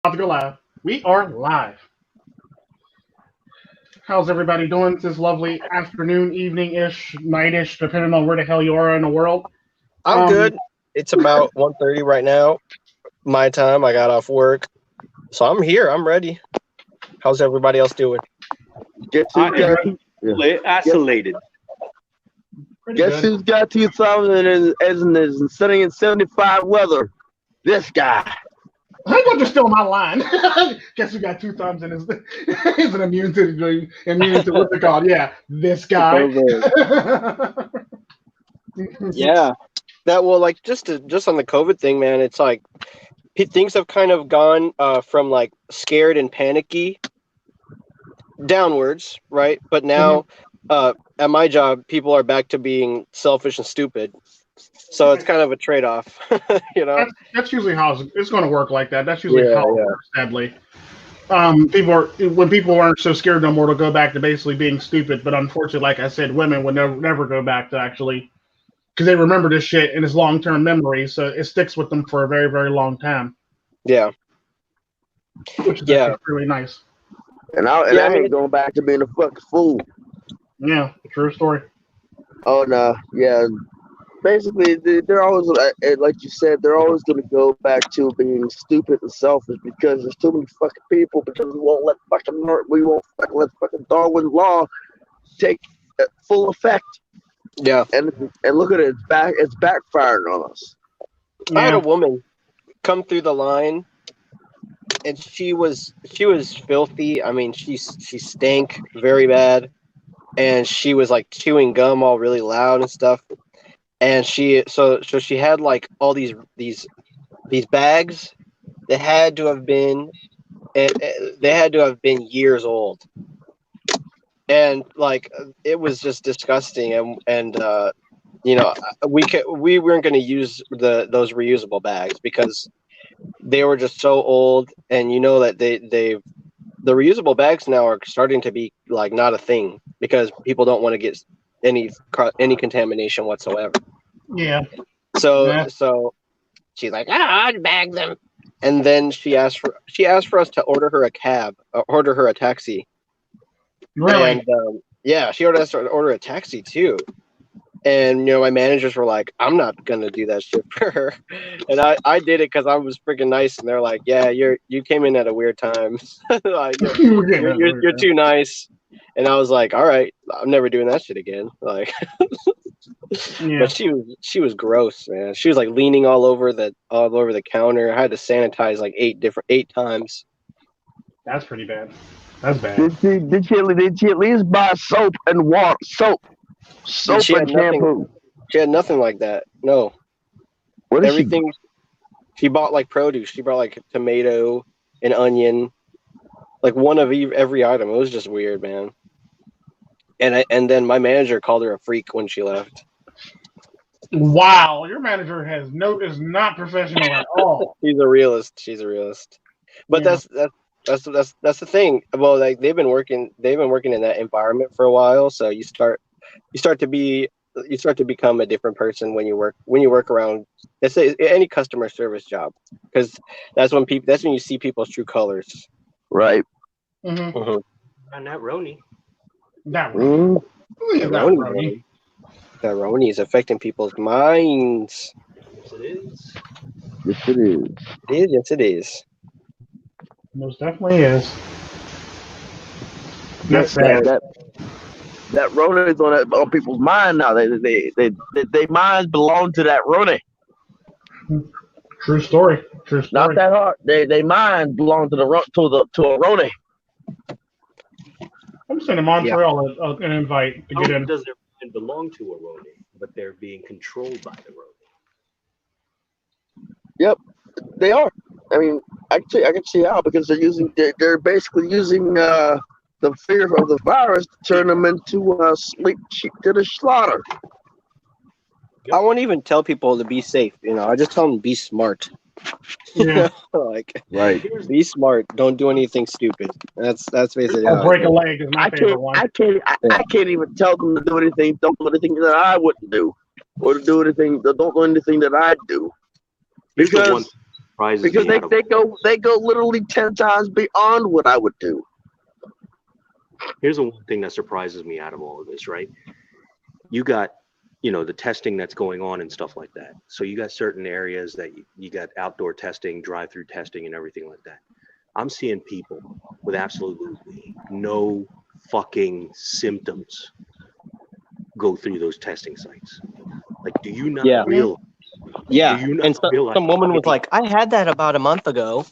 About to go live. We are live. How's everybody doing this lovely afternoon, evening-ish, night-ish, depending on where the hell you are in the world? I'm good. It's about 1:30 right now. My time. I got off work. So I'm here. I'm ready. How's everybody else doing? Guess I who's got am isolated. Pretty guess good. who's got 2000 and sitting in 75 weather? This guy. I'm going to steal my line. Guess who got two thumbs and isn't immune to what's it called? Yeah, this guy. Yeah. That like just on the COVID thing, man. It's like things have kind of gone from like scared and panicky downwards, right? But now at my job, people are back to being selfish and stupid. So it's kind of a trade-off, you know. That's usually how it's going to work like that. That's usually how it Yeah. works, sadly. When people aren't so scared no more, they'll go back to basically being stupid. But unfortunately, like I said, women would never go back to actually because they remember this shit in its long term memory, so it sticks with them for a very very long time. Yeah. Which is Yeah. really nice. And I ain't going back to being a fucking fool. Yeah, true story. Oh, no. Yeah. Basically, they're always, like you said, they're always going to go back to being stupid and selfish because there's too many fucking people because we won't let fucking Darwin's law take full effect. Yeah. And look at it, it's backfiring on us. I had Yeah. a woman come through the line, and she was filthy. I mean, she stank very bad, and she was like chewing gum all really loud and stuff. And she had like all these bags that had to have been years old, and like it was just disgusting. And you know, we weren't going to use those reusable bags because they were just so old, and you know that the reusable bags now are starting to be like not a thing because people don't want to get any contamination whatsoever. Yeah. So she's like, I'd bag them, and then she asked for us to order her a taxi. Really? And yeah, she ordered us to order a taxi too. And you know, my managers were like, I'm not gonna do that shit for her, and I did it because I was freaking nice, and they're like, yeah, you came in at a weird time, like you're too nice, and I was like, all right, I'm never doing that shit again, like. Yeah. But she was gross, man. She was like leaning all over the counter. I had to sanitize like 8 times. That's pretty bad. That's bad. Did she at least buy soap and water? Soap She had and shampoo. She had nothing like that. No. What is Everything she bought like produce. She brought like tomato, an onion, like one of every item. It was just weird, man. And then my manager called her a freak when she left. Wow, your manager is not professional at all. She's a realist. But Yeah. that's the thing. Well, like they've been working in that environment for a while, so you start to become a different person when you work around, let's say, any customer service job, because that's when you see people's true colors. right? Mm-hmm. And that Roni. That Mm. Look at that, Roni. That Roni is affecting people's minds. Yes, it is. Yes, it is. Yes, it is. Most definitely is. That's sad. That Rona is on people's mind now. They minds belong to that Rona. True story. True story. Not that hard. They minds belong to a Rona. I'm sending Montreal an invite to get How in. does their mind belong to a Roni, but they're being controlled by the Roni? Yep, they are. I mean, I can see how because they're basically using the fear of the virus to turn them into sleep sheep to the slaughter. I won't even tell people to be safe. You know, I just tell them to be smart. Yeah. Like, Right. be smart. Don't do anything stupid. That's basically Or how break it a is. leg is my favorite one. I can't even tell them to do anything. Don't do anything that I wouldn't do, or to do anything. Don't do anything that I do, Here's the because one. surprises because me out of they go literally 10 times beyond what I would do. Here's the one thing that surprises me out of all of this, right? You got, the testing that's going on and stuff like that. So you got certain areas that you got outdoor testing, drive-through testing, and everything like that. I'm seeing people with absolutely no fucking symptoms go through those testing sites. Like, do you not realize? Yeah, Do you not and realize some woman was maybe- like, I had that about a month ago.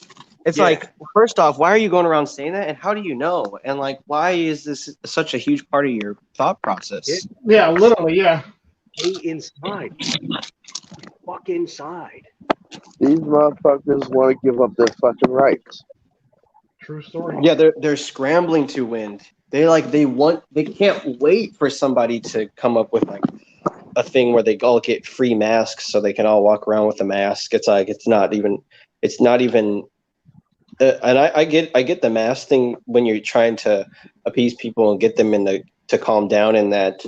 It's like, first off, why are you going around saying that? And how do you know? And like, why is this such a huge part of your thought process? Yeah, literally, yeah. Stay inside. Fuck inside. These motherfuckers want to give up their fucking rights. True story. Yeah, they're scrambling to win. They can't wait for somebody to come up with like a thing where they all get free masks so they can all walk around with a mask. It's like it's not even and I get the mask thing when you're trying to appease people and get them to calm down in that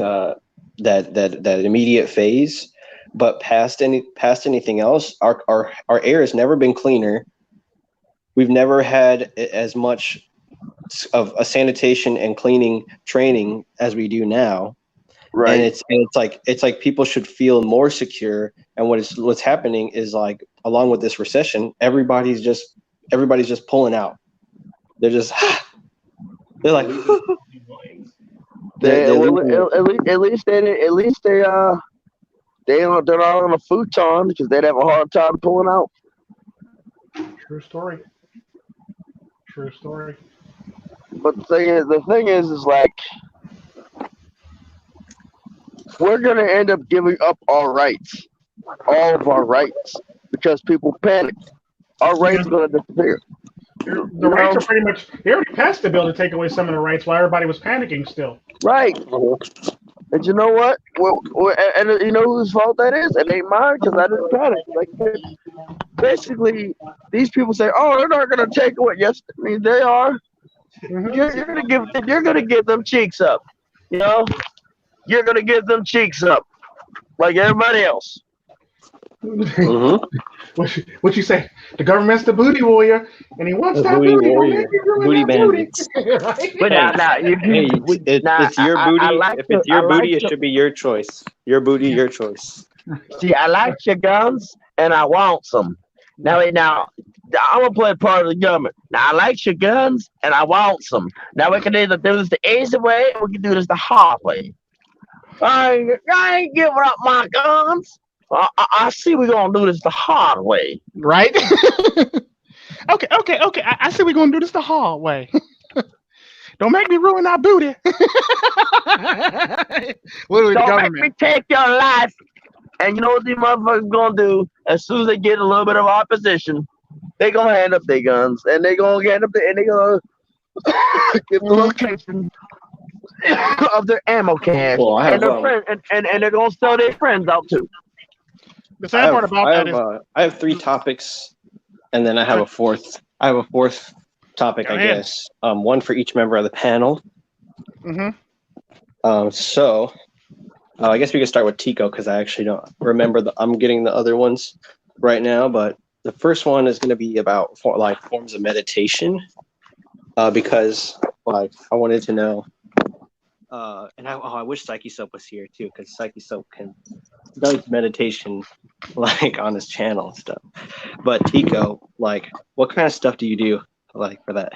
immediate phase. But past anything else, our air has never been cleaner. We've never had as much of a sanitation and cleaning training as we do now. Right. And it's like people should feel more secure. And what's happening is like, along with this recession, everybody's just pulling out. They're just they're like they're not on a futon because they'd have a hard time pulling out. True story. True story. But the thing is like we're gonna end up giving up our rights, all of our rights, because people panic. Our rights are gonna disappear. The rights are pretty much. They already passed the bill to take away some of the rights while everybody was panicking still. Right. And you know what? And you know whose fault that is? It ain't mine because I didn't panic. Like basically, these people say, "Oh, they're not gonna take away." Yes, I mean they are. Mm-hmm. You're gonna give them cheeks up. You know, you're gonna give them cheeks up like everybody else. mm-hmm. What you say? The government's the booty warrior, and he wants that booty booty. warrior. Booty bandits. Right? But It's your booty. If it's your booty, it should be your choice. Your booty, your choice. See, I like your guns and I want some. Now, I'm gonna play part of the government. Now, I like your guns and I want some. Now, we can either do this the easy way or we can do this the hard way. I ain't giving up my guns. I see we're gonna do this the hard way. Right? Okay. I see we're gonna do this the hard way. Don't make me ruin our booty. Literally, the Don't government. make me take your life. And you know what these motherfuckers gonna do? As soon as they get a little bit of opposition, they gonna hand up their guns and they gonna get up there and they gonna give the location of their ammo cans. Well, And their friends and they're gonna sell their friends out too. The sad part about that is I have 3 topics, and then I have a fourth. I have a fourth topic, Go I ahead. guess. One for each member of the panel. Mm-hmm. So I guess we could start with Tico because I actually don't remember I'm getting the other ones right now. But the first one is going to be about forms of meditation, because like I wanted to know. And I wish Psyche Soap was here too, because Psyche Soap does meditation like on his channel and stuff. But Tico, like, what kind of stuff do you do like for that?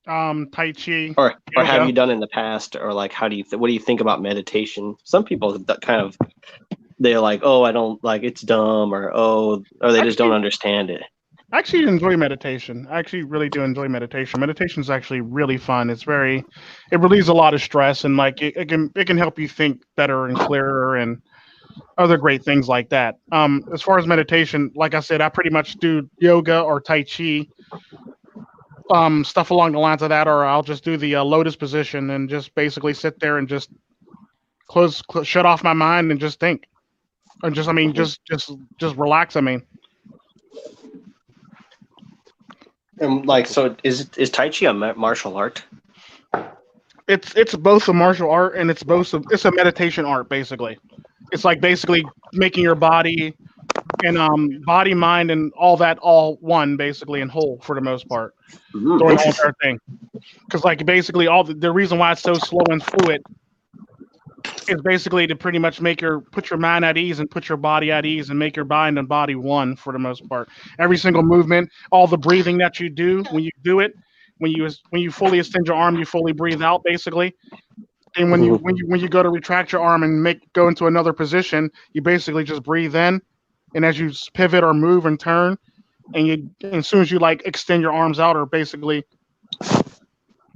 Tai Chi. Or yoga. have you done in the past? Or like, how do you what do you think about meditation? Some people they're like, oh, I don't like it's dumb, or they just don't understand it. I actually enjoy meditation. I actually really do enjoy meditation. Meditation is actually really fun. It relieves a lot of stress, and like it can help you think better and clearer and other great things like that. As far as meditation, like I said, I pretty much do yoga or Tai Chi, stuff along the lines of that, or I'll just do the lotus position and just basically sit there and just shut off my mind and just think, or just relax. And like, so is Tai Chi a martial art? It's both a martial art and it's a meditation art. Basically, it's like basically making your body and body, mind, and all that, all one basically and whole for the most part during the whole Interesting. entire thing. Because like basically all the reason why it's so slow and fluid is basically to pretty much put your mind at ease and put your body at ease and make your mind and body one for the most part. Every single movement, all the breathing that you do when you do it, when you fully extend your arm, you fully breathe out basically. And when you go to retract your arm and go into another position, you basically just breathe in, and as you pivot or move and turn, and as soon as you like extend your arms out or basically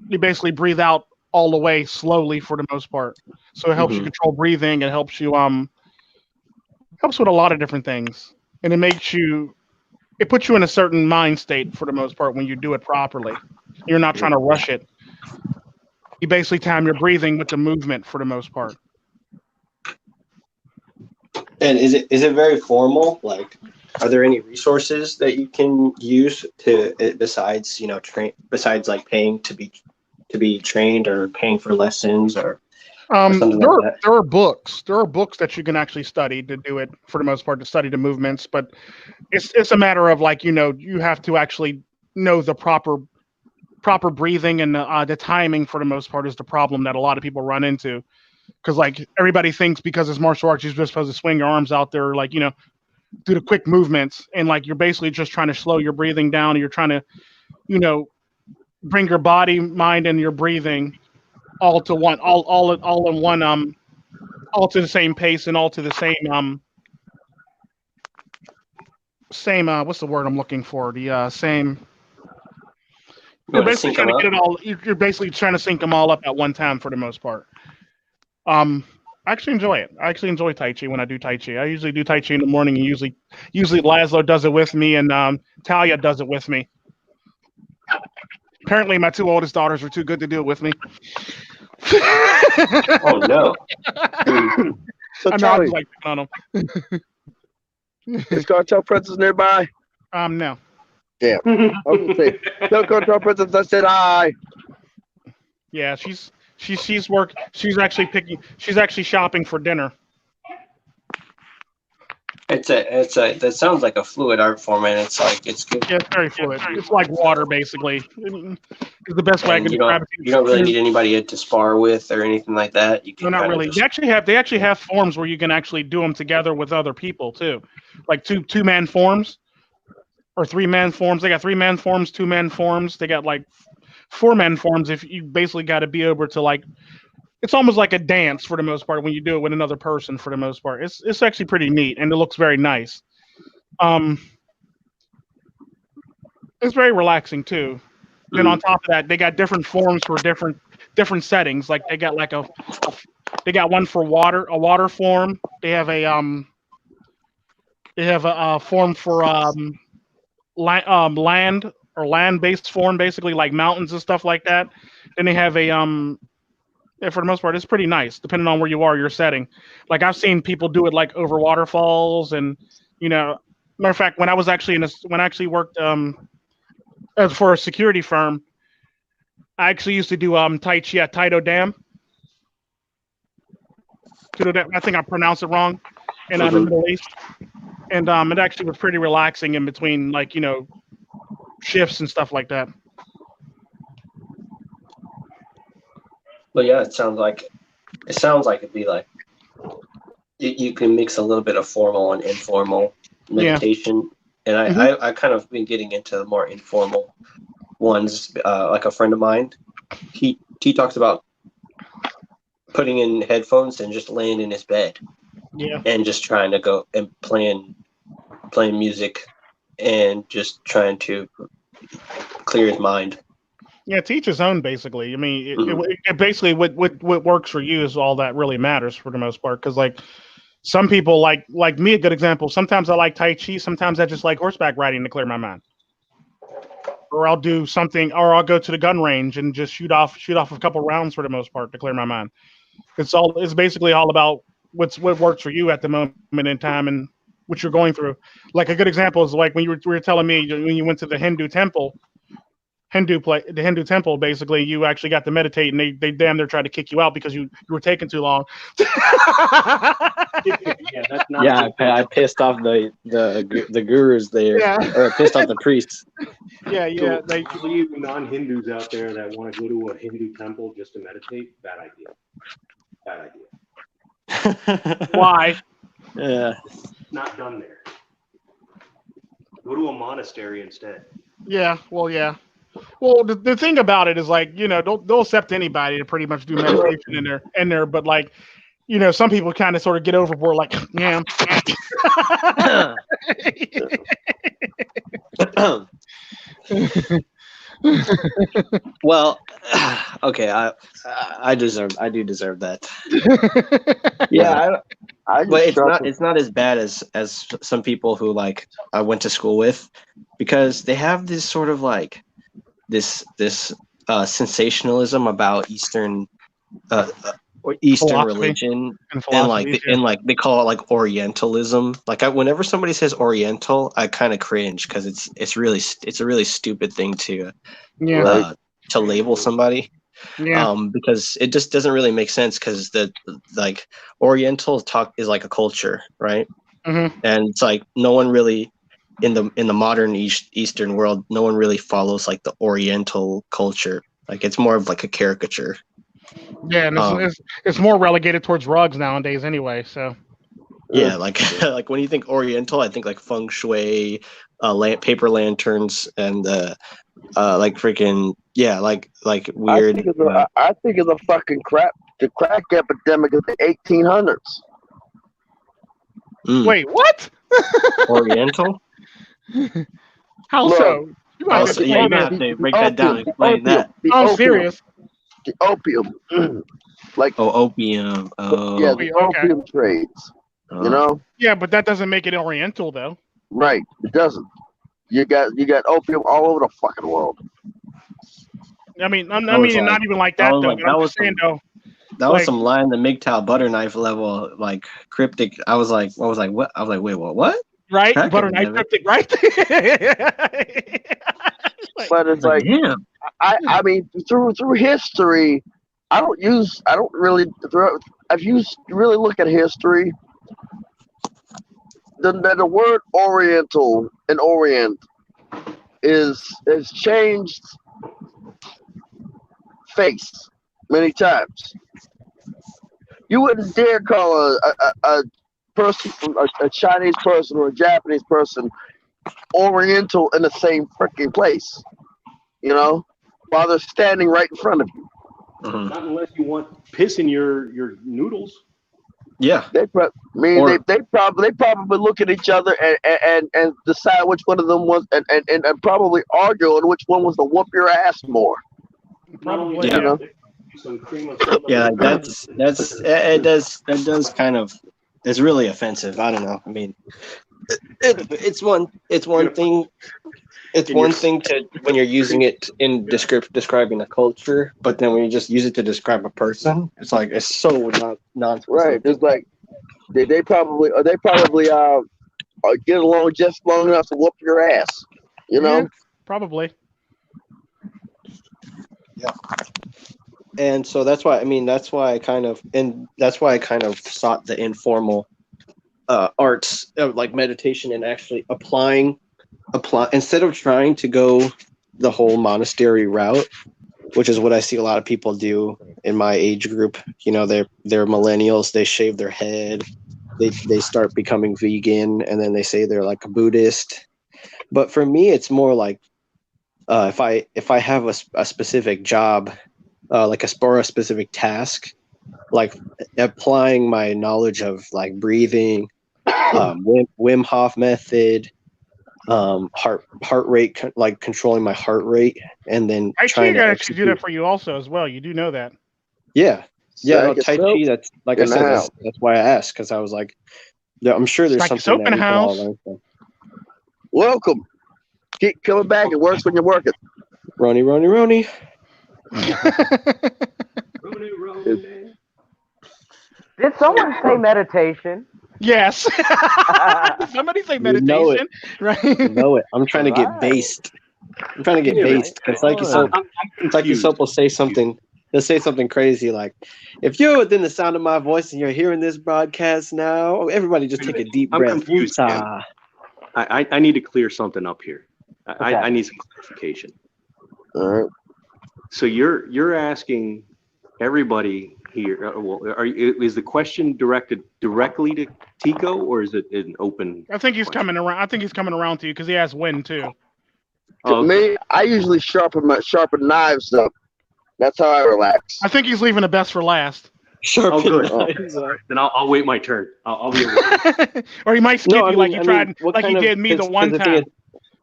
you basically breathe out all the way slowly for the most part. So it helps you Mhm. control breathing. It helps with a lot of different things, and it puts you in a certain mind state for the most part when you do it properly. You're not trying to rush it. You basically time your breathing with the movement for the most part. And is it very formal? Like, are there any resources that you can use to besides train besides like paying to be trained or paying for lessons or something There like are, that? there are books. There are books that you can actually study to do it for the most part to study the movements, but it's a matter of like you have to actually know the proper breathing and the timing for the most part is the problem that a lot of people run into because like everybody thinks because it's martial arts you're just supposed to swing your arms out there like do the quick movements and like you're basically just trying to slow your breathing down and you're trying to you know bring your body mind and your breathing all to one all in one all to the same pace and all to the same what's the word I'm looking for the same. You You're want to basically sync trying them to get up? it all. You're basically trying to sync them all up at one time for the most part. Um, I actually enjoy it. I actually enjoy Tai Chi when I do Tai Chi. I usually do Tai Chi in the morning, and usually Laszlo does it with me, and Talia does it with me. Apparently, my two oldest daughters are too good to do it with me. Oh no! So I know I Charlie, just like picking on is Cartel Princess nearby? them. No. Damn. I was gonna say, no Cartel Princess. I said hi. Yeah, she's work. She's actually picking. She's actually shopping for dinner. It's a that sounds like a fluid art form, and it's like it's good. Yeah, it's very fluid. It's like water, basically. Is the best way I And can describe it. you don't really need anybody to spar with or anything like that. You No, can not kind of really. just They actually have forms where you can actually do them together with other people too, like two-man forms or three-man forms. They got three-man forms, two-man forms. They got like four-man forms. If you basically got to be able to like, it's almost like a dance for the most part when you do it with another person. For the most part, it's actually pretty neat and it looks very nice. Um, it's very relaxing too. Then on top of that, they got different forms for different settings. Like they got like a they got one for a water form. They have a form for land or land based form, basically like mountains and stuff like that. Then they have a yeah, for the most part, it's pretty nice depending on where you are, your setting. Like I've seen people do it like over waterfalls and you know. Matter of fact, when I was actually when I actually worked for a security firm, I actually used to do Tai Chi at Taito Dam. I think I pronounced it wrong in the Mhm. Middle East, and it actually was pretty relaxing in between like shifts and stuff like that. But yeah, it sounds like it'd be like you can mix a little bit of formal and informal Yeah. meditation, and Hmm. I kind of been getting into the more informal ones. Like a friend of mine, he talks about putting in headphones and just laying in his bed Yeah. and just trying to go and playing music and just trying to clear his mind. Yeah, to each his own. Basically, I mean, Mhm. it basically what works for you is all that really matters for the most part. Because like some people like me, a good example. Sometimes I like Tai Chi. Sometimes I just like horseback riding to clear my mind. Or I'll do something, or I'll go to the gun range and just shoot off a couple rounds for the most part to clear my mind. It's basically all about what works for you at the moment in time and what you're going through. Like a good example is like when you were telling me when you went to the Hindu temple. the Hindu temple, basically, you actually got to meditate, and they damn near tried to kick you out because you were taking too long. Yeah, that's not. Yeah, I pissed off the gurus there, Yeah. or pissed off the priests. Yeah. So, They, all you non-Hindus out there that want to go to a Hindu temple just to meditate, bad idea. Bad idea. why? Yeah. It's not done there. Go to a monastery instead. Yeah. Well, yeah. Well, the thing about it is like they'll accept anybody to pretty much do meditation in there, but like some people kind of sort of get overboard, like yeah. Well, okay, I do deserve that. Yeah, I just But struggle. it's not as bad as some people who like I went to school with, because they have this sort of like this sensationalism about Eastern Philosophy religion, and and like philosophy. and like they call it like Orientalism. Like whenever somebody says Oriental, I kind of cringe because it's a really stupid thing to Yeah. to label somebody. Yeah. Because it just doesn't really make sense, because the like Oriental talk is like a culture, right? Mm-hmm. And it's like no one really in the modern Eastern world, no one really follows like the Oriental culture. Like it's more of like a caricature. Yeah, and it's more relegated towards rugs nowadays, anyway. So Yeah, like like when you think Oriental, I think like feng shui, paper lanterns, and like freaking like weird. I think of the fucking the crack epidemic of the 1800s. Wait, what? Oriental? How Look, so? You might Also, yeah, you might have to break that down and explain that. I'm serious. The opium, like Opium. Oh, yeah, the Okay. opium trades. You know, Yeah, but that doesn't make it Oriental, though. right? It doesn't. You got opium all over the fucking world. I mean, I That was mean, like- not even like that that, was though. like- But I'm that just was saying, though. that was like- some line the MGTOW butter knife level, like cryptic. I was like, what? I was like, wait, what? Right? Crack Butter knife epidemic. cryptic, right? But it's like Damn. I mean through history, I don't really if you really look at history, the word Oriental and Orient has changed face many times. You wouldn't dare call a person from a Chinese person or a Japanese person Oriental in the same freaking place, while they're standing right in front of you. Mhm. Not unless you want piss in your noodles. Yeah. They probably look at each other and decide which one of them was and probably argue on which one was to whoop your ass more. Not only Probably, that, yeah. they put some cream of soda. Yeah, that does kind of, it's really offensive. I don't know. I mean, it's one thing. It's one thing to when you're using it in describing a culture, but then when you just use it to describe a person, it's like it's so non-specific. Right? It's like they probably get along just long enough to whoop your ass. Yeah, probably. And so that's why I kind of sought the informal arts of like meditation, and actually apply instead of trying to go the whole monastery route, which is what I see a lot of people do in my age group. They're millennials. They shave their head. They start becoming vegan, and then they say they're like a Buddhist. But for me, it's more like if I have a specific job, like a specific task, like applying my knowledge of like breathing, Wim Hof method, heart rate, like controlling my heart rate, and then I trying can to actually do that for you also as well. You do know that. Yeah, no, Psych Tai yourself Chi. That's like I in the said. house. That's why I asked, because I was like, I'm sure there's Psych something yourself that in we the can all house. learn from. Welcome. Keep coming back. It works when you're working. Roni. Roni, Roni. Did someone say meditation? Yes. Did somebody say You know meditation? Right? You know it. I'm trying to get Right. based. I'm trying to get Yeah, based. It's like I'm, yourself. I'm It's like yourself will say something. They'll say something crazy like, "If you're within the sound of my voice and you're hearing this broadcast now, everybody just take a deep I'm breath." confused, Jim. Woosah. I need to clear something up here. Okay. I need some clarification. All right. So you're asking everybody here. Well, is the question directed directly to Tico, or is it an open? I think he's question? coming around. I think he's coming around to you because he has Win too. Oh, okay. Me, I usually sharpen knives up. That's how I relax. I think he's leaving the best for last. Sharpen good. knives up. Then I'll wait my turn. I'll be able Or he might skip No, I you like mean- he I tried, mean, what like he kind of- did me the 'cause one the time.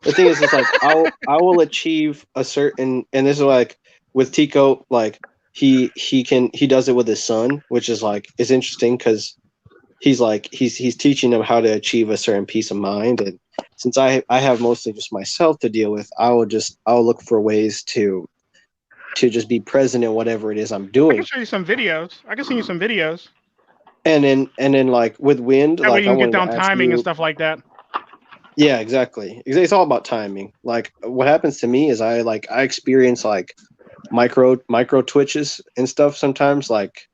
thing is, it's like I will achieve a certain, and this is like with Tico, like he does it with his son, which is like is interesting because he's teaching him how to achieve a certain peace of mind, and since I have mostly just myself to deal with, I'll look for ways to just be present in whatever it is I'm I doing, can show you some videos. I can send you some videos. and then like with wind, That way like you I can get wanted down to ask timing you, and stuff like that. Yeah, exactly. It's all about timing. Like what happens to me is I experience like micro twitches and stuff sometimes, like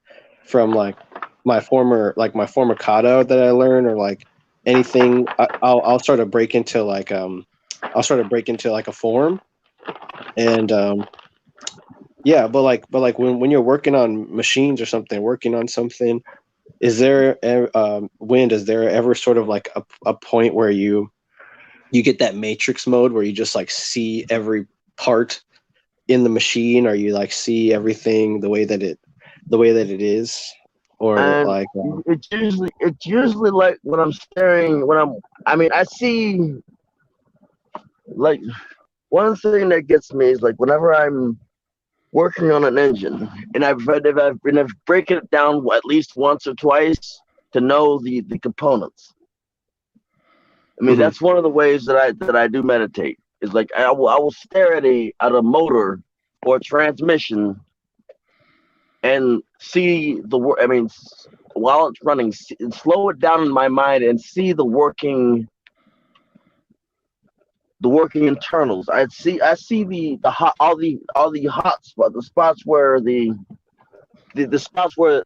from like my former kata that I learned, or like anything. I'll start to break into like a form, and yeah, but like when you're working on machines or something, working on something, is there Wind? Is there ever sort of like a point where you get that matrix mode where you just like see every part in the machine, or you like see everything the way that it is, or And like it's usually like when I'm staring I see like one thing that gets me is like whenever I'm working on an engine and I've break it down at least once or twice to know the components. I mean, Mhm. that's one of the ways that I do meditate. Is like I will stare at a motor or a transmission and see the work. I mean, while it's running, slow it down in my mind and see the working internals. I see the hot all the hot spots, the spots where the spots where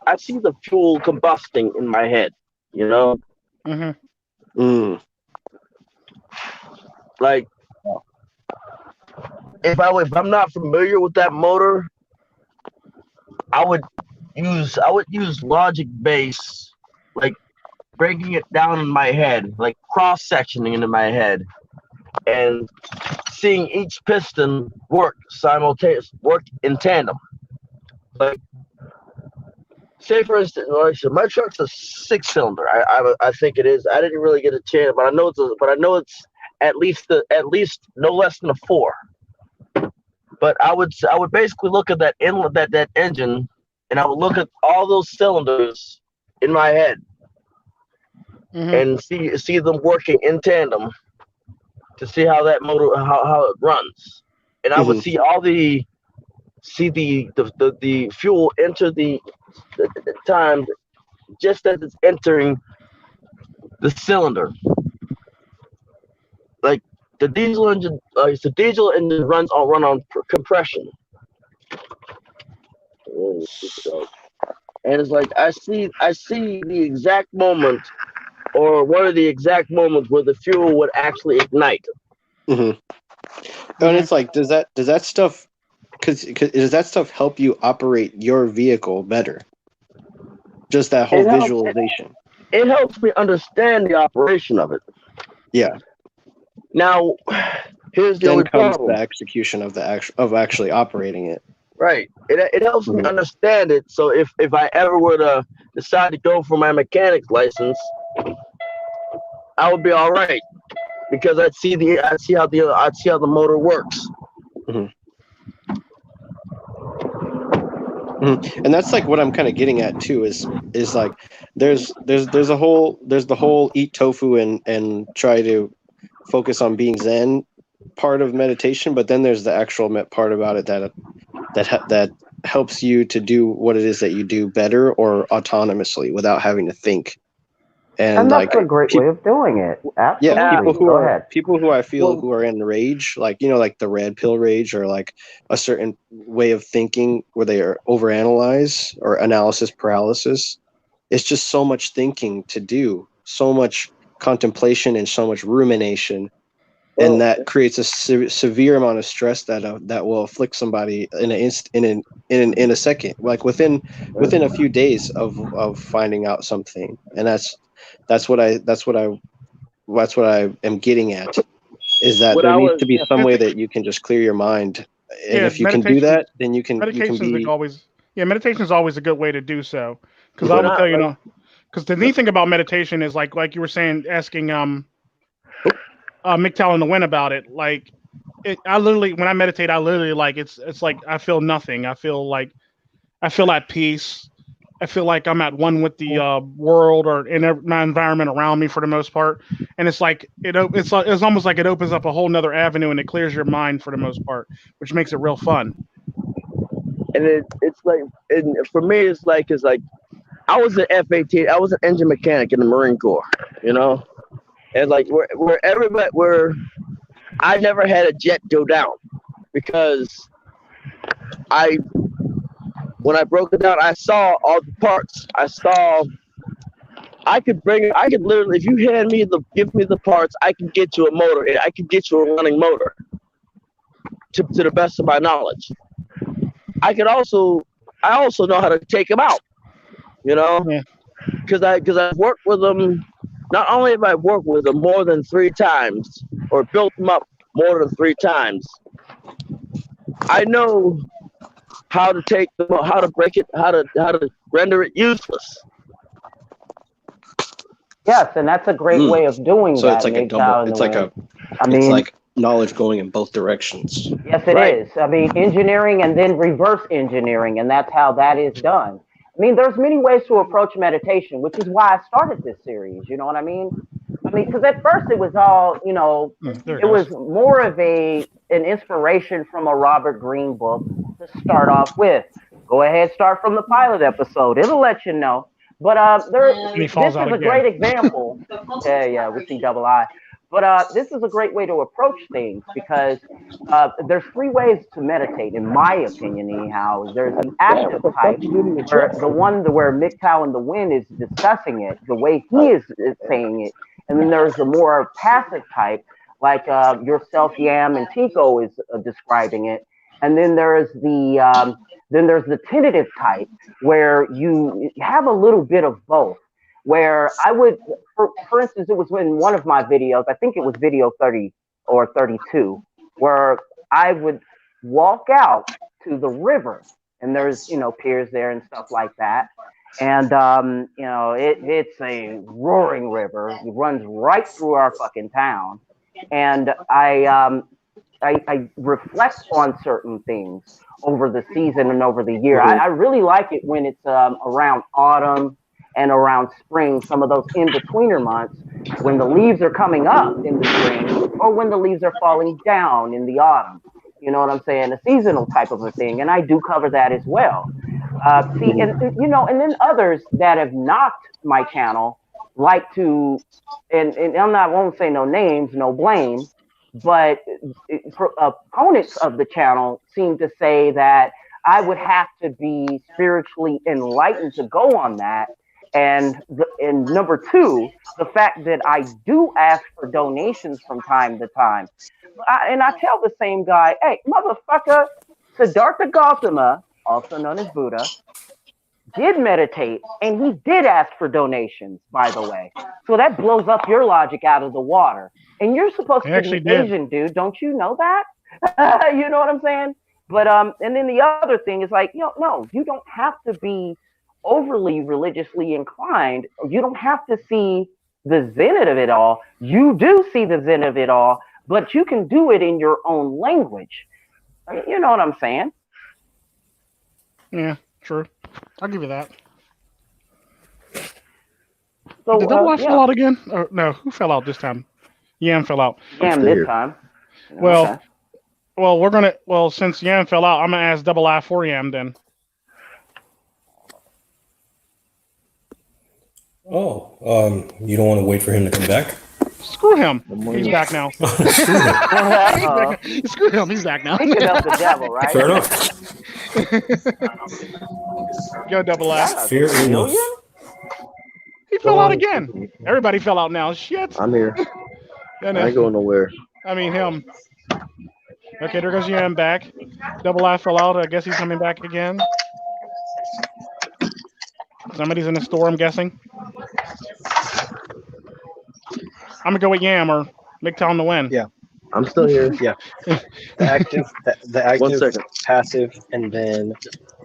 I see the fuel combusting in my head. You know, Hmm. Mm. like if I'm not familiar with that motor, I would use logic base, like breaking it down in my head, like cross sectioning it in my head, and seeing each piston work in tandem. Like, say for instance, like I said, my truck's a 6-cylinder. I think it is. I didn't really get a chance, but I know it's at least no less than a 4. But I would basically look at that engine, and I would look at all those cylinders in my head Hmm. and see them working in tandem to see how that motor how it runs. And I would Mhm. see the fuel enter the time just as it's entering the cylinder. Like the diesel engine, run on compression. And it's like I see the exact moment, or one of the exact moments where the fuel would actually ignite. Mhm. And it's like, does that stuff, does that stuff help you operate your vehicle better? Just that whole It helps- visualization. It helps me understand the operation of it. Yeah. Now, here's the Then only comes problem. the execution of actually operating it. Right. It helps me Mhm. understand it. So if I ever were to decide to go for my mechanic's license, I would be all right because I'd see how the motor works. Mhm. And that's like what I'm kind of getting at too, is like there's the whole eat tofu and try to focus on being zen part of meditation, but then there's the actual part about it that helps you to do what it is that you do better or autonomously without having to think. And like that's a great way of doing it. Absolutely. yeah, Go ahead. people who I feel who are in rage, like like the red pill rage, or like a certain way of thinking where they are overanalyze or analysis paralysis. It's just so much thinking to do, so much contemplation and so much rumination, and that creates a severe amount of stress that will afflict somebody in a second, like within a few days of finding out something. And that's what I am getting at, is that What there I needs was to be some way that you can just clear your mind, and Yeah, if you can do meditation. that, then you can Meditation is be always. Yeah, meditation is always a good way to do so. Because I what will I tell you, like. because the neat thing about meditation is like you were saying, asking MGTOW and the Win about it. Like, I literally when I meditate, I literally like it's like I feel nothing. I feel at peace. I feel like I'm at one with the world or my environment around me for the most part. And it's like it's almost like it opens up a whole nother avenue and it clears your mind for the most part, which makes it real fun. And it's like, and for me, it's like I was an F-18. I was an engine mechanic in the Marine Corps. You know, and like where everybody where I never had a jet go down because I when I broke it down, I saw all the parts. I could literally, if you give me the parts, I can get you a motor. I can get you a running motor to the best of my knowledge. I also know how to take them out, you know, Yeah. because I've worked with them. Not only have I worked with them more than 3 times or built them up more than 3 times, I know how to take them, how to break it, how to render it useless. Yes, and that's a great way of doing so that, it's like a MGTOW double, and the it's like Win. a I it's mean, like knowledge going in both directions. yes, it Right. is. I mean, engineering and then reverse engineering, and that's how that is done. I mean, there's many ways to approach meditation, which is why I started this series. You know what I mean? Because at first it was all, There it it was goes. more of an inspiration from a Robert Greene book to start off with. Go ahead, start from the pilot episode. It'll let you know. But And he this falls is out a again. great example. Yeah, we see double I. But this is a great way to approach things because there's 3 ways to meditate, in my opinion, anyhow. There's the active type, where the one where MGTOW and the Win is discussing it, the way he is saying it, and then there's the more passive type, like yourself, Yam, and Tico is describing it, and then there's the tentative type, where you have a little bit of both. Where I would, for instance, it was in one of my videos, I think it was video 30 or 32, where I would walk out to the river, and there's piers there and stuff like that, and it's a roaring river. It runs right through our fucking town, and I reflect on certain things over the season and over the year. I really like it when it's around autumn and around spring, some of those in-betweener months when the leaves are coming up in the spring or when the leaves are falling down in the autumn. You know what I'm saying? A seasonal type of a thing. And I do cover that as well. And then others that have knocked my channel like to, and I won't say no names, no blame, but opponents of the channel seem to say that I would have to be spiritually enlightened to go on that. And number 2, the fact that I do ask for donations from time to time. And I tell the same guy, hey, motherfucker, Siddhartha Gautama, also known as Buddha, did meditate, and he did ask for donations, by the way. So that blows up your logic out of the water. And you're supposed to be Asian, dude. Don't you know that? You know what I'm saying? But and then the other thing is like, no, you don't have to be overly religiously inclined. You don't have to see the zenith of it all. You do see the zenith of it all, but you can do it in your own language. You know what I'm saying? Yeah, true. I'll give you that. So, did Double I fall out again? Or no, who fell out this time? Yam fell out. Yam this time. Well, well, since Yam fell out, I'm gonna ask Double I for Yam then. Oh, you don't want to wait for him to come back? Screw him. Good He's morning. back now. Screw him. Screw him. He's back now. Speaking of the devil, right? Fair enough. Go double Is F. that a Fair chameleon? enough. He fell out again. Everybody fell out now. Shit. I'm here. Yeah, I ain't going nowhere. I mean him. Okay, there goes Yam back. Double F fell out. I guess he's coming back again. Somebody's in the store, I'm guessing. I'm gonna go with Yam or McTown to win. Yeah. I'm still here. The active, the 1 active, second. passive, and then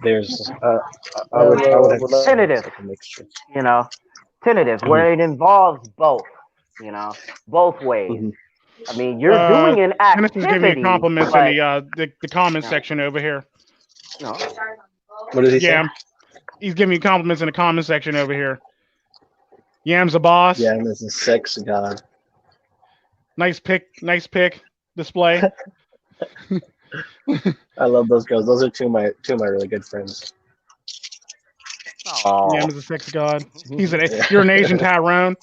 there's I would have to say Tentative. it's like a mixture. You know, tentative, where it involves both. You know, both ways. Mhm. I mean, you're doing an Dennis is giving activity, you compliments but in the comments section over here. no. What did he say? Yeah, he's giving you compliments in the comment section over here. Yam's a boss. Yeah, and there's a sex god. Nice pick display. I love those girls. Those are two of my really good friends. Oh, Yam is a sex god. He's an Yeah. you're an Asian Tyrone.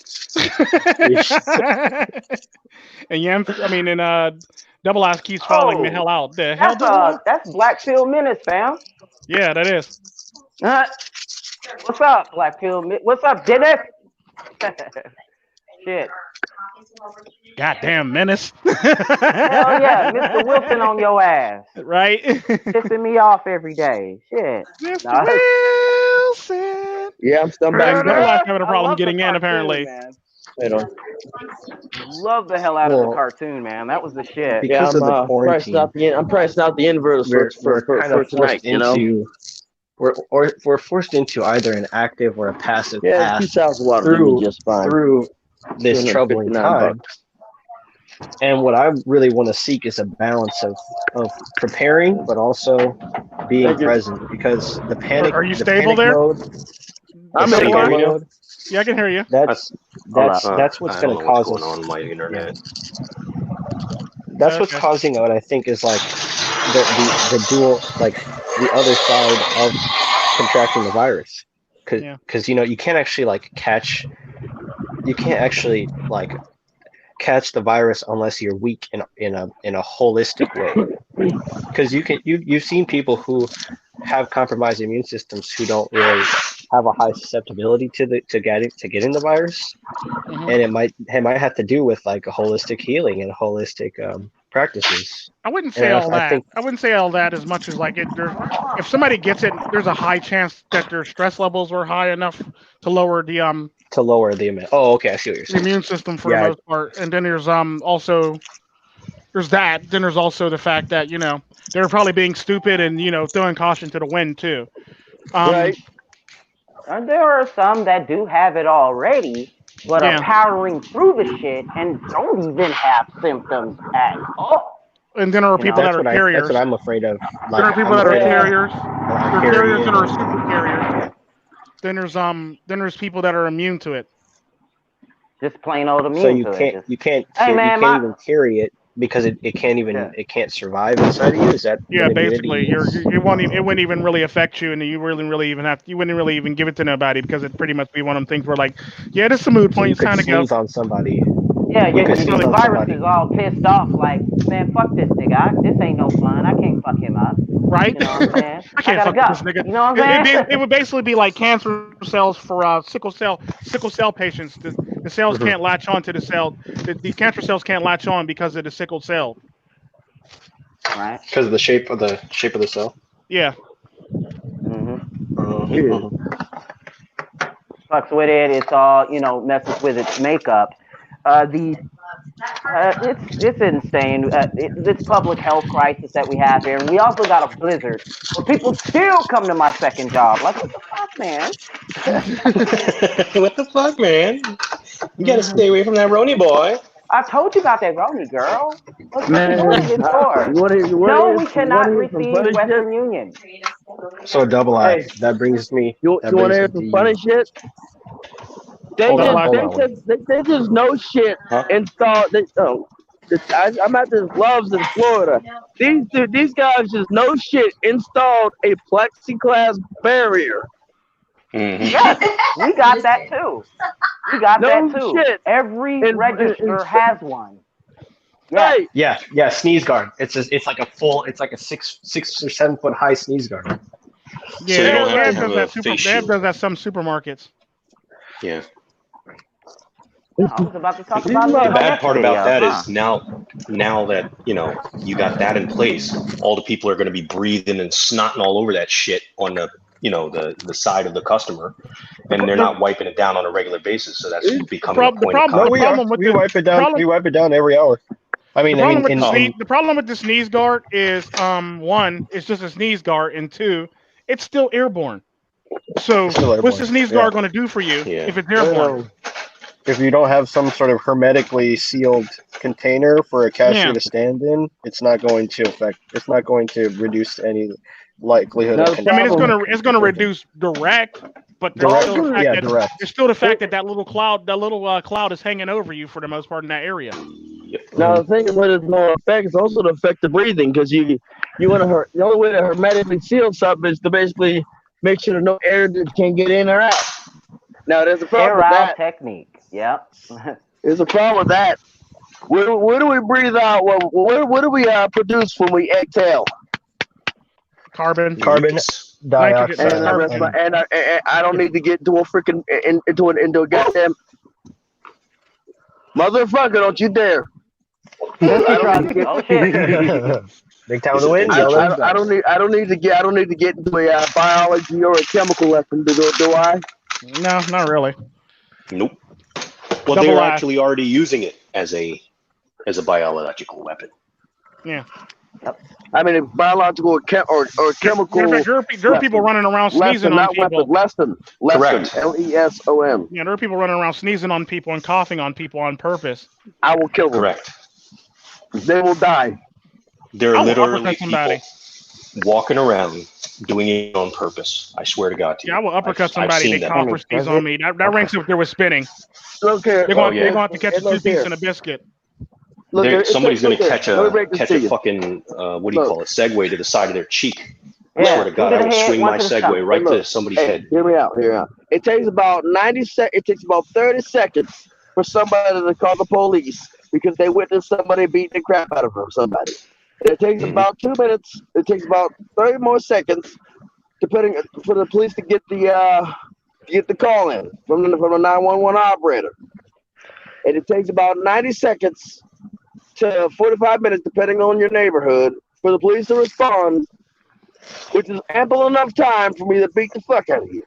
And Yam, and Double Ass keeps falling the hell out. The hell, Double Ass? that's Black Pill Menace, fam. Yeah, that is. What's up, Black Pill? What's up, Dennis? Shit. Goddamn menace. Hell yeah, Mr. Wilson on your ass. Right? Pissing me off every day. Shit. Mr. Nah. Wilson. Yeah, I'm still Right, back. Double now. Ass having a I problem love the getting in, cartoon, apparently. man. Hold on. Love the hell out of the Well, cartoon, man. That was the shit. Yeah, because of the pricing quarantine, out the I'm pricing out the inverters we're for kind of tonight. forced You know. into we're forced into either an active or a passive Yeah, path 2,000 watt will through do just fine. through this troubling time. And what I really want to seek is a balance of preparing, but also being Thank you. present, because the panic. Are you the stable panic there? Mode, I'm the in panic work. mode, Yeah, I can hear you. that's what's I going don't to know what's cause going us. on with my internet. That's what's Okay. causing what I think is like the dual, like the other side of contracting the virus, because you can't actually catch the virus unless you're weak in a holistic way, because you've seen people who have compromised immune systems who don't really have a high susceptibility to getting the virus, Mhm. and it might have to do with like a holistic healing and holistic practices. I wouldn't say And all I that. think I wouldn't say all that as much as like if somebody gets it, there's a high chance that their stress levels were high enough to lower the to lower the amount. Oh, okay, I see what you're saying. immune system for Yeah. the most part. And then there's also there's that. Then there's also the fact that they're probably being stupid and throwing caution to the wind too. Right. And there are some that do have it already, but Yeah. are powering through the shit and don't even have symptoms at all. And then there are people that That's are what carriers. that's what I'm afraid of. There are people I'm that are afraid of carriers. There are carrying carriers it that are and- super carriers. Then there's people that are immune to it. Just plain old immune So you to it. can't Just, you can't Hey, you man, can't even carry it because it can't even Yeah. it can't survive inside of you. Is that Yeah, what basically, immunity is? it wouldn't even really affect you, and you wouldn't really even give it to nobody because it'd pretty much be one of them things where like, yeah, this is a mood So point. you It's could time to go. sneeze on somebody. yeah, You could your sneeze on virus somebody. is all pissed off. Like, man, fuck this nigga. This ain't no fun. I can't fuck him up. Right? You know what I'm saying? I can't gotta fuck go. with this nigga. You know what I'm saying? It would basically be like cancer cells for sickle cell patients. The cells can't latch on to the cell. The cancer cells can't latch on because of the sickle cell. Right. Because of the shape of the cell. Yeah. Mm-hmm. Fucks with it. It's all messes with its makeup. It's insane. This public health crisis that we have here, and we also got a blizzard where people still come to my second job. Like, what the fuck, man? What the fuck, man? You gotta stay away from that Roni boy. I told you about that Roni girl. What Man, you doing this for? you No, wanna we hear cannot some receive funny Western shit? Union. So double I. Hey, That brings me. you That want to brings hear me some to funny you. shit? They Hold Double on. they just know shit Huh? installed. I'm at this Loves in Florida. These guys just know shit installed a plexiglass barrier Yes, we got that too. We got No that too. shit. Every And- register and- has one. Yeah. Hey, Yeah, sneeze guard. It's like a 6 or 7 foot high sneeze guard. Yeah, So you don't they have to does have that a super. face They shield. does that some supermarkets. Yeah. I was about to talk These about it in mother- my The bad next part video, about that huh? is now that you got that in place, all the people are going to be breathing and snotting all over that shit on the the side of the customer, and they're not wiping it down on a regular basis. So that's becoming a point of No, The we contact. problem are. with We the- wipe it down. problem- We wipe it down every hour. I mean, The problem with the sneeze guard is one, it's just a sneeze guard, and two, it's still airborne. So It's still what's airborne, the sneeze guard going to do for you Yeah. if it's airborne? if you don't have some sort of hermetically sealed container for a cashier Yeah. to stand in, it's not going to affect. It's not going to reduce any likelihood No, of. the I mean, it's problem- gonna reduce direct, but there's Direct, still the fact yeah, that direct. there's still the fact that that little cloud is hanging over you for the most part in that area. Now the thing with it's going to affect is also to affect the breathing because you want to the only way to hermetically seal something is to basically make sure that no air can get in or out. Now there's a problem with Sterile that. technique. Yep. There's a problem with that. Where do we breathe out? Well, what do we produce when we exhale? Carbon. Mucus. Dioxide. And I don't need to get into a freaking into a goddamn motherfucker! Don't you dare! I don't need to get. Oh shit. Big town to win. I don't need to get into a biology or a chemical lesson. Do I? No, not really. Nope. Well, Double they're I. actually already using it as a biological weapon. Yeah. I mean, biological or chemical. In fact, there are people running around sneezing lesson, on not people. weapon. Lesson. Correct. LESON. Yeah, there are people running around sneezing on people and coughing on people on purpose. I will kill them. Correct. They will die. There are I will literally uppercut somebody. people walking around doing it on purpose. I swear to God to you. Yeah, I will uppercut I've somebody. seen They them. cough or sneeze on me. That ranks up there with spinning. Look here. They're going, yeah. they're going to have to catch a Look toothpiece here. and a biscuit. Look here. Somebody's going Look to here. catch Let me break this a to you. fucking what do you Look. call it? Segway to the side of their cheek. I Yeah, swear to God, two to I will the head, swing one my to the Segway stomach. right Look. to somebody's Hey, head. hear me out. Hear me out. It takes about 90 sec. It takes about 30 seconds for somebody to call the police because they witnessed somebody beating the crap out of somebody. It takes about 2 minutes. It takes about 30 more seconds, depending for the police to get the call in from the 911 operator. And it takes about 90 seconds to 45 minutes, depending on your neighborhood, for the police to respond, which is ample enough time for me to beat the fuck out of you.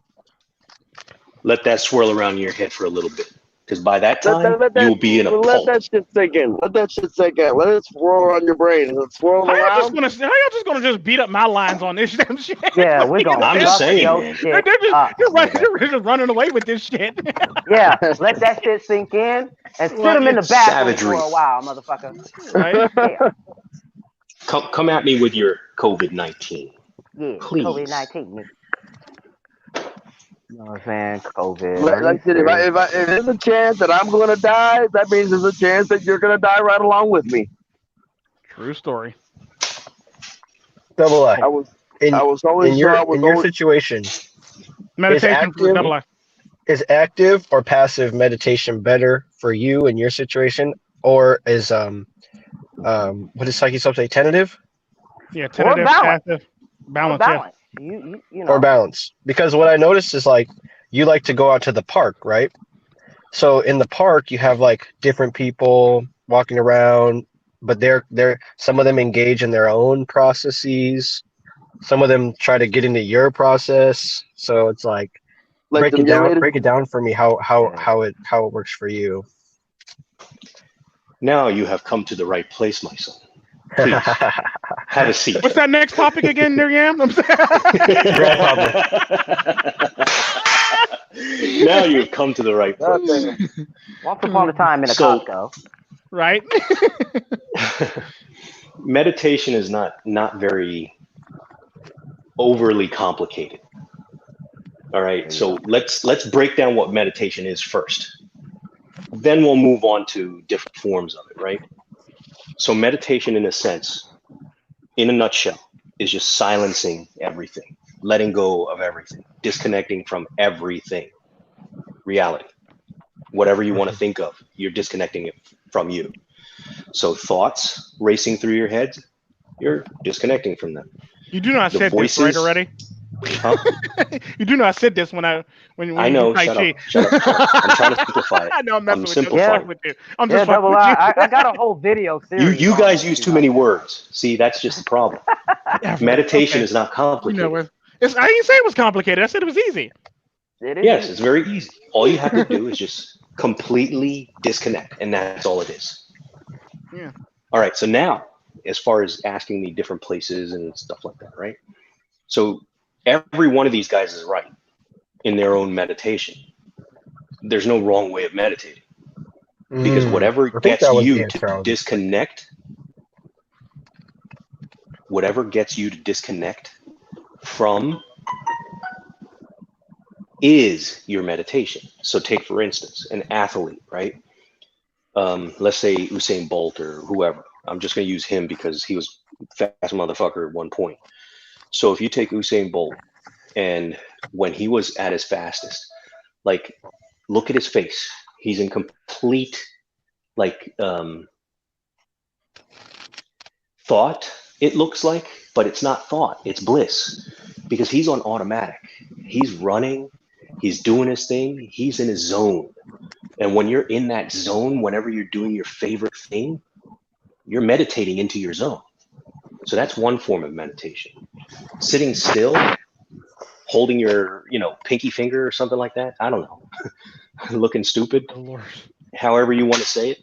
Let that swirl around your head for a little bit, because by that Let time that- you'll be in a Let pulp. that shit sink in. Let that shit sink in. Let it swirl on your brain. Is it swirling How y'all around? just gonna just beat up my lines on this damn shit? Yeah, we're gonna I'm just fuck saying, your man. shit They're up. just running away with this shit. Yeah, let that shit sink in and sit Well, them in the it's bathroom savagery. for a while, motherfucker. Right? Yeah, Come at me with your COVID-19. yeah. Please. COVID-19. You know what I'm saying? COVID. Like I said, if there's a chance that I'm going to die, that means there's a chance that you're going to die right along with me. True story. Double I I. was In, always in your I was in your always, situation, Meditation for active- double I. is active or passive meditation better for you in your situation, or is what does Psyche Sub say? Tentative Yeah, tentative, balance. passive, Or balance. Yeah. balance. You know. or balance? Because what I noticed is like you like to go out to the park, right? So in the park you have like different people walking around, but they're some of them engage in their own processes. Some of them try to get into your process. So it's like like the narrator. break it down for me how it works for you. Now you have come to the right place, my son. Please have a seat. What's that next topic again, there, Yam? Now you've come to the right place. Once upon a time in a So- Costco. Right? Meditation is not very overly complicated. All right, so let's break down what meditation is first. Then we'll move on to different forms of it, right? So meditation, in a sense, in a nutshell, is just silencing everything. letting go of everything, disconnecting from everything, reality. Whatever you want to think of, you're disconnecting it from you. So thoughts racing through your head, you're disconnecting from them. You do not The said voices, this right already. Huh? You do not said this when I know. Shut up. I'm trying to simplify it. I know I'm messing with you. simplifying. I'm just fucking with you. I got a whole video series. You guys use YouTube too many out there. words. See, that's just the problem. Yeah, Meditation okay. is not complicated. I didn't say it was complicated. I said it was easy. It is. Yes, it's very easy. All you have to do is just completely disconnect, and that's all it is. Yeah. All right. So now, as far as asking me different places and stuff like that, right? So every one of these guys is right in their own meditation. There's no wrong way of meditating, because whatever gets you to disconnect, from is your meditation. So take, for instance, an athlete, right? Let's say Usain Bolt or whoever. I'm just going to use him because he was a fast motherfucker at one point. So if you take Usain Bolt, and when he was at his fastest, like, look at his face. He's in complete, like, thought, it looks like, but it's not thought. It's bliss, because he's on automatic. He's running. He's doing his thing. He's in his zone. And when you're in that zone, whenever you're doing your favorite thing, you're meditating into your zone. So that's one form of meditation. Sitting still, holding your, pinky finger or something like that. I don't know. Looking stupid. Oh, Lord. However you want to say it.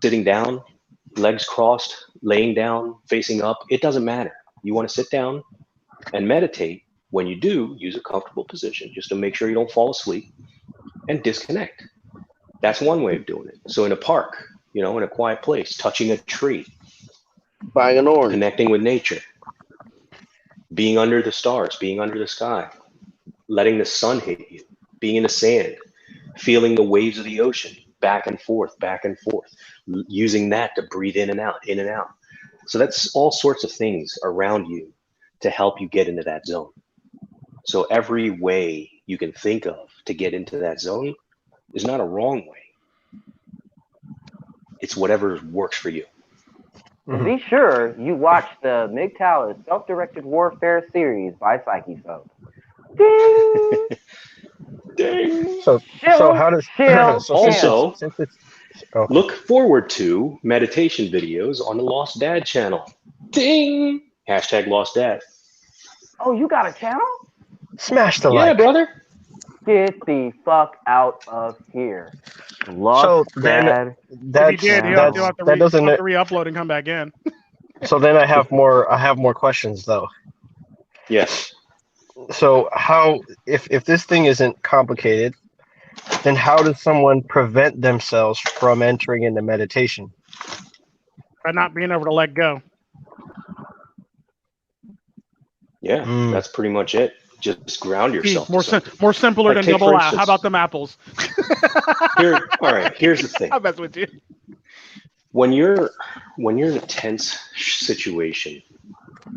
Sitting down, legs crossed, laying down, facing up. It doesn't matter. You want to sit down and meditate. When you do, use a comfortable position just to make sure you don't fall asleep, and disconnect. That's one way of doing it. So in a park, in a quiet place, touching a tree, Buying an orange, connecting with nature, being under the stars, being under the sky, letting the sun hit you, being in the sand, feeling the waves of the ocean, back and forth, using that to breathe in and out. So that's all sorts of things around you to help you get into that zone. So every way you can think of to get into that zone is not a wrong way. It's whatever works for you. Be sure you watch the MGTOW Self-Directed Warfare series by Psyche Soap. Ding! Dang. So how does also since it's okay. Look forward to meditation videos on the Lost Dad channel. Ding! # Lost Dad. Oh, you got a channel? Smash the Yeah, like. brother. Get the fuck out of here. Lost Dad. If he did, he'll have to doesn't re-upload and come back in. So then I have more questions though. Yes. So how if this thing isn't complicated, then how does someone prevent themselves from entering into meditation? By not being able to let go. Yeah, that's pretty much it. Just ground yourself. More simpler than double I. How about them apples? All right, here's the thing. I'll mess with you. When you're in a tense situation,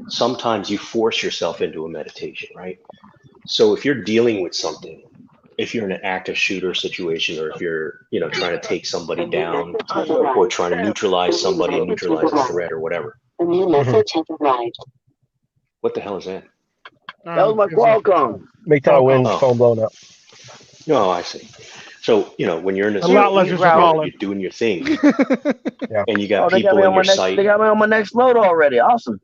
sometimes you force yourself into a meditation, right? So if you're dealing with something, if you're in an active shooter situation, or if you're, trying to take somebody down, or trying to neutralize somebody and neutralize a threat or whatever. A new message has arrived. What the hell is that? that was my Qualcomm. MGTOW wins phone blown up. No, I see. So, when you're in a you're doing your thing, Yeah. and you got They got people me in on your my sight. They got me on my next load already. Awesome.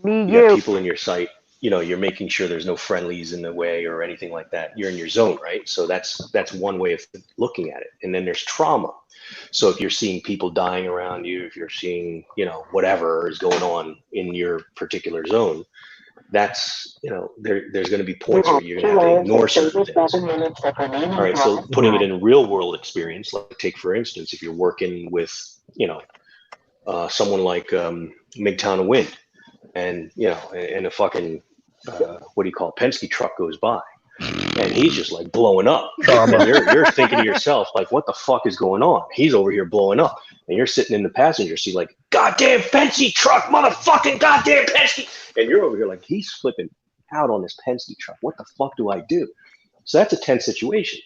You got people in your sight, you're making sure there's no friendlies in the way or anything like that. You're in your zone, right? So that's one way of looking at it. And then there's trauma. So if you're seeing people dying around you, if you're seeing, whatever is going on in your particular zone, that's, there's going to be points where you're going to have to ignore certain things. All right, so putting it in real world experience, like take, for instance, if you're working with, someone like MGTOW Wind, and, and a fucking, Penske truck goes by. And he's just like blowing up. Trauma. And you're thinking to yourself, like, what the fuck is going on? He's over here blowing up. And you're sitting in the passenger seat like, goddamn Penske truck, motherfucking goddamn Penske. And you're over here like, he's flipping out on this Penske truck. What the fuck do I do? So that's a tense situation.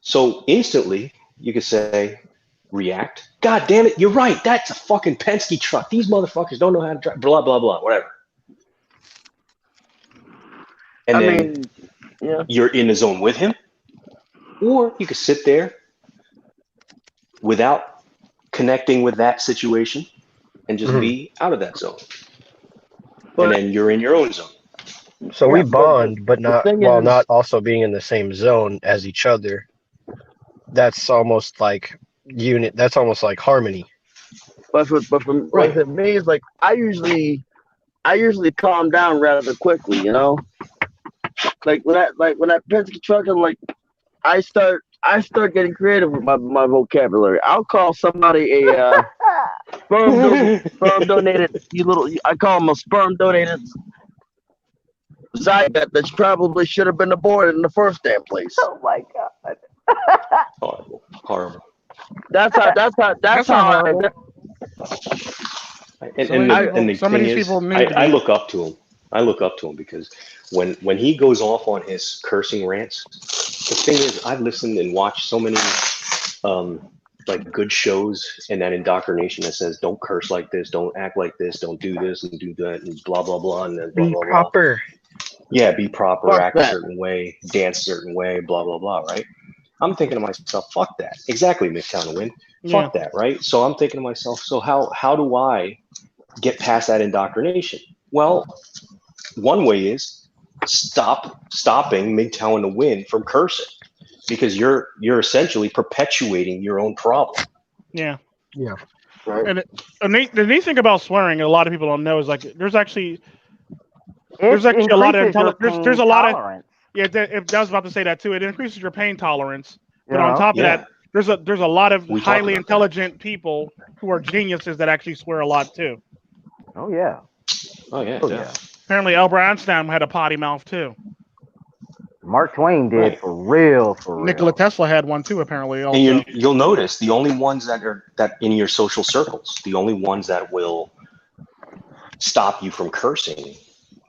So instantly, you could say, react. God damn it, you're right. That's a fucking Penske truck. These motherfuckers don't know how to drive, blah, blah, blah, whatever. And then you're in the zone with him. Or you could sit there without connecting with that situation and just be out of that zone. And then you're in your own zone. So we bond, but not while is, not also being in the same zone as each other. That's almost like unit. That's almost like harmony. But for me, it's like I usually calm down rather quickly. You know, like when I Penske truck, I'm like, I start getting creative with my vocabulary. I'll call somebody a sperm donated. I call them a sperm donated zygote that probably should have been aborted in the first damn place. Oh my god. Horrible. That's how And the thing is, I look up to him. I look up to him because when he goes off on his cursing rants, the thing is, I've listened and watched so many like good shows and that indoctrination that says don't curse like this, don't act like this, don't do this and do that and blah blah blah and then blah, Be blah, proper. Blah. Yeah, be proper, Fuck act that. a certain way, dance a certain way, blah blah blah, right? I'm thinking to myself, fuck that. Exactly, Midtown Win. Fuck that, right? So I'm thinking to myself, so how do I get past that indoctrination? Well, one way is stopping Midtown to Win from cursing, because you're essentially perpetuating your own problem. Yeah. right. And the neat thing about swearing, a lot of people don't know, is like there's actually a lot of there's a lot of I was about to say that too. It increases your pain tolerance, but on top of that, there's a lot of highly intelligent people who are geniuses that actually swear a lot too. Oh yeah. Apparently, Albert Einstein had a potty mouth too. Mark Twain did for real. Nikola Tesla had one too, apparently. Also. And you'll notice the only ones that in your social circles, the only ones that will stop you from cursing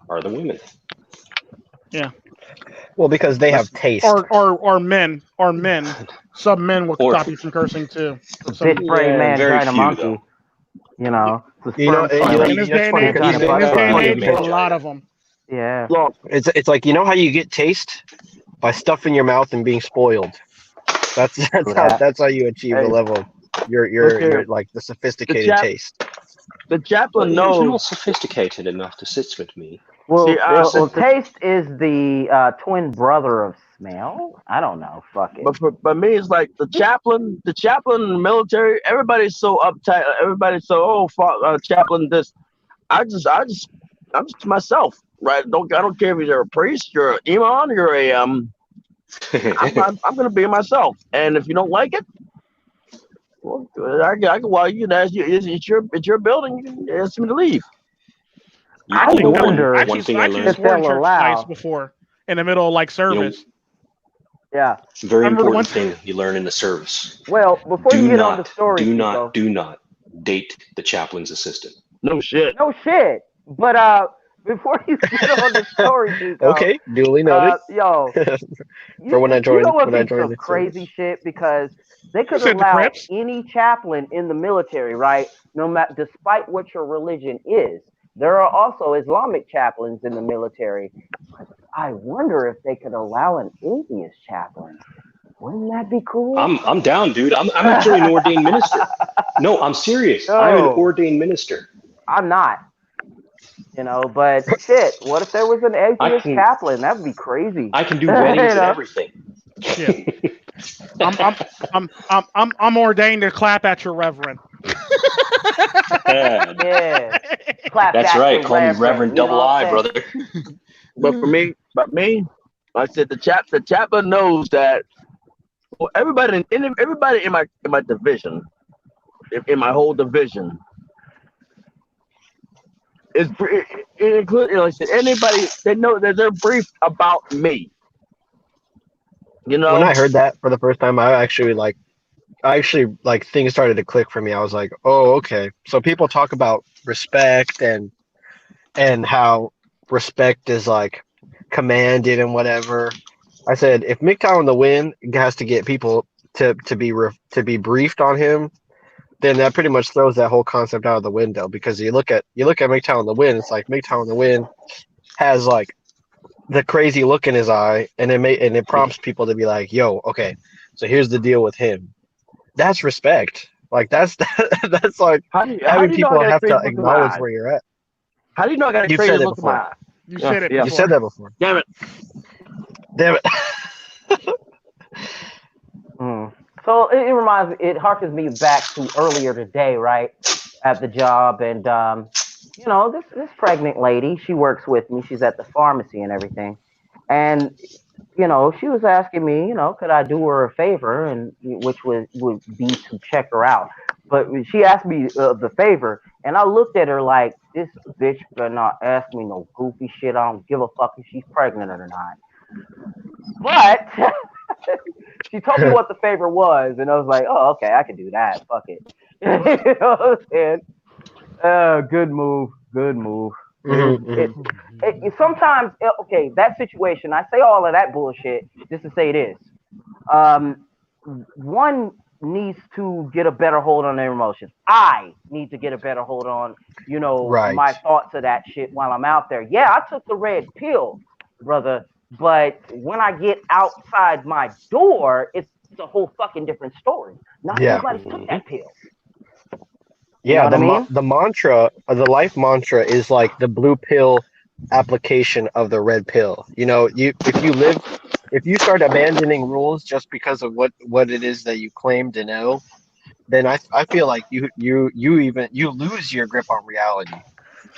are the women. Yeah. Well, because they have taste. Or men. Some men will stop you from cursing too. Big brain man, giant monkey. Though. You know. In this day and age, a lot of them. Yeah. It's like, you know how you get taste? By stuffing your mouth and being spoiled. That's how you achieve the level. You're like the sophisticated taste. The chaplain knows. You're not sophisticated enough to sit with me. Well, taste is the twin brother of smell. I don't know. Fuck it. But for me, it's like the chaplain in the military. Everybody's so uptight. Everybody's so chaplain this. I'm just myself, right? I don't care if you're a priest, you're an imam, you're a I'm gonna be myself. And if you don't like it, well, you can ask you. It's your building. You can ask me to leave. I wonder. One thing I learned swore in church twice before in the middle of like service. Yeah. Very important thing you learn in the service. Well, before you get on the story, do not date the chaplain's assistant. No shit. But before you get on the story, Tico, okay, duly noted. For when I join, some crazy shit, because they could allow any chaplain in the military, right? No matter, despite what your religion is. There are also Islamic chaplains in the military. I wonder if they could allow an atheist chaplain. Wouldn't that be cool? I'm down, dude. I'm actually an ordained minister. No, I'm serious. I'm an ordained minister. I'm not. But shit, what if there was an atheist chaplain? That'd be crazy. I can do weddings and everything. Yeah. I'm ordained to clap at your reverend. Yeah. Clap. That's right. Call me Reverend Double I, brother. But for me, I said the chaplain knows that. Well, everybody in my division, in my whole division, including, like I said, anybody they know that they're briefed about me. You know, When I heard that for the first time, I actually like things started to click for me. I was like, oh, okay. So people talk about respect and how respect is like commanded and whatever. I said if MGTOW in the win has to get people to be briefed on him, then that pretty much throws that whole concept out of the window, because you look at MGTOW in the win, it's like MGTOW in the win has like the crazy look in his eye, and it prompts people to be like, yo, okay, so here's the deal with him. That's respect. Like that's that's like how do having you know I people got a have crazy to look in my acknowledge eye? where you're at. How do you know I got a You've crazy said it look in my before. eye? You said it Yeah. You said that before. Damn it. Damn it. So it reminds me, it harkens me back to earlier today, right, at the job, and you know, this pregnant lady, she works with me. She's at the pharmacy and everything, and you know, she was asking me, you know, could I do her a favor, and which would be to check her out. But she asked me the favor, and I looked at her like, this bitch better not ask me no goofy shit. I don't give a fuck if she's pregnant or not. But she told me what the favor was, and I was like, oh, okay, I can do that. Fuck it. You know what I'm saying? Good move. Good move. Sometimes, okay, that situation, I say all of that bullshit just to say this. One needs to get a better hold on their emotions. I need to get a better hold on, you know, Right. my thoughts of that shit while I'm out there. Yeah, I took the red pill, brother, but when I get outside my door, it's a whole fucking different story. Not everybody took that pill. Yeah, You know what I mean? the mantra, the life mantra is like the blue pill application of the red pill. You know, if you start abandoning rules just because of what it is that you claim to know, then I feel like you lose your grip on reality.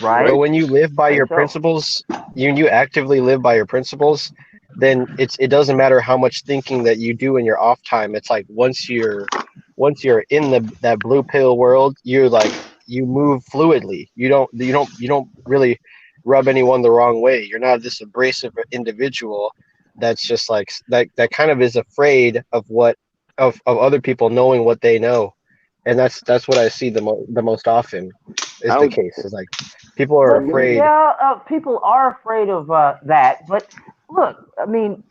Right. But when you live by your So. principles, you actively live by your principles, then it doesn't matter how much thinking that you do in your off time. It's like once you're in that blue pill world, you move fluidly. You don't really rub anyone the wrong way. You're not this abrasive individual that's just like that kind of is afraid of other people knowing what they know. And that's what I see the most often is the case. Is like people are afraid. Yeah, people are afraid of that. But look, I mean,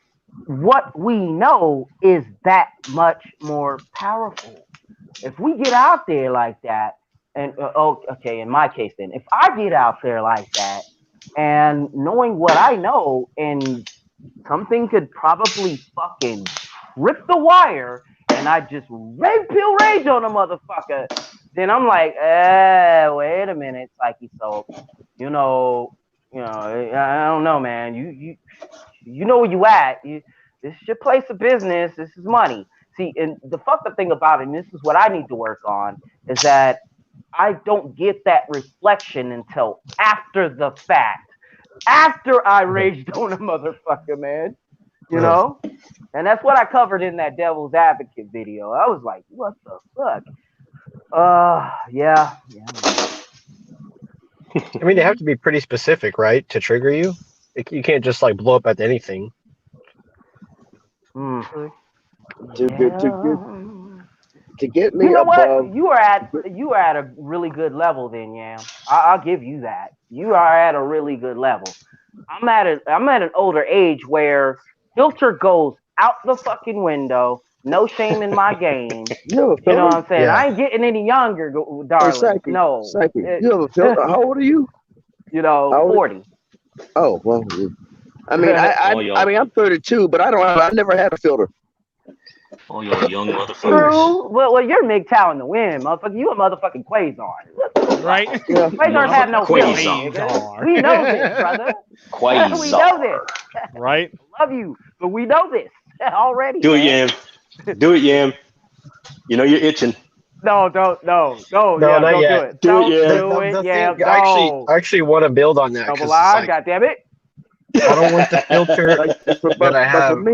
what we know is that much more powerful. If we get out there like that, and okay, in my case, then if I get out there like that, and knowing what I know, and something could probably fucking rip the wire, and I just red pill rage on a motherfucker, then I'm like, wait a minute, Psyche. So, you know, I don't know, man. You know where you at. This is your place of business. This is money. See, and the fucked up thing about it, and this is what I need to work on, is that I don't get that reflection until after the fact. After I raged on a motherfucker, man. You know? And that's what I covered in that Devil's Advocate video. I was like, what the fuck? Yeah. I mean, they have to be pretty specific, right, to trigger you. You can't just like blow up at anything. Too good. To get me you know above. What? You are at a really good level then, yeah. I'll give you that. You are at a really good level. I'm at an older age where filter goes out the fucking window. No shame in my game. You know what I'm saying? Yeah. I ain't getting any younger, darling. Hey, Psyche, no. Psyche. You have a filter. How old are you? You know, 40. Oh well. I mean, I mean, I'm 32, but I never had a filter. Oh, y'all young motherfuckers. True. Well, you're MGTOW in the wind, motherfucker. You a motherfucking Quasar. Right? Yeah. Quasars have no filter. We know this, brother. Quasar. We know this. Right? Love you, but we know this already. Do it, Yam. Do it, Yam. You know you're itching. No, don't not do yet. it. Do it, yeah. I actually want to build on that. Double I, God damn it. I don't want the filter that I have.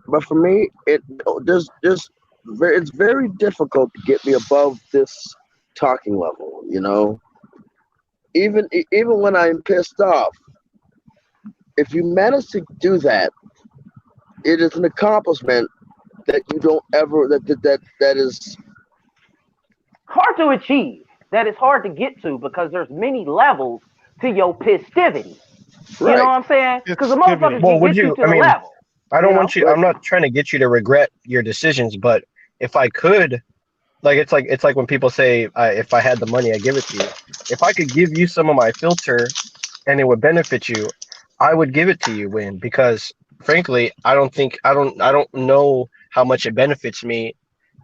But for me, it's very difficult to get me above this talking level. You know, even when I'm pissed off, if you manage to do that, it is an accomplishment that you don't ever that is Hard to achieve. That is hard to get to because there's many levels to your pistivity. You know right. what I'm saying? Because the motherfuckers Well, can would get you you? to I the mean, level. I You don't know? want you. I'm not trying to get you to regret your decisions, but if I could, like it's like when people say, if I had the money, I give it to you. If I could give you some of my filter, and it would benefit you, I would give it to you, Win, because frankly, I don't know how much it benefits me,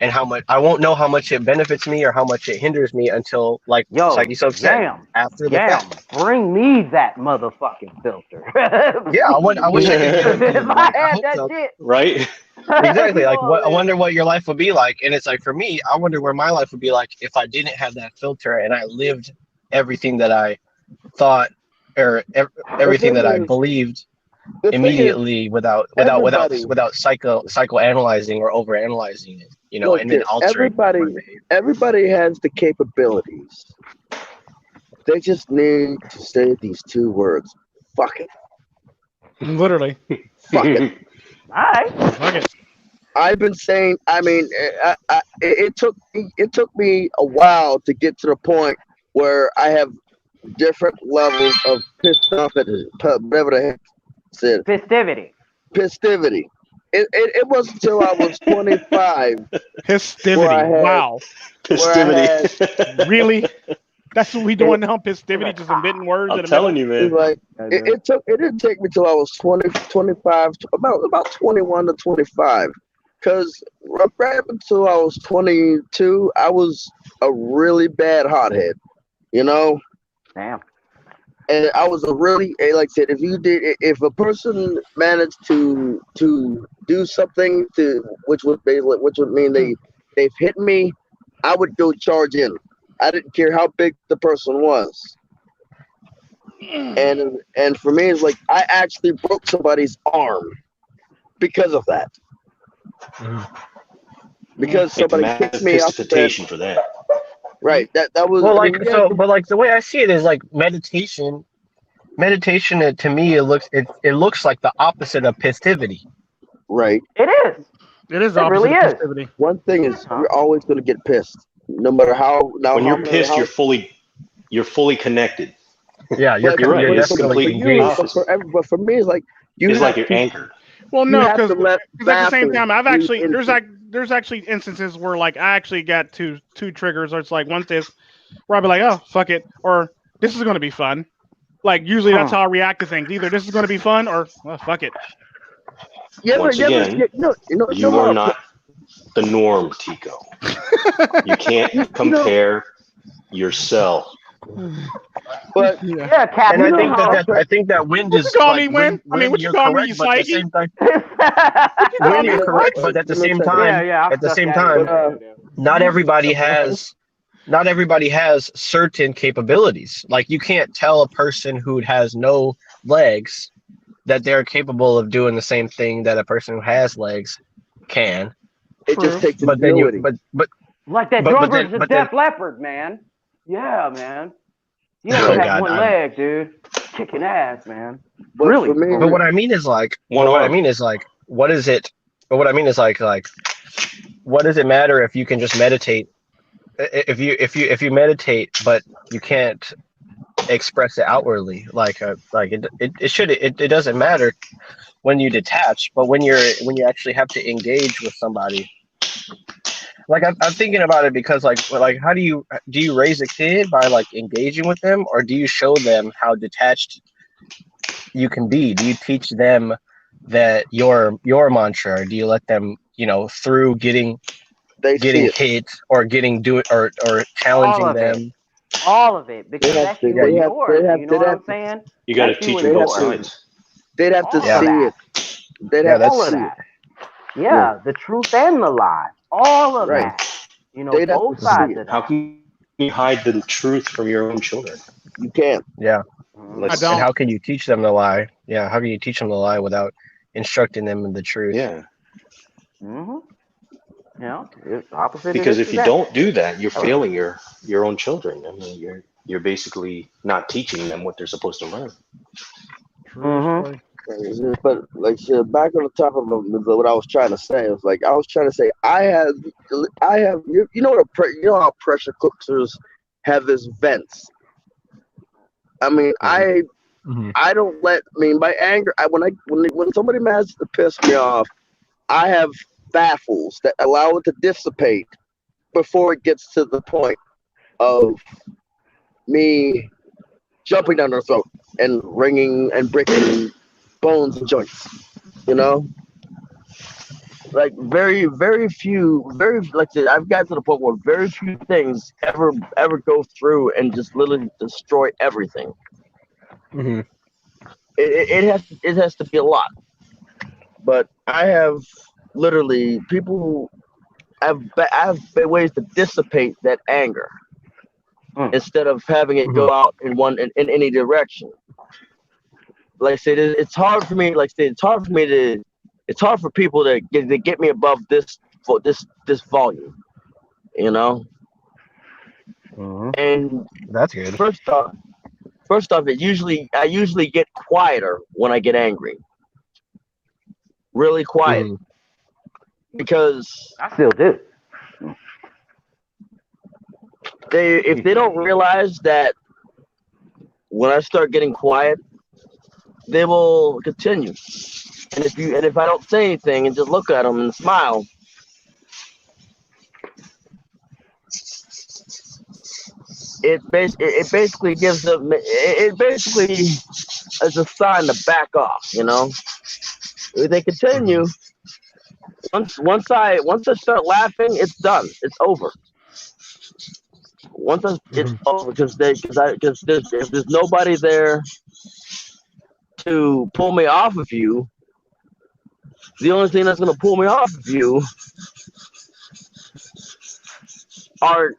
and how much I won't know how much it benefits me or how much it hinders me until, like Yo, Psyche Sub said, Yam, after the Yam, fact. bring me that motherfucking filter. Yeah, I wish I could give it to If you. I Like I had hope that so. shit, Right? Exactly. you know Like what what I I'm saying? wonder what your life would be like. And it's like for me, I wonder where my life would be like if I didn't have that filter and I lived everything that I thought or The everything thing that I is, believed the thing is, immediately everybody. without psychoanalyzing or overanalyzing it, Look, and then altering my behavior. everybody has the capabilities. They just need to say these two words. Fuck it. Literally. Fuck it. All right. Fuck it. I've been saying. I mean, it took me a while to get to the point where I have different levels of pissed off at whatever the heck it said Festivity. festivity. It wasn't until I was 25 where Pistivity. I had Wow. Festivity. Really? That's what we it, doing now? Pistivity, just inventing words I'm in the telling middle? you, it's man. like it didn't take me till I was 20, 25, about 21 to 25. Because right up until I was 22, I was a really bad hothead, you know? Damn. And I was a really, like I said, if a person managed to do something which would mean they've hit me, I would go charge in. I didn't care how big the person was. And for me, it's like I actually broke somebody's arm because of that. Because Get somebody kicked me off the bed. visitation for that. Right. That was. Well, I mean, like yeah, but like the way I see it is like meditation. Meditation, to me, it looks like the opposite of festivity. right. It is. It is the It opposite really of is. festivity. One thing is, Huh? you're always going to get pissed, no matter how. Now, When how you're pissed, how, you're fully connected. Yeah, but You're right. you're It is for definitely complete you, engaged. opposite. but for me, it's like you It's like have you're to anchored. Well, you no, have because to let at the same laughing time, I've bleed actually into. there's actually instances where like I actually got two triggers, or it's like once this where I'll be like, oh fuck it, or this is going to be fun. Like usually that's how I react to things. Either this is going to be fun, or well, fuck it. Once again, you are not the norm, Tico. You can't compare yourself. But Yeah. Yeah, Cap, And you I know think how. I think that wind What you is call like me, Win? I mean, what you you're call me, correct, but at the Psyche? same time, What you call Win, me? you're What? correct, but at the same Yeah, time, yeah. at the same That in time, there. not everybody has certain capabilities. Like you can't tell a person who has no legs that they're capable of doing the same thing that a person who has legs can. it just takes But then you ingenuity. Like that but drummer then to but then Def Leppard, man. Yeah, man. You oh only have god, one leg, dude. Kicking ass, man. But Really. for me, but what I mean is like One arm. what is it? But what I mean is like what does it matter if you can just meditate? If you meditate, but you can't express it outwardly, like it doesn't matter when you detach, but when you actually have to engage with somebody. Like I'm thinking about it because like how do you raise a kid by like engaging with them, or do you show them how detached you can be? Do you teach them that your mantra, or do you let them through getting they see it. hit or getting or All challenging of it. them? All of it. Because They have that's to. you They and have. yours. They have. You know They what have. I'm saying? You got to That's you teach and them both yours. sides. They'd have to All of see that. it. They'd Yeah, have to All of see that. it. Yeah, the truth and the lie. All of Right. that. You know, They'd have both to see sides it. of How that. can you hide the truth from your own children? You can't. yeah. Mhm. I Let's, don't. And how can you teach them the lie? Yeah, how can you teach them the lie without instructing them in the truth? yeah. Mhm. You know, it's opposite of Because this if is you that. don't do that, you're failing your own children. I mean, you're basically not teaching them what they're supposed to learn. Mhm. But like I said, back on the top of what I was trying to say, was like I was trying to say I have you know you know how pressure cookers have this vents. I mean, I don't let. I mean, my anger. When somebody manages to piss me off, I have baffles that allow it to dissipate before it gets to the point of me jumping down their throat and ringing and breaking bones and joints. You know, like very few, like I said, I've got to the point where very few things ever go through and just literally destroy everything. Mm-hmm. It has to be a lot. But I have literally people. I have ways to dissipate that anger instead of having it go out in any direction. Like I said, it's hard for me. Like I said, it's hard for people to get me above this volume. You know. And That's good. First off, I usually get quieter when I get angry. Really quiet. Because I still do. If they don't realize that when I start getting quiet, they will continue. And if I don't say anything and just look at them and smile, it basically gives them it basically is a sign to back off. You know, if they continue, once I start laughing, it's done. It's over. It's over because if there's nobody there to pull me off of you, the only thing that's going to pull me off of you are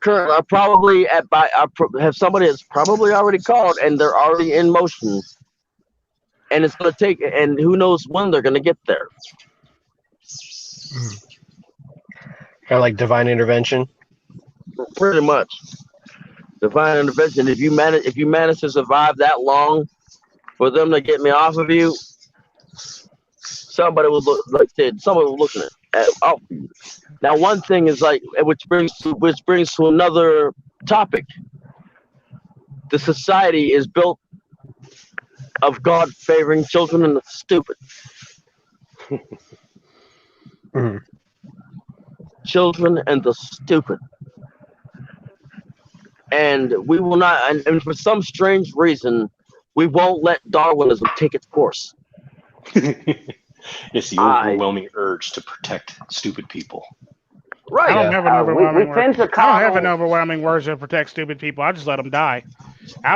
probably have somebody that's probably already called and they're already in motion, and it's going to take, and who knows when they're going to get there. Kind of like divine intervention. Pretty much, divine intervention. If you manage to survive that long, for them to get me off of you, somebody was looking out for you. Now, one thing is which brings to another topic. The society is built of God favoring children and the stupid. Children and the stupid. And we will not, and for some strange reason, we won't let Darwinism take its course. It's the overwhelming urge to protect stupid people. Right. I don't have an overwhelming urge. I don't have an coddle- overwhelming urge to protect stupid people. I just let them die.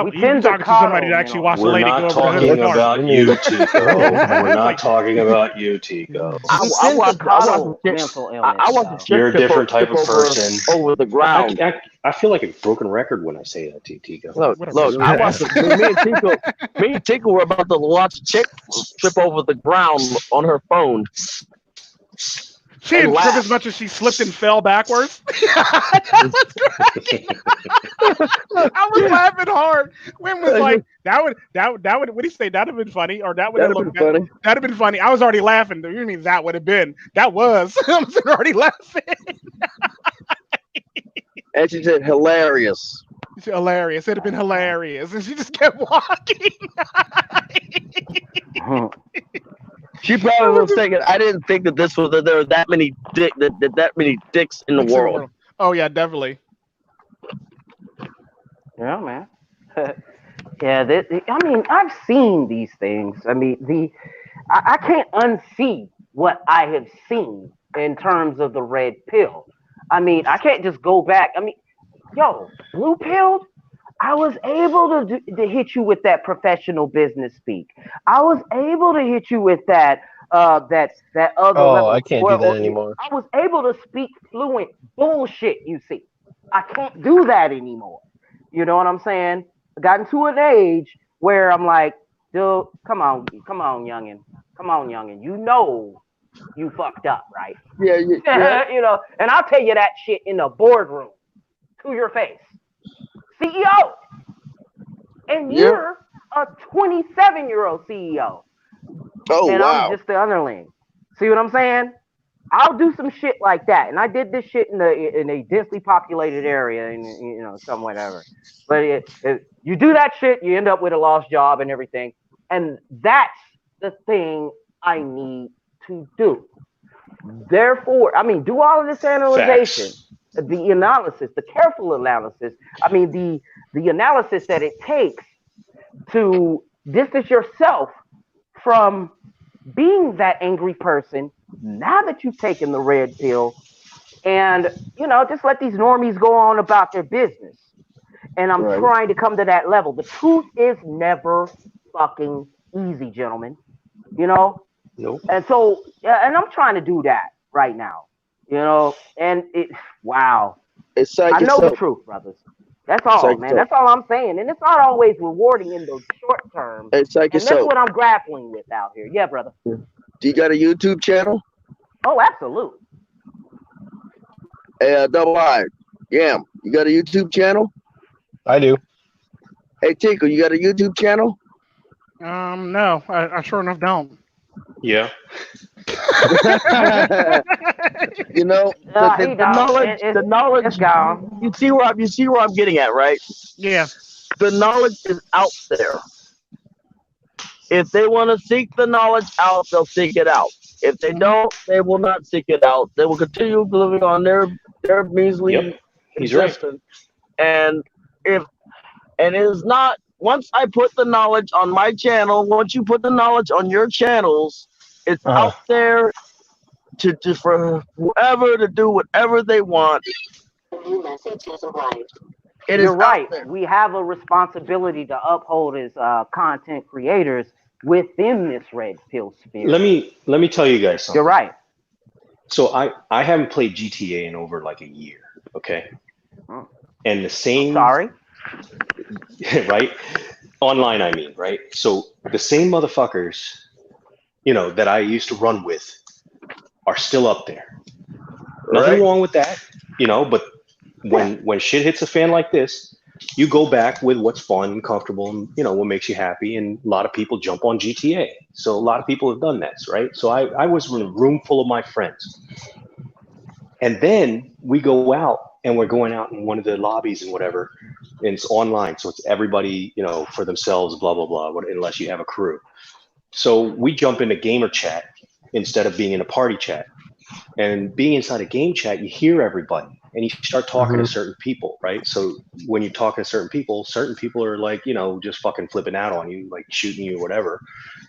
We You tend to talking to somebody that coddle, actually watched the We're lady not go over to talking her daughter. about you, Tico. We're not talking about you, Tico. I want mental illness. I want to You're a different type of person. over the ground. I feel like a broken record when I say that to you, Tico. Look, I watched me and Tico were about to watch a chick trip over the ground on her phone. She didn't trip as much as she slipped and fell backwards. That was cracking. I was laughing hard. Wim was like, that would what do you say? That'd have been funny, or that would have been funny. That'd have been funny. I was already laughing. You mean that would have been? That was. I was already laughing. And she said, hilarious. Hilarious. It'd have been hilarious, and she just kept walking. She probably was thinking, I didn't think that there were that many dicks in the world. Oh yeah, definitely. Yeah, man. Yeah, I mean, I've seen these things. I mean, I can't unsee what I have seen in terms of the red pill. I mean, I can't just go back. I mean, blue pilled. I was able to hit you with that professional business speak. I was able to hit you with that other. Oh, I can't do that anymore. I was able to speak fluent bullshit. You see, I can't do that anymore. You know what I'm saying? I gotten to an age where I'm like, dude, come on, youngin. You know, you fucked up, right? Yeah. You know, and I'll tell you that shit in the boardroom to your face. CEO, and Yeah. you're a 27-year-old CEO, Oh and I'm wow. just the underling. See what I'm saying? I'll do some shit like that, and I did this shit in a densely populated area, and some whatever. But you do that shit, you end up with a lost job and everything, and that's the thing I need to do. Therefore, I mean, do all of this analyzation, Facts. the analysis, the careful analysis. I mean, the analysis that it takes to distance yourself from being that angry person now that you've taken the red pill, and just let these normies go on about their business. And I'm Right. trying to come to that level. The truth is never fucking easy, gentlemen. Nope. And so, and I'm trying to do that right now. And wow, It's psych I know the itself. truth, brothers. That's all, Psych man. itself. That's all I'm saying. And it's not always rewarding in the short term. It's psych And that's itself. what I'm grappling with out here. Yeah, brother. Do you got a YouTube channel? Oh, absolutely. Hey, Double I. Yeah. You got a YouTube channel? I do. Hey, Tico, you got a YouTube channel? No, I sure enough don't. Yeah. You know, He the don't. knowledge, the knowledge. It's gone. You see where I'm getting at, right? Yeah. The knowledge is out there. If they want to seek the knowledge out, they'll seek it out. If they don't, they will not seek it out. They will continue living on their measly Yep. He's right. existence. And it is not. Once I put the knowledge on my channel, once you put the knowledge on your channels, it's out there to for whoever to do whatever they want. New message has arrived. You're right. We have a responsibility to uphold as content creators within this red pill sphere. Let me tell you guys something. You're right. So I haven't played GTA in over like a year. Okay. And the same. Sorry. Right? Online, I mean, right? So the same motherfuckers, that I used to run with are still up there. Nothing wrong with that, but when shit hits a fan like this, you go back with what's fun and comfortable and, what makes you happy. And a lot of people jump on GTA. So a lot of people have done this, right? So I was in a room full of my friends. And then we go out and we're going out in one of the lobbies and whatever, and it's online. So it's everybody, for themselves, blah, blah, blah, unless you have a crew. So we jump into gamer chat instead of being in a party chat. And being inside a game chat, you hear everybody and you start talking to certain people, right? So when you're talking to certain people are like, just fucking flipping out on you, like shooting you or whatever,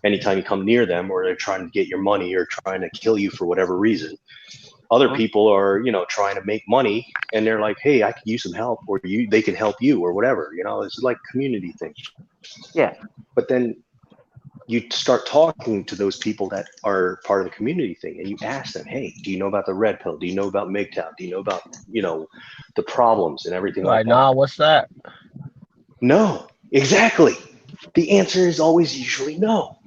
anytime you come near them, or they're trying to get your money or trying to kill you for whatever reason. Other people are, trying to make money and they're like, hey, I could use some help, or they can help you or whatever, it's like a community thing. Yeah. But then you start talking to those people that are part of the community thing, and you ask them, hey, do you know about the red pill? Do you know about MGTOW? Do you know about, the problems and everything like that? Nah, what's that? No, exactly. The answer is always usually no.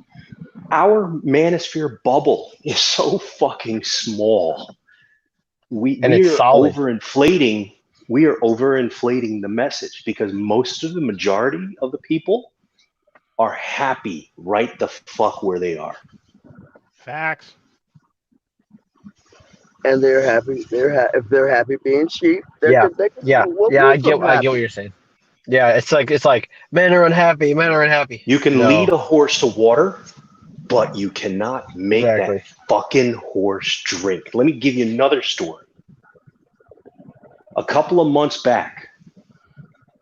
Our manosphere bubble is so fucking small. We are overinflating. We are overinflating the message because most of the majority of the people are happy right the fuck where they are. Facts. And they're happy. If they're happy being sheep, I get what you're saying. Yeah, it's like men are unhappy. You can lead a horse to water, but you cannot make that fucking horse drink. Let me give you another story. A couple of months back,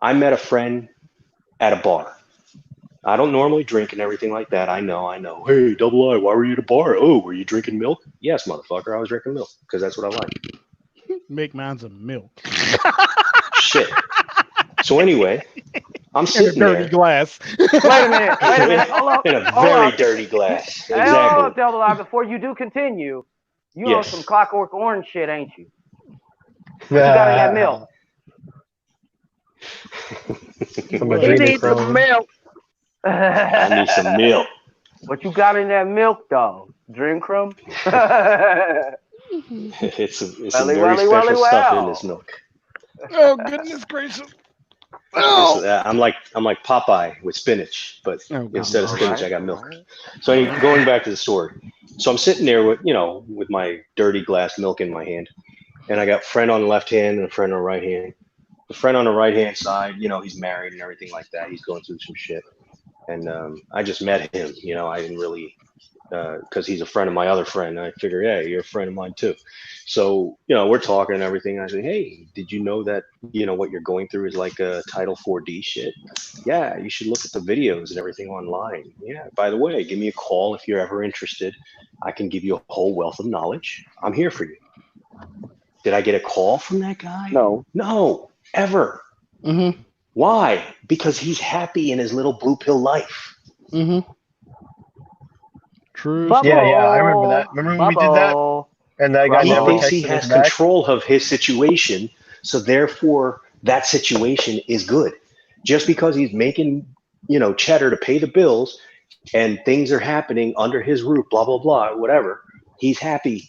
I met a friend at a bar. I don't normally drink and everything like that. I know. Hey, Double I, why were you at a bar? Oh, were you drinking milk? Yes, motherfucker, I was drinking milk because that's what I like. Make mines of milk. Shit. So anyway, I'm sitting in a dirty glass. Wait a minute. Hold on. In a very dirty glass. Exactly. Hold on, Double I, before you do continue, you on some Clockwork Orange shit, ain't you? What you got in that milk? He needs some milk. I need some milk. What you got in that milk, though? Drink crumb? It's some very special stuff in this milk. Oh, goodness gracious. I'm like Popeye with spinach, but instead of spinach, I got milk. So anyway, going back to the story. So I'm sitting there with my dirty glass milk in my hand, and I got a friend on the left hand and a friend on the right hand. The friend on the right hand side, he's married and everything like that. He's going through some shit, and I just met him. I didn't really. Because he's a friend of my other friend. I figure, yeah, you're a friend of mine too. So, we're talking and everything. I say, hey, did you know that, what you're going through is like a Title 4D shit? Yeah, you should look at the videos and everything online. Yeah, by the way, give me a call if you're ever interested. I can give you a whole wealth of knowledge. I'm here for you. Did I get a call from that guy? No, ever. Mm-hmm. Why? Because he's happy in his little blue pill life. Mm-hmm. True. Yeah, I remember that. Remember when we did that? And that guy he never thinks texted he has us back? control of his situation, so therefore that situation is good. Just because he's making, cheddar to pay the bills and things are happening under his roof, blah, blah, blah, whatever, he's happy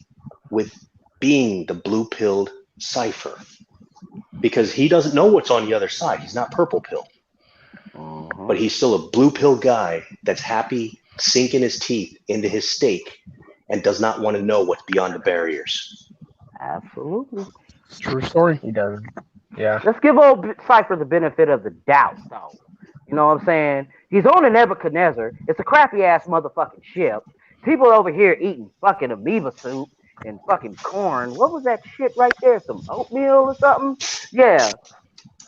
with being the blue-pilled cipher because he doesn't know what's on the other side. He's not purple pill. But he's still a blue pill guy that's happy sinking his teeth into his steak and does not want to know what's beyond the barriers. Absolutely. True story. He doesn't. Yeah. Let's give old Cypher the benefit of the doubt, though. You know what I'm saying? He's on a Nebuchadnezzar. It's a crappy ass motherfucking ship. People over here eating fucking amoeba soup and fucking corn. What was that shit right there? Some oatmeal or something? Yeah.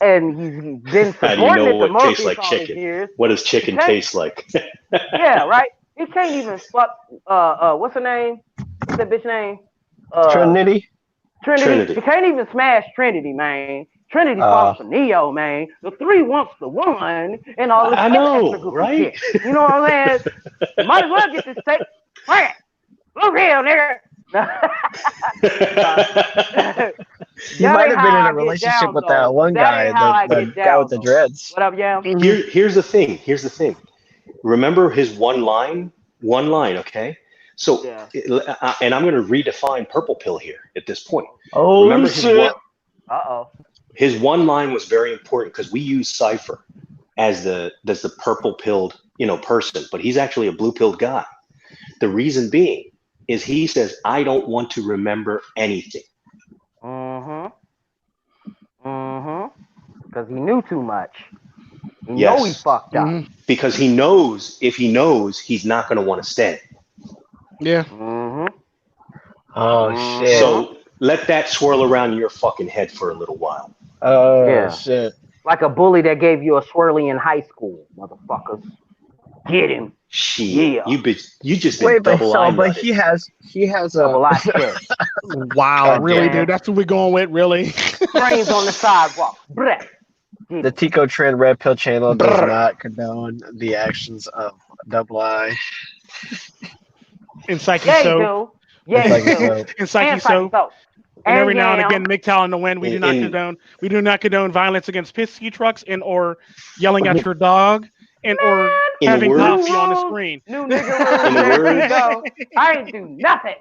And he's been How do supporting you know it the what tastes most like all these chicken? years. What does chicken taste like? Yeah, right? He can't even fuck, what's her name? What's that bitch name? Trinity? Trinity. He can't even smash Trinity, man. Trinity falls for Neo, man. The three wants the one, and all this extra goofy right? shit. You know what I'm saying? You might as well get this tape. Right. Look here, nigga. You might have been in a relationship with that one guy, the guy with the dreads. What up, Yam? Here's the thing. Remember his one line, okay? So, and I'm going to redefine purple pill here at this point. Oh, remember shit. His one line was very important because we use Cypher as the purple pilled, person, but he's actually a blue pilled guy. The reason being is he says, I don't want to remember anything. Because he knew too much. He Yes. know he fucked up. Because he knows, if he knows, he's not going to want to stay. Yeah. Oh, shit. So let that swirl around your fucking head for a little while. Oh, shit. Like a bully that gave you a swirly in high school, motherfuckers. Get him. Shit. Yeah. You just been double-eyed. But he has a double-eyed shit. Wow, really, dude? That's what we're going with, really? Brains on the sidewalk. Brett. The Tico Trend Red Pill channel does not condone the actions of Double I. In Psyche Yeah, Soap. you do. Yeah, you do. In Psyche Soap. And every now and again, MGTOW in the wind. We do not condone. We do not condone violence against pissy trucks and or yelling at your dog and or having coffee on the screen. New nigga there you go. I ain't do nothing.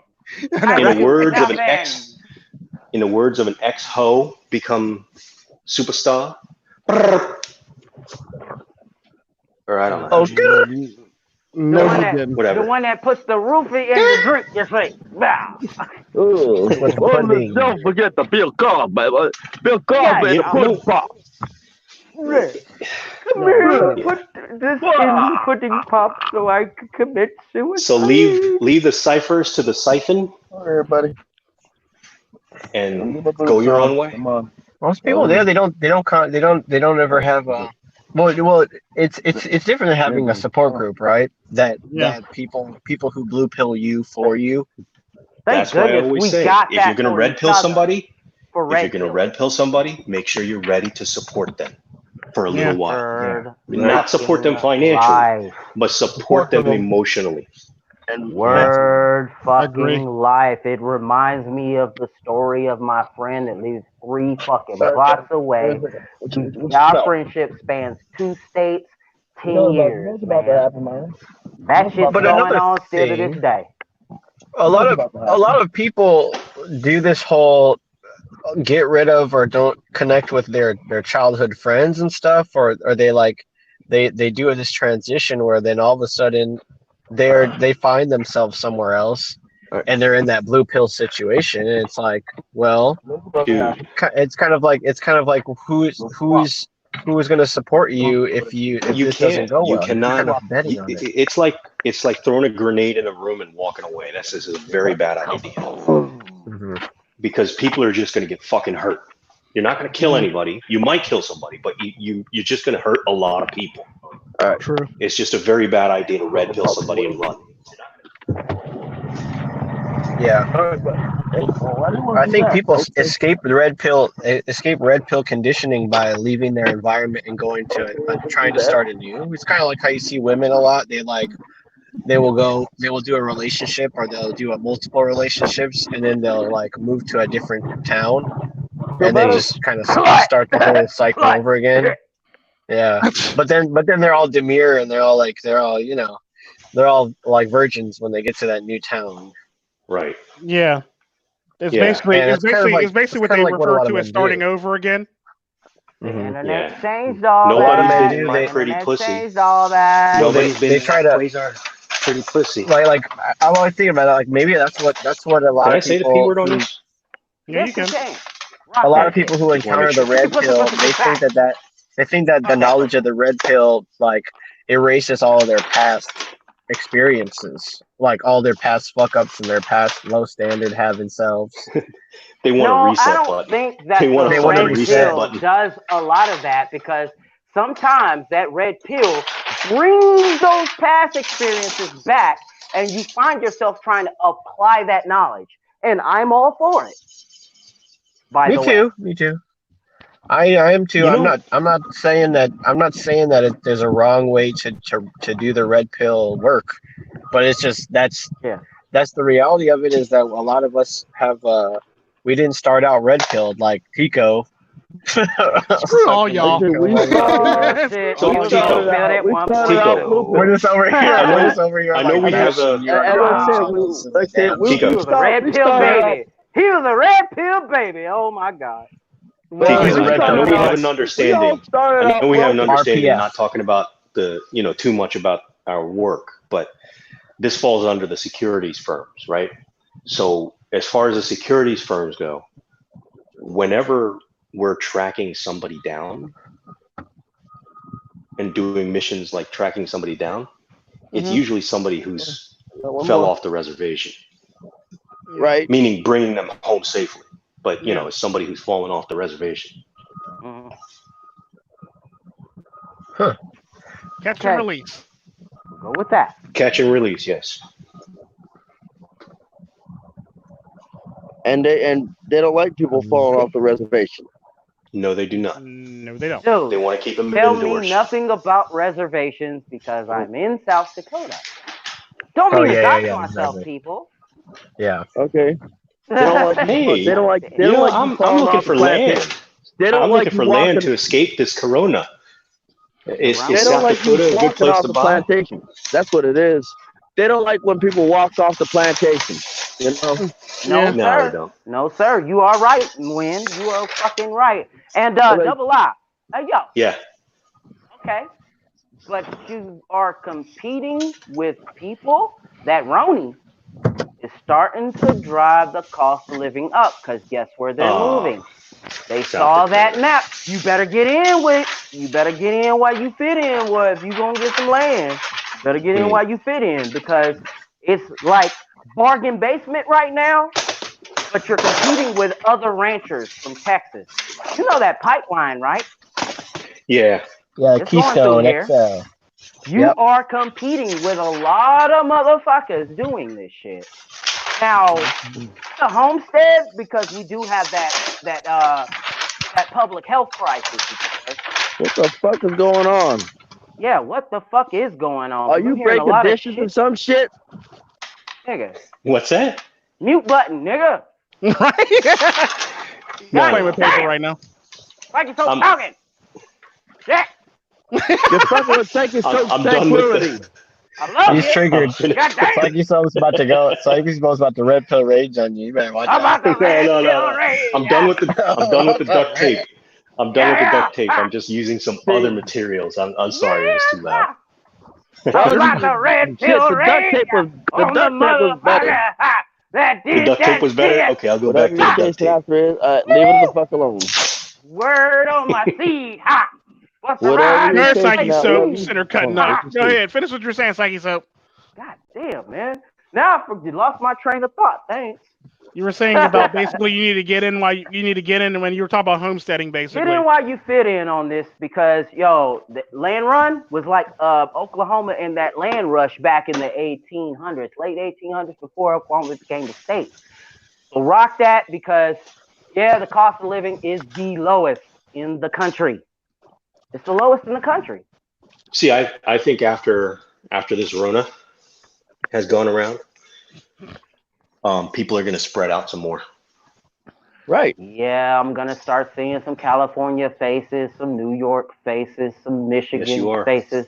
In the words of an ex-ho become superstar. Or I don't know. Oh, no, he didn't. Whatever. The one that puts the roofie in the drink. Just like, wow. Don't forget the Bill Cosby. Bill Cosby and the pudding pop. Come here, put this in the pudding pop so I could commit suicide. So leave the ciphers to the siphon. All right, everybody. And go your own way. Come on. Most people there, they don't ever have a. Well, it's different than having a support group, right? That people who blue pill you for you. That's why I always say, if you're gonna red pill somebody, make sure you're ready to support them for a little while. Not support them financially, but support them emotionally. Word fucking life. It reminds me of the story of my friend that lives 3 fucking blocks away. Our friendship spans 2 states, 10 years. Man. That shit's going on still to this day. A lot of people do this whole get rid of or don't connect with their childhood friends and stuff, or are they like they do this transition where then all of a sudden they find themselves somewhere else and they're in that blue pill situation, and it's like, well, Dude, it's kind of like who's going to support you if this doesn't go you well? You're kind cannot. of betting on it. It's like throwing a grenade in a room and walking away. This is a very bad idea because people are just going to get fucking hurt. You're not going to kill anybody. You might kill somebody, but you're just going to hurt a lot of people. True. It's just a very bad idea to red pill somebody and run. Yeah, I think people escape red pill conditioning by leaving their environment and going to trying to start anew. It's kind of like how you see women a lot. They will do a relationship, or they'll do multiple relationships, and then they'll like move to a different town, and then just kind of start the whole cycle over again. Yeah, but then they're all demure, and they're all like virgins when they get to that new town. Right. Yeah. It's Yeah. basically And it's basically what they refer to as starting over again. The internet Yeah. changed all Nobody's that. been my pretty pussy. Changed all that. Nobody's been they try to praise our pretty pussy. like I always think about it, like maybe that's what a lot Can I of say the people P word on this? Yeah, Yes, you can. a lot of people who encounter the red pill, they think that the knowledge of the red pill like erases all of their past experiences, like all their past fuck ups and their past low standard having selves. They want No, a reset I don't button. think that They want the a red reset pill button. does a lot of that, because sometimes that red pill brings those past experiences back, and you find yourself trying to apply that knowledge. And I'm all for it. Me too. I am too. I'm not saying that there's a wrong way to do the red pill work, but it's just that's the reality of it, is that a lot of us have we didn't start out red pilled like Tico. Screw all y'all. Bullshit. So, You Tico, filled it one Tico, We're just over here. I know we have a He Tico. was a red pill baby. He was a red pill baby. Oh my God. Tico, He's a red I know pill we have baby. an understanding. I know we have an understanding. I'm not talking about too much about our work, but this falls under the securities firms, right? So as far as the securities firms go, whenever we're tracking somebody down and doing missions like tracking somebody down, it's usually somebody who's fell off the reservation, right? Meaning bringing them home safely. But it's somebody who's fallen off the reservation. Catch and release. Go with that. Catch and release, yes. And they don't like people falling off the reservation. No, they do not. No, they don't. Dude, They want to keep them tell indoors. me nothing about reservations, because I'm in South Dakota. Don't mean to dox myself, people. Yeah. Okay. They don't like. Hey, they don't like. They you don't know, like you I'm falling looking off for the plantation. land. They don't I'm like looking for you land walking- to escape this corona. Is They don't South like you Dakota a good walking place off to the buy? plantation. That's what it is. They don't like when people walk off the plantation. You know. No, No, sir. they don't. No, sir. You are right, Win. You are fucking right. And double I. Hey, yo. Yeah. Okay. But you are competing with people that Roni is starting to drive the cost of living up, because guess where they're moving? They saw that map. You better get in with it. You better get in while you fit in. Well, if you gonna get some land, better get in while you fit in, because it's like bargain basement right now, but you're competing with other ranchers from Texas. You know that pipeline, right? Yeah. Yeah, It's going Keystone through here. XL. You are competing with a lot of motherfuckers doing this shit. Now, the homestead, because we do have that public health crisis. What the fuck is going on? Yeah, what the fuck is going on? Are I'm you hearing a breaking lot dishes of shit. or some shit? Nigga, What's that? mute button, nigga. Right? No, Playing with paper right now. Why you so talking? Shit. Your fucking was taking so I'm done with tranquility. I love He's you. triggered. Goddamn. Psyche Soap's about to go. Psyche Soap's about to red pill rage on you. You better watch I'm out. about to red No. pill rage. I'm done with the duct tape. I'm done with the duct tape. I'm just using some other See, materials. I'm sorry, it was too loud. I'm about to red shit, pill the duct rage tape was on the better. motherfucker that The did duct tape that was better. shit. Okay, I'll go back Whatever to your the duct case tape. after is, leave it the fuck alone. Word on my seed. Ha. What's the Whatever ride? your Go ahead, case Psyche now, Soap. leave Center it cutting alone. up. Go ahead. Finish what you're saying, Psyche Soap. God damn, man. Now I lost my train of thought. Thanks. You were saying about basically you need to get in while you need to get in when you were talking about homesteading, basically. Get in while you fit in on this because, yo, the land run was like Oklahoma in that land rush back in the 1800s, late 1800s before Oklahoma became the state. So rock that because, yeah, the cost of living is the lowest in the country. It's the lowest in the country. See, I think after this Rona has gone around, people are going to spread out some more. Right. Yeah, I'm going to start seeing some California faces, some New York faces, some Michigan Yes, you are. faces.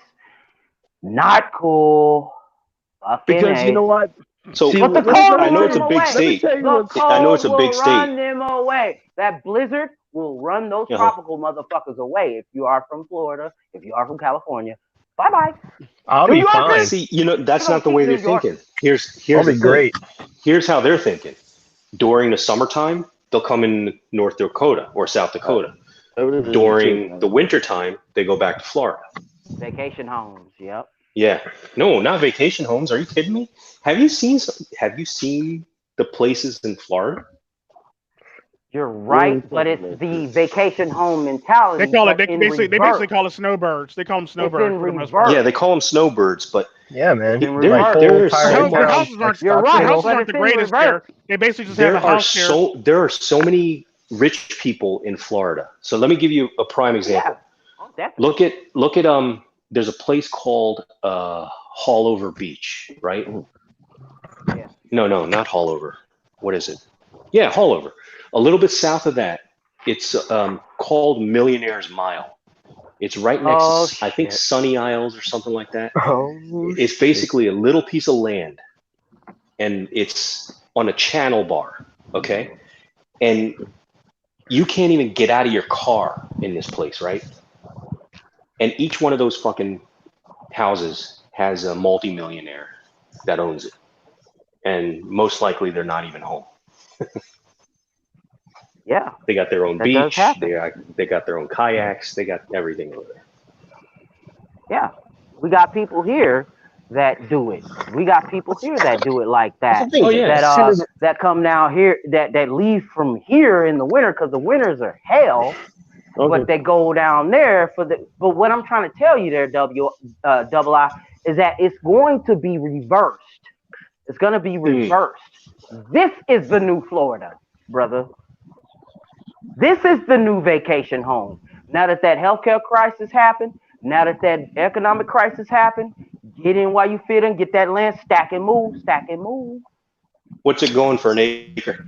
Not cool. Fucking Because you know what? So See, but the let me cold tell I you know will it's a run them big away. state. Let me tell you The what. I know it's a cold big will state. run them away. That blizzard will run those Uh-huh. tropical motherfuckers away if you are from Florida, if you are from California. Bye-bye. I'll New be Yorkers, fine. See, that's you don't not the keep way New they're York. thinking. Here's I'll the be thing. great. Here's how they're thinking. During the summertime, they'll come in North Dakota or South Dakota. During the wintertime, they go back to Florida. Vacation homes, yep. Yeah. No, not vacation homes. Are you kidding me? Have you seen the places in Florida? You're right, but it's the vacation home mentality. They call it. but They in basically reverse. call it snowbirds. They call them It's snowbirds in for the most reverse. part. Yeah, they call them snowbirds, but Yeah, man. In there, reverse. there is Fire so in Their much. town, houses aren't. You're Their right, houses but aren't the it's in greatest reverse. there. They basically just have a house here. There are so many rich people in Florida. So let me give you a prime example. Yeah. Oh, definitely. Look at there's a place called Hallover Beach, right? Yeah. No, not Hallover. What is it? Yeah, Hallover. A little bit south of that, it's called Millionaire's Mile. It's right next to, I think, shit. Sunny Isles or something like that. Oh, It's basically a little piece of land, and it's on a channel bar, okay? And you can't even get out of your car in this place, right? And each one of those fucking houses has a multimillionaire that owns it. And most likely they're not even home. Yeah. They got their own That does beach. happen. They got their own kayaks. They got everything over there. Yeah. We got people here that do it. We got people here that do it like that. Oh, yeah. That come down here that leave from here in the winter because the winters are hell. Okay. But they go down there but what I'm trying to tell you there, double I, is that it's going to be reversed. It's going to be reversed. This is the new Florida, brother. This is the new vacation home. Now that healthcare crisis happened, now that economic crisis happened, get in while you fit in, get that land, stack and move. What's it going for an acre?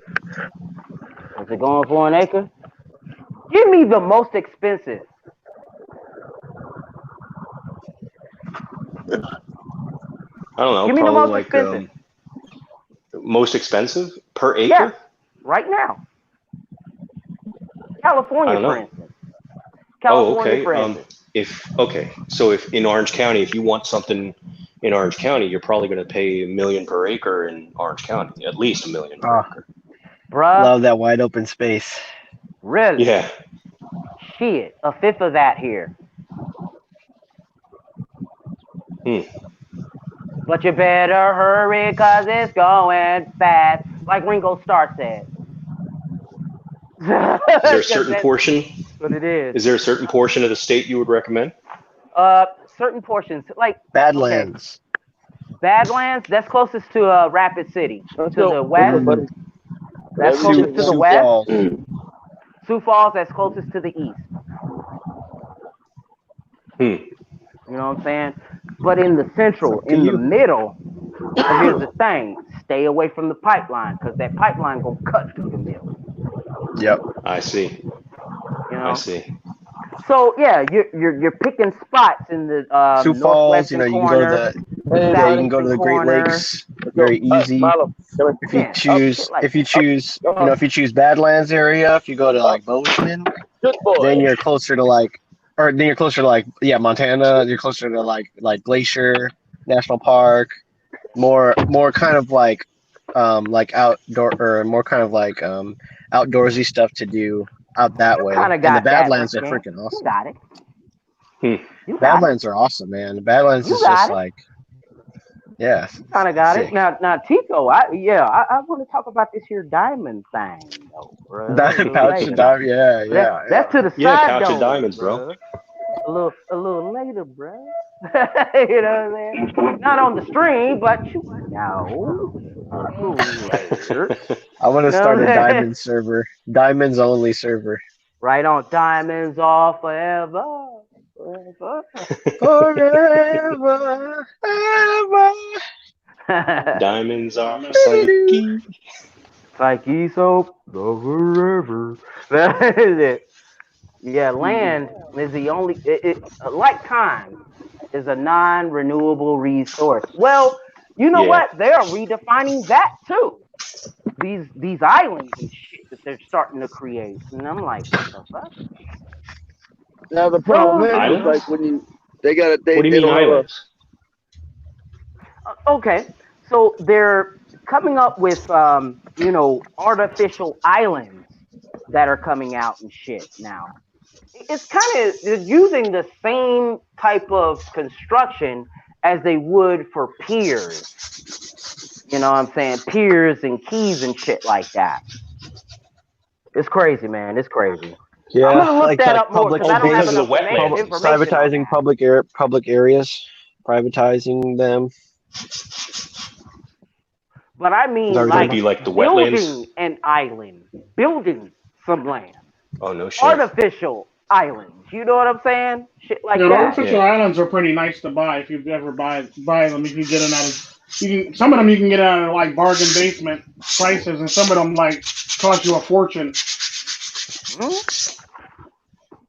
What's it going for an acre? Give me the most expensive. I don't know. Give me the most probably expensive. Most expensive per acre? Yeah, right now. California, I don't know. for instance. California, for okay. instance. So if in Orange County, if you want something in Orange County, you're probably going to pay $1 million per acre in Orange County, at least $1 million per acre. Bruh. Love that wide open space. Really? Yeah. Shit, a fifth of that here. But you better hurry because it's going fast, like Ringo Starr said. Is there a certain portion? What it is. Is there a certain portion of the state you would recommend? Certain portions, like Badlands. Okay. Badlands, that's closest to Rapid City. To the west. That's closest to the west. Falls. Sioux Falls, that's closest to the east. You know what I'm saying? But in the central, in the middle, here's the thing: stay away from the pipeline because that pipeline gonna cut through the middle. Yep. I see. You know? I see. So yeah, you're picking spots in the Sioux Falls. northwestern You corner. go to Hey, Yeah, you can buddy. go to the Great Corner. Lakes. Very easy. Milo, come If you Yeah, choose, shit like if you that. choose, Go you know, on. if you choose Badlands area, if you go to like Bozeman, Good boy. then you're closer to like, or then you're closer to like, yeah, Montana. You're closer to like Glacier National Park. More kind of like outdoor or more kind of like outdoorsy stuff to do out that way. Kind of And the got that, Badlands are man. freaking You awesome. got it. Hmm. You got it. Badlands are awesome, man. The Badlands You is got just it. like, yeah, Kind of got sick. it. Now, Tico, I want to talk about this here diamond thing, though, bro. Diamond pouch of diamond, yeah. That's to the Yeah, side, pouch though, of diamonds, bro. A little later, bro. You know what I'm saying? Not on the stream, but you know, a little later. I want to No, start a man. diamond server, diamonds only server. Right on, diamonds are forever. Forever, ever. Diamonds are for Psyche. Psyche soap, the forever. That is it. Yeah, land is the only. Like time is a non-renewable resource. Well, you know what? They are redefining that too. These islands and shit that they're starting to create, and I'm like, what the fuck? Now the problem is Islands? like when you they got it. What do you mean islands? Okay, so they're coming up with artificial islands that are coming out and shit now. It's kind of they're using the same type of construction as they would for piers. You know what I'm saying? Piers and keys and shit like that. It's crazy, man. It's crazy. Yeah, I'm gonna look like that that up more public because I don't have because of enough the wetlands. information on privatizing that. public areas, privatizing them. But I mean, Is that like, be like the building wetlands? an island, building some land, Oh no shit. artificial islands. You know what I'm saying? Shit like The that. artificial islands are pretty nice to buy if you ever buy them. If you get them out of, some of them you can get out of like bargain basement prices, and some of them like cost you a fortune.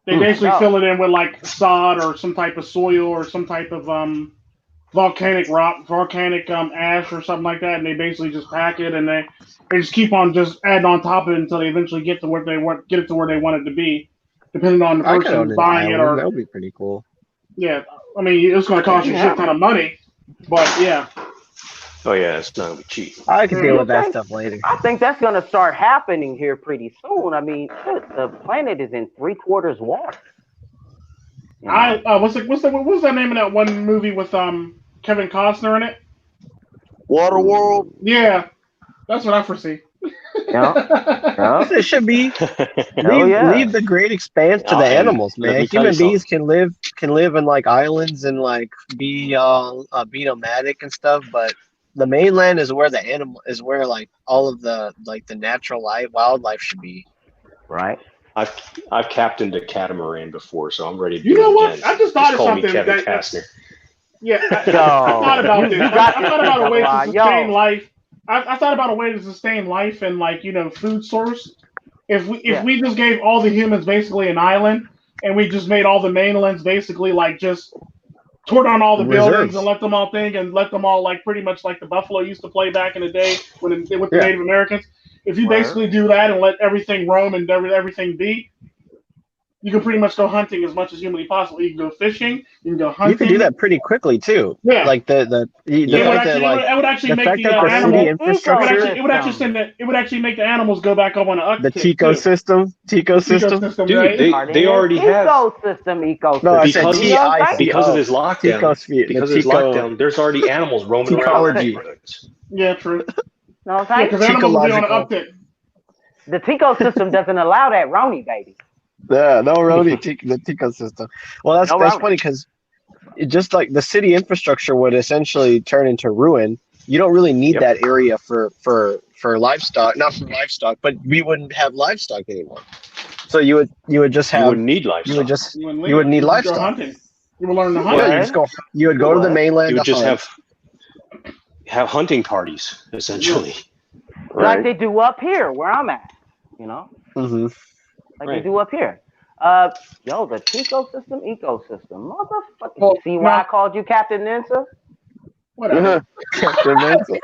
They basically fill it in with like sod or some type of soil or some type of volcanic rock, volcanic ash or something like that, and they basically just pack it and they just keep on just adding on top of it until they eventually get to where they want it to be, depending on the I could person own an buying it. island. Or That would be pretty cool. yeah, I mean it's going to cost you a shit ton of money, but yeah. Oh yeah, it's not gonna be cheap. I could deal with that stuff later. I think that's going to start happening here pretty soon. I mean, shit, the planet is in 3/4 water. You know? What's that name of that one movie with Kevin Costner in it? Waterworld. Yeah, that's what I foresee. Yeah. It should be. Leave the great expanse to the animals, man. Human beings can live in like islands and like be nomadic and stuff, but the mainland is where like all of the like the natural wildlife should be. Right. I've captained a catamaran before, so I'm ready to do You know it what? again. I just thought of call something. me Kevin Costner. Yeah, I thought about this. I thought about a way to sustain life. I thought about a way to sustain life and like food source. If we just gave all the humans basically an island, and we just made all the mainlands basically like just tore down all the buildings and let them all think and let them all like pretty much like the buffalo used to play back in the day with the Native Americans. If you basically do that and let everything roam and everything be, you can pretty much go hunting as much as humanly possible. You can go fishing. You can go hunting. You can do that pretty quickly too. Yeah, like it would actually make the animal infrastructure. It would actually make the animals go back up on the Tico system. Tico system. Dude, right? they already have ecosystem. No, I said TICO. Because of this lockdown. Because of this lockdown, there's already animals roaming around. Yeah, true. No, yeah, because animals will be on an uptick. The Tico system doesn't allow that Roni, baby. Yeah, no Roni, the Tico system. Well, that's funny because just like the city infrastructure would essentially turn into ruin. You don't really need that area for livestock, not for livestock, but we wouldn't have livestock anymore. So you would just have. You wouldn't need livestock. You would need livestock. Go hunting. You would learn to hunt. Yeah, you would go to the mainland. You would just have hunting parties essentially. Like they do up here where I'm at, Mm-hmm. Like they do up here. The Tico ecosystem. Motherfucker. See why I called you Captain Ninja? Whatever. Captain Mental.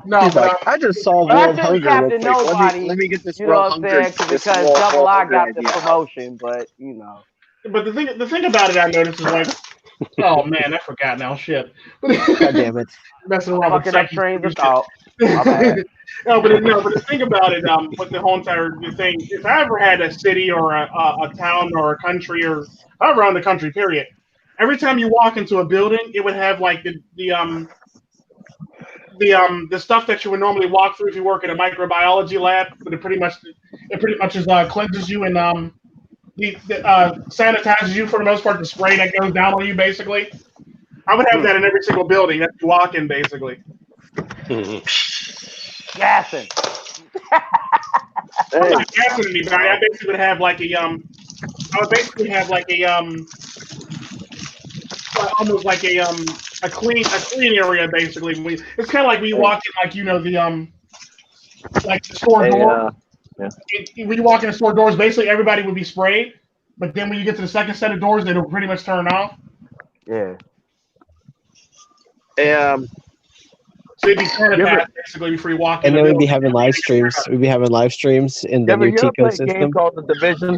No, He's but like, I just solved But I world shouldn't hunger real Captain quick. Nobody. Let me get this You know world what I'm hunger. saying? This Because world Double I hunger got the idea. promotion, but you know. but the thing about it, I noticed is like, oh man, I forgot now. Shit. God damn it. Messing around with Fucking up sections trains and of shit. thought. My bad. But the thing about it, with the whole entire thing, if I ever had a city or a town or a country or around the country, period, every time you walk into a building, it would have like the stuff that you would normally walk through if you work in a microbiology lab, but it pretty much is cleanses you and sanitizes you for the most part. The spray that goes down on you, basically. I would have that in every single building that you walk in, basically. Gassing. I'm not gassing anybody. I basically would have like almost like a clean area basically. It's kind of like we walk in like like the store door. When you walk in the store doors, basically everybody would be sprayed, but then when you get to the second set of doors, they'll pretty much turn off. Yeah. So you'd be sanitized basically before you walk in. And then we'd be having live streams. We'd be having live streams in the new you ever Tico play a game system. called The Division?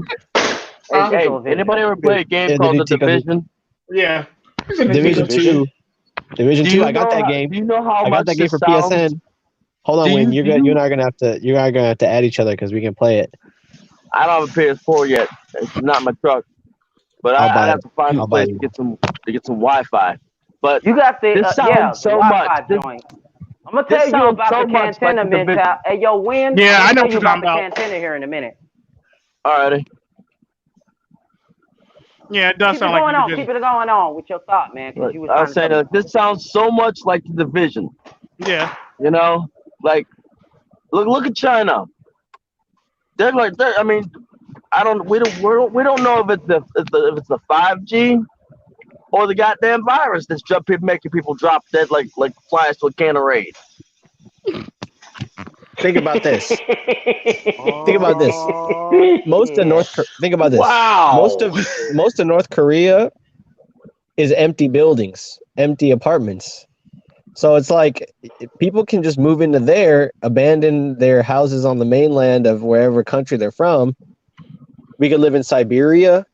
Huh? Hey, anybody ever play a game called The Division? Yeah. Division 2. Division 2. I got that game. Do you know how I got that game for PSN. Hold on, Wayne. You and I are gonna have to add each other because we can play it. I don't have a PS4 yet. It's not my truck, but I have to find a place to get some Wi-Fi. But you got the this sounds so much. Joint. I'm gonna tell you about the Cantina mentality. Hey, yo, Win. Yeah, I know what you're talking about. about. The Cantina here in a minute. Alrighty. Yeah, it does sound like Keep it going on with your thought, man. I was saying this sounds so much like The Division. Yeah. You know, like look at China. They're like, I mean, we don't know if it's the 5G or the goddamn virus that's making people drop dead like flies to a can of Raid. Think about this. Think about this. Think about this. Wow. Most of North Korea is empty buildings, empty apartments. So it's like people can just move into there, abandon their houses on the mainland of wherever country they're from. We could live in Siberia,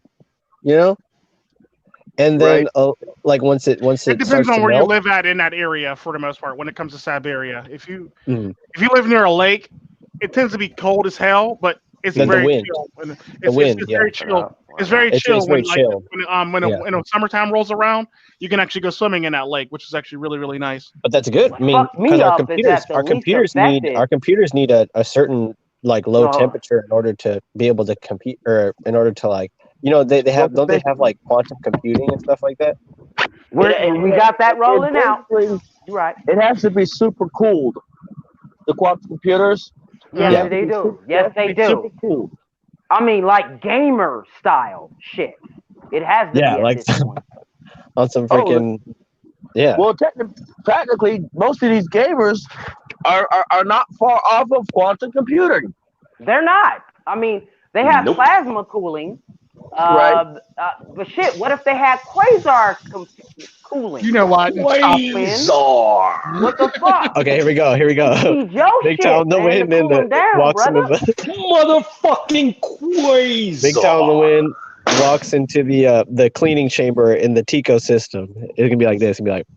you know, and then like once it depends on where you live at in that area for the most part. When it comes to Siberia, if you live near a lake, it tends to be cold as hell, but it's very chill. It's very chill. It's very chill when when summertime rolls around. You can actually go swimming in that lake, which is actually really, really nice. But that's good. I mean, because our computers need a certain like low temperature in order to be able to compete, or in order to like, you know, they have like quantum computing and stuff like that. We got that rolling out. You're right. It has to be super cooled. The quantum computers. Yes, they do. Yes, they do. Super cooled. I mean, like gamer style shit. It has to be at this point. On some freaking Well, technically, most of these gamers are not far off of quantum computing. They're not. I mean, they have plasma cooling. Right. But shit, what if they had quasar cooling? You know what? Quasar. What the fuck? Okay, here we go. Big Town the Wind walks into the motherfucking quasar. Big Town the Wind walks into the cleaning chamber in the Tico system. It's gonna be like this. It's gonna be like,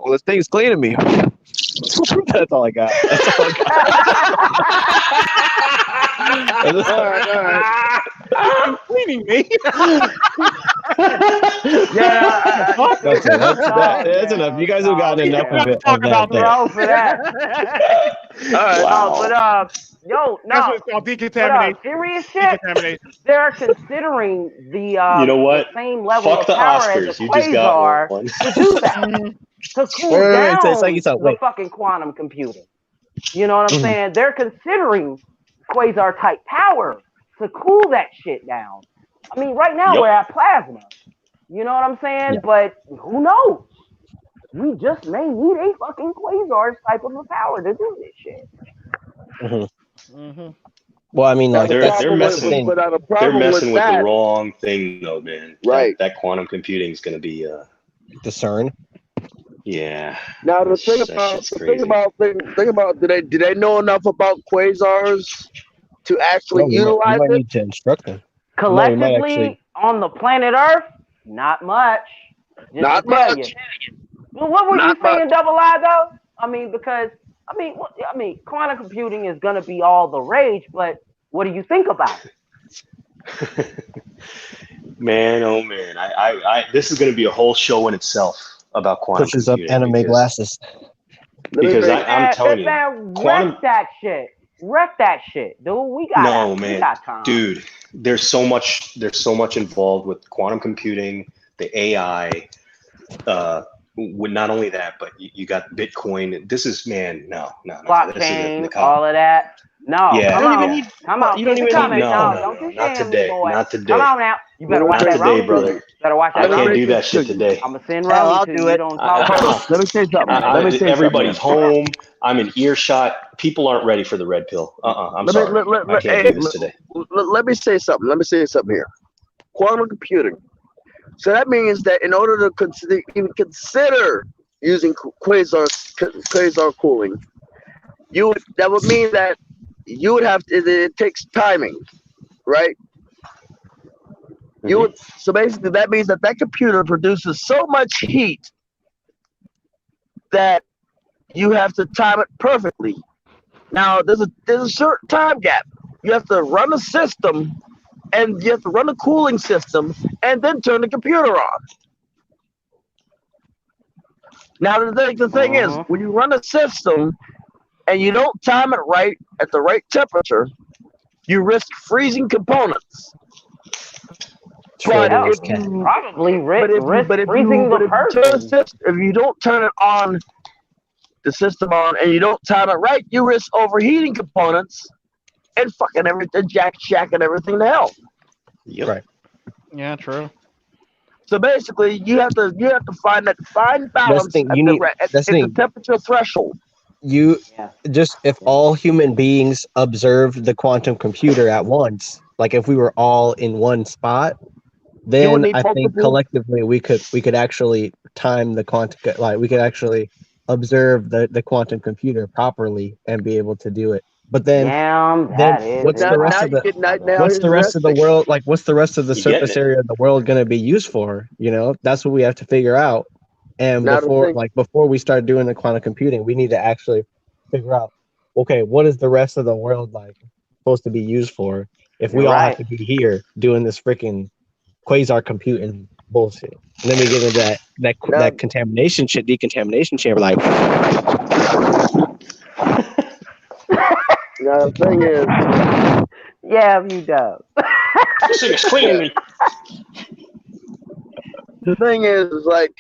well, this thing's cleaning me. That's all I got. All right. Cleaning me. That's enough. You guys have gotten enough of it. For that. All right. Yo, no. That's what it's called, decontamination. Serious shit. They're considering the you know what? the same level Fuck of the power Oscars. as a You just got quasar one. to do that. To cool down the fucking quantum computing. You know what I'm saying? They're considering quasar type power to cool that shit down. I mean, right now we're at plasma. You know what I'm saying? But who knows? We just may need a fucking quasar type of a power to do this shit. Well, I mean, Now like the They're that's they're problem that's the with, messing thing. but now the they're problem with messing with the that, wrong thing though, man. right? That quantum computing is going to be The CERN. yeah. Now That shit's crazy. think about do they know enough about quasars to actually No, we utilize might it? need to instruct them. No, we might actually. Collectively on the planet Earth, not much. Just Not to tell much. you. Well, what were you Not much. saying, Double I though? I mean, because quantum computing is gonna be all the rage, but what do you think about it? Man, oh man, this is going to be a whole show in itself about quantum Pushes up computing anime glasses. Let me because make I'm telling you, Man, quantum. wreck that shit, dude. No, We man, got time. dude, there's so much involved with quantum computing, the AI. With not only that, but you got Bitcoin. This is man, no. This isn't Blockchain, all of that. No, Yeah, come You don't even on. need. Come on. You don't Keep it even coming. need No, Bitcoin. don't you not shame me, today, boy. not today, Come on now. You better Let me watch break that not today, Rolly brother. too. Better watch I that let me can't Rolly break do too. that this to shit you. today. I'm gonna send Hell, Rolly I'll to do you. it. Don't talk Hold on. shit. Let me say something. Let me say Everybody's something. home. I'm in earshot. People aren't ready for the red pill. I'm Let me sorry. I can't hey, do this today. let me say something. Let me say something here. Quantum computing. So that means that in order to even consider using quasar cooling, that would mean that you would have to, it takes timing, right? You would so basically that means that computer produces so much heat that you have to time it perfectly. Now there's a certain time gap. You have to run a system and you have to run a cooling system and then turn the computer on. Now the thing is, when you run a system and you don't time it right at the right temperature, you risk freezing components. But if you probably risk if freezing the person. if you don't turn it on, the system on, and you don't time it right, you risk overheating components and fucking everything, jacking everything to hell. Yep. Right. Yeah, true. So basically, you have to find that fine balance thing, at you need- that's the the thing. temperature threshold. You just if all human beings observed the quantum computer at once, like if we were all in one spot, then need I think multiple- collectively we could actually time the quantum, like we could actually observe the quantum computer properly and be able to do it. But then, what's the rest of the world like? What's the rest of the You getting surface it. area of the world going to be used for? You know, that's what we have to figure out. And Now the thing- before we start doing the quantum computing, we need to actually figure out, okay, what is the rest of the world like supposed to be used for if we You're all right. have to be here doing this freaking quasar computing bullshit? And then we get into that contamination shit, decontamination chamber, like. Now the thing is, yeah, you do. This thing is cleaning me. The thing is like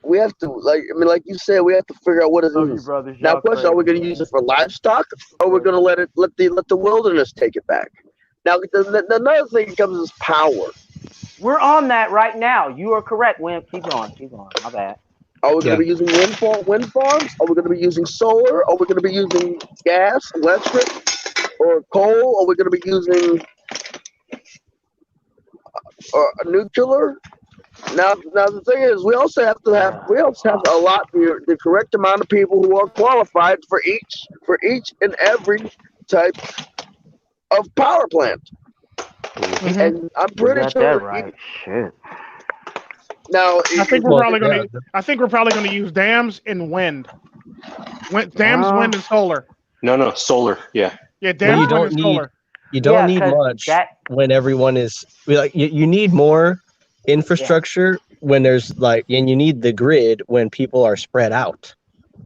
we have to like you said, we have to figure out what is this. Now, question: are we going to use it for livestock, or we're going to let the wilderness take it back? Now, another thing comes is power. We're on that right now. You are correct, Wimp. Keep going. My bad. Are we going to be using wind farms? Are we going to be using solar? Are we going to be using gas, electric, or coal? Are we going to be using nuclear? Now the thing is, we also have to allot the correct amount of people who are qualified for each and every type of power plant. Mm-hmm. And I'm pretty sure. Right. Shit. Now I think we're probably going to use dams and wind. Dams, wind, and solar. No, solar. Yeah. Yeah, dams, wind, and solar. You don't need much when everyone is like you need more infrastructure when there's and you need the grid when people are spread out.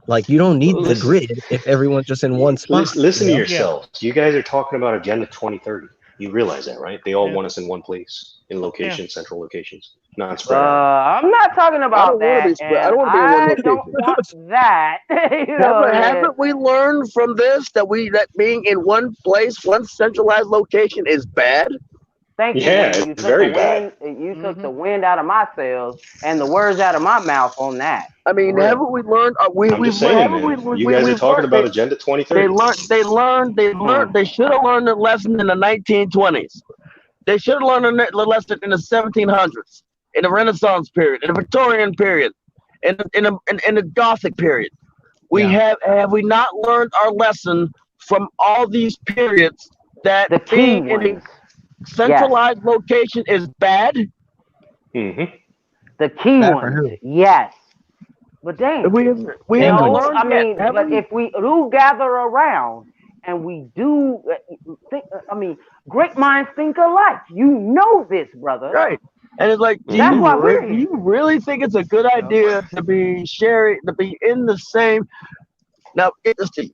Like you don't need the grid if everyone's just in one spot. Listen to yourselves. You guys are talking about Agenda 2030. You realize that, right? They all want us in one place, in locations, central locations, not spread out. I'm not talking about that. I don't want to be in one location. don't want that. Haven't we learned from this that being in one place, one centralized location is bad? Thank you, Yeah, Wayne. You it's took very the bad. wind. You took the wind out of my sails and the words out of my mouth on that. I mean, For real. haven't we learned? I'm just saying, man. You guys are We've talking learned. about Agenda 2030. They should have learned the lesson in the 1920s. They should have learned the lesson in the 1700s, in the Renaissance period, in the Victorian period, in the Gothic period. Have we not learned our lesson from all these periods that The key being in ones. a centralized location is bad? Mm-hmm. The key Bad for ones. who? Yes. But damn. We You haven't know, learned I mean, yet, have but we? if we do gather around and we do think, I mean, great minds think alike. You know this, brother. Right. And it's like, That's why we're do here. you really think it's a good idea to be in the same? Now, interesting.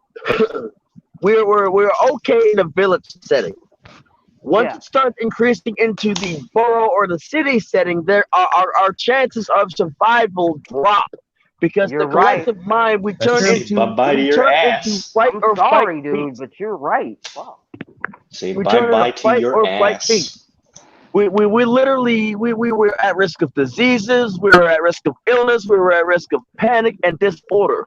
we're okay in a village setting. Once it starts increasing into the borough or the city setting, there our chances of survival drop because You're the collective mind we turn Say into bye-bye to your ass. fight I'm or sorry, flight dude, beast. but you're right. Fuck. Say We turn bye-bye into to fight your or flight beast. ass. We literally we were at risk of diseases, we were at risk of illness, we were at risk of panic and disorder.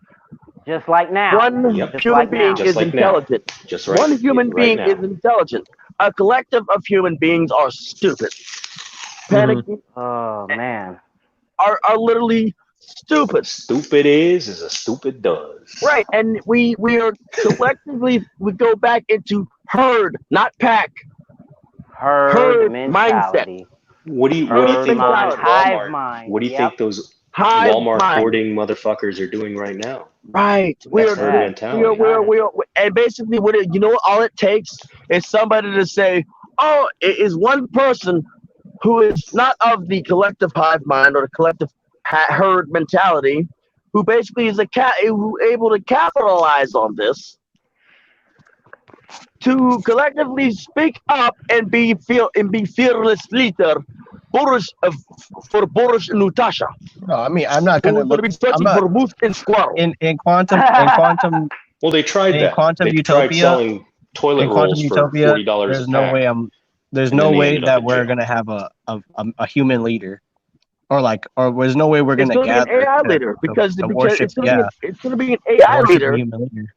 Just like now. One Just human like being now. Just is like now. intelligent. Just right. One human right being now. is intelligent. A collective of human beings are stupid. Panicking Oh man. are literally stupid. Stupid is as a stupid does. Right. And we are collectively we go back into herd, not pack. Herd mindset. mentality. What do you Herd think mentality. Hive Walmart? mind. What do you Yep. think those Hive Walmart mind. hoarding motherfuckers are doing right now? Right. That's herd mentality. And basically you know what all it takes is somebody to say, oh, it is one person who is not of the collective hive mind or the collective herd mentality, who basically is who able to capitalize on this to collectively speak up and be fearless leader. Boris for Boris and Natasha. No, I mean I'm not gonna Who's going to be searching for moose and squirrel in quantum. Well, they tried in that. quantum They utopia. tried selling toilet In quantum rolls utopia, for $40 there's a no pack. way There's and no then they way ended up that in we're jail. gonna have a human leader, or there's no way we're It's gonna going to be an gather AI to- leader to- because to it's worship. it's going to be an AI worship a leader. human leader.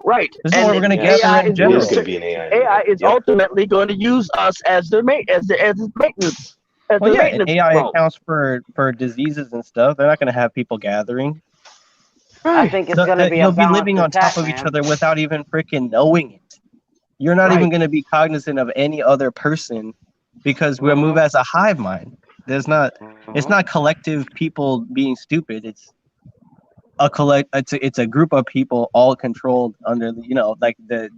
Right. This is what we're gonna the gather AI in is general. It is going to be an AI. AI is Yep. ultimately going to use us as their as its maintenance. Well, yeah, and maintenance AI drone. accounts for diseases and stuff. They're not gonna have people gathering. I think it's going to be a You'll be balanced living on attack, top of each man. other without even freaking knowing it. You're not even going to be cognizant of any other person because we move as a hive mind. It's not collective people being stupid. It's a group of people all controlled under like the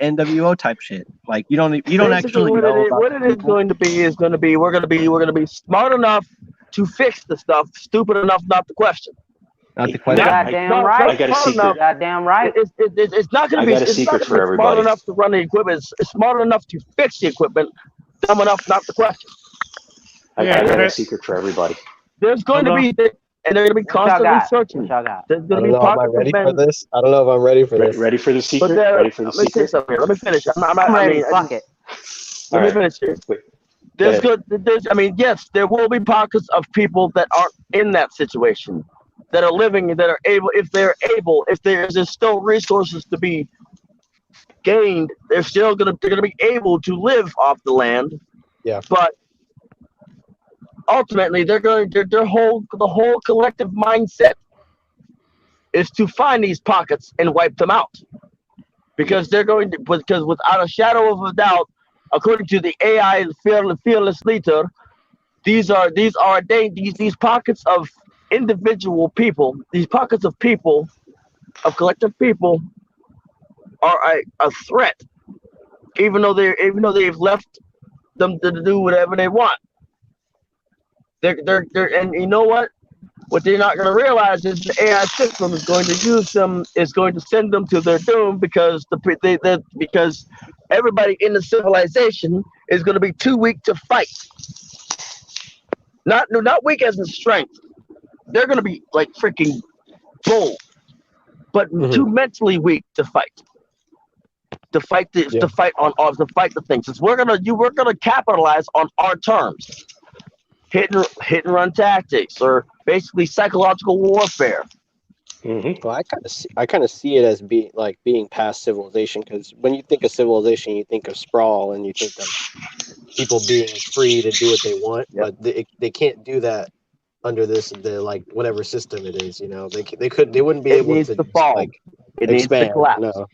NWO type shit. Like you don't Basically, actually know what it is going to be is going to be we're going to be smart enough to fix the stuff, stupid enough not to question. Not the question. Goddamn right. I got a secret. Goddamn right. It's not going to be. I got a It's not secret going for to be smart everybody. enough to run the equipment. It's smart enough to fix the equipment. Dumb enough not to question. I got a secret for everybody. There's going to be, and they're going to be constantly searching. What y'all got? There's I going to don't be know. Am I pockets ready of for men. this? I don't know if I'm ready for this. Ready for the secret? But Ready for the let me say secret? something here. Let me finish. I'm ready. Fuck it. Let me finish here. Wait. Yes, there will be pockets of people that aren't in that situation, that are living, that are able, if there's still resources to be gained, they're gonna be able to live off the land. Yeah. But ultimately, the whole collective mindset is to find these pockets and wipe them out, because because without a shadow of a doubt, according to the AI fearless leader, these pockets of individual people, these pockets of people, of collective people, are a threat, even though they've left them to do whatever they want. They're and you know what? What they're not going to realize is the AI system is going to use them, is going to send them to their doom, because because everybody in the civilization is going to be too weak to fight. Not weak as in strength. They're going to be like freaking bold, but too mentally weak to fight. to fight to fight the things. Since we're gonna capitalize on our terms, hit and run tactics, or basically psychological warfare. Mm-hmm. Well, I kind of see it as being past civilization, because when you think of civilization, you think of sprawl and you think of people being free to do what they want, but they can't do that under whatever system it is. They wouldn't be able needs to to fall. like It needs to expand. collapse. No,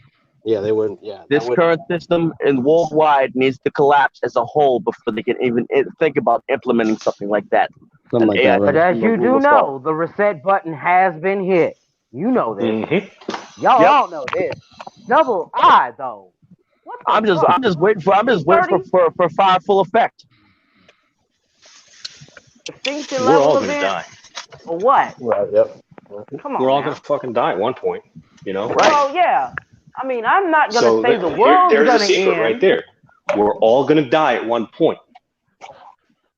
yeah, they wouldn't. Yeah, This current system and worldwide needs to collapse as a whole before they can even think about implementing something like that. something like that, But right? as you do know, the reset button has been hit. You know this. Mm-hmm. Y'all all know this. Double I though. What the I'm just waiting for fire full effect. Extinction We're all level gonna event die. or what? Right. Yep. Come on. We're all now. gonna fucking die at one point. Well, yeah. I mean, I'm not gonna So say the world's there's gonna a secret end. right there. We're all gonna die at one point,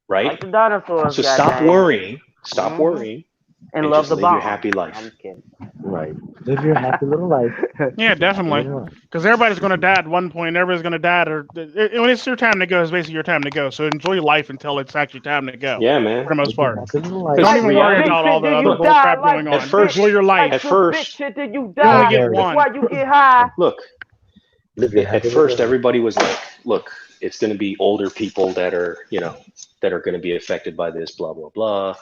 right? Like the dinosaurs. So stop worrying. Stop worrying. And love just the live bomb. your happy life. I'm kidding. Right. Live your happy little life. Yeah, definitely. Because everybody's going to die at one point. Everybody's going to die. When it's your time to go, it's basically your time to go. So enjoy life until it's actually time to go. Yeah, man. For the most part. Happy little life. Don't even worry about all the other bullcrap going on. Enjoy your life. At first, you only die. get one. That's why you get high. look. Live your At happy first, little everybody was like, "Look, it's going to be older people that are, that are going to be affected by this, blah blah blah."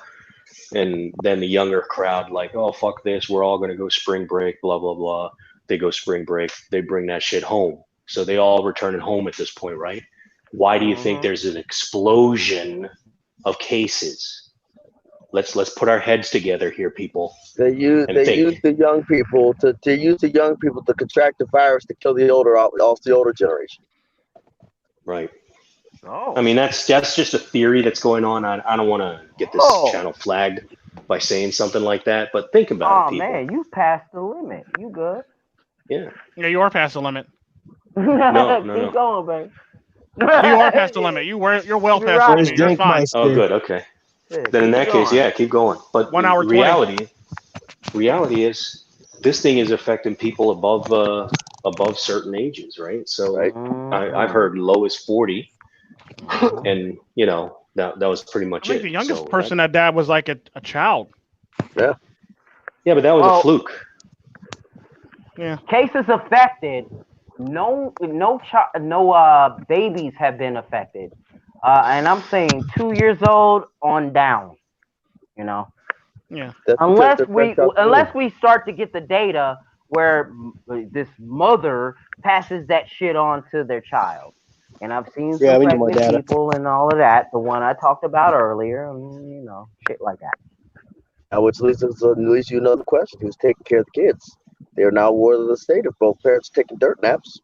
And then the younger crowd, like, "Oh, fuck this, we're all going to go spring break, blah blah blah." They go spring break, they bring that shit home, so they all returning home at this point, right? Why do you think there's an explosion of cases? Let's put our heads together here, people. They use the young people to contract the virus to kill the older generation. Right. Oh. I mean, that's just a theory that's going on. I don't want to get this channel flagged by saying something like that, but think about it, people. Oh man, you passed the limit. You good? Yeah. Yeah, you are past the limit. No. Keep going, baby. You are past the limit. You're well past the limit. You're fine. Oh, good. Okay. Then in that case, yeah, keep going. But 1 hour 20. reality is this thing is affecting people above certain ages, right? So I've heard low as 40, and that was pretty much I think it. the youngest person that died was like a child. Yeah. Yeah, but that was a fluke. Yeah. Cases affected. No babies have been affected, and I'm saying 2 years old on down. Yeah. Unless we start to get the data where this mother passes that shit on to their child, and I've seen some pregnant people and all of that. The one I talked about earlier, shit like that. Now, which leads us to the question: who's taking care of the kids? They are now ward of the state if both parents are taking dirt naps.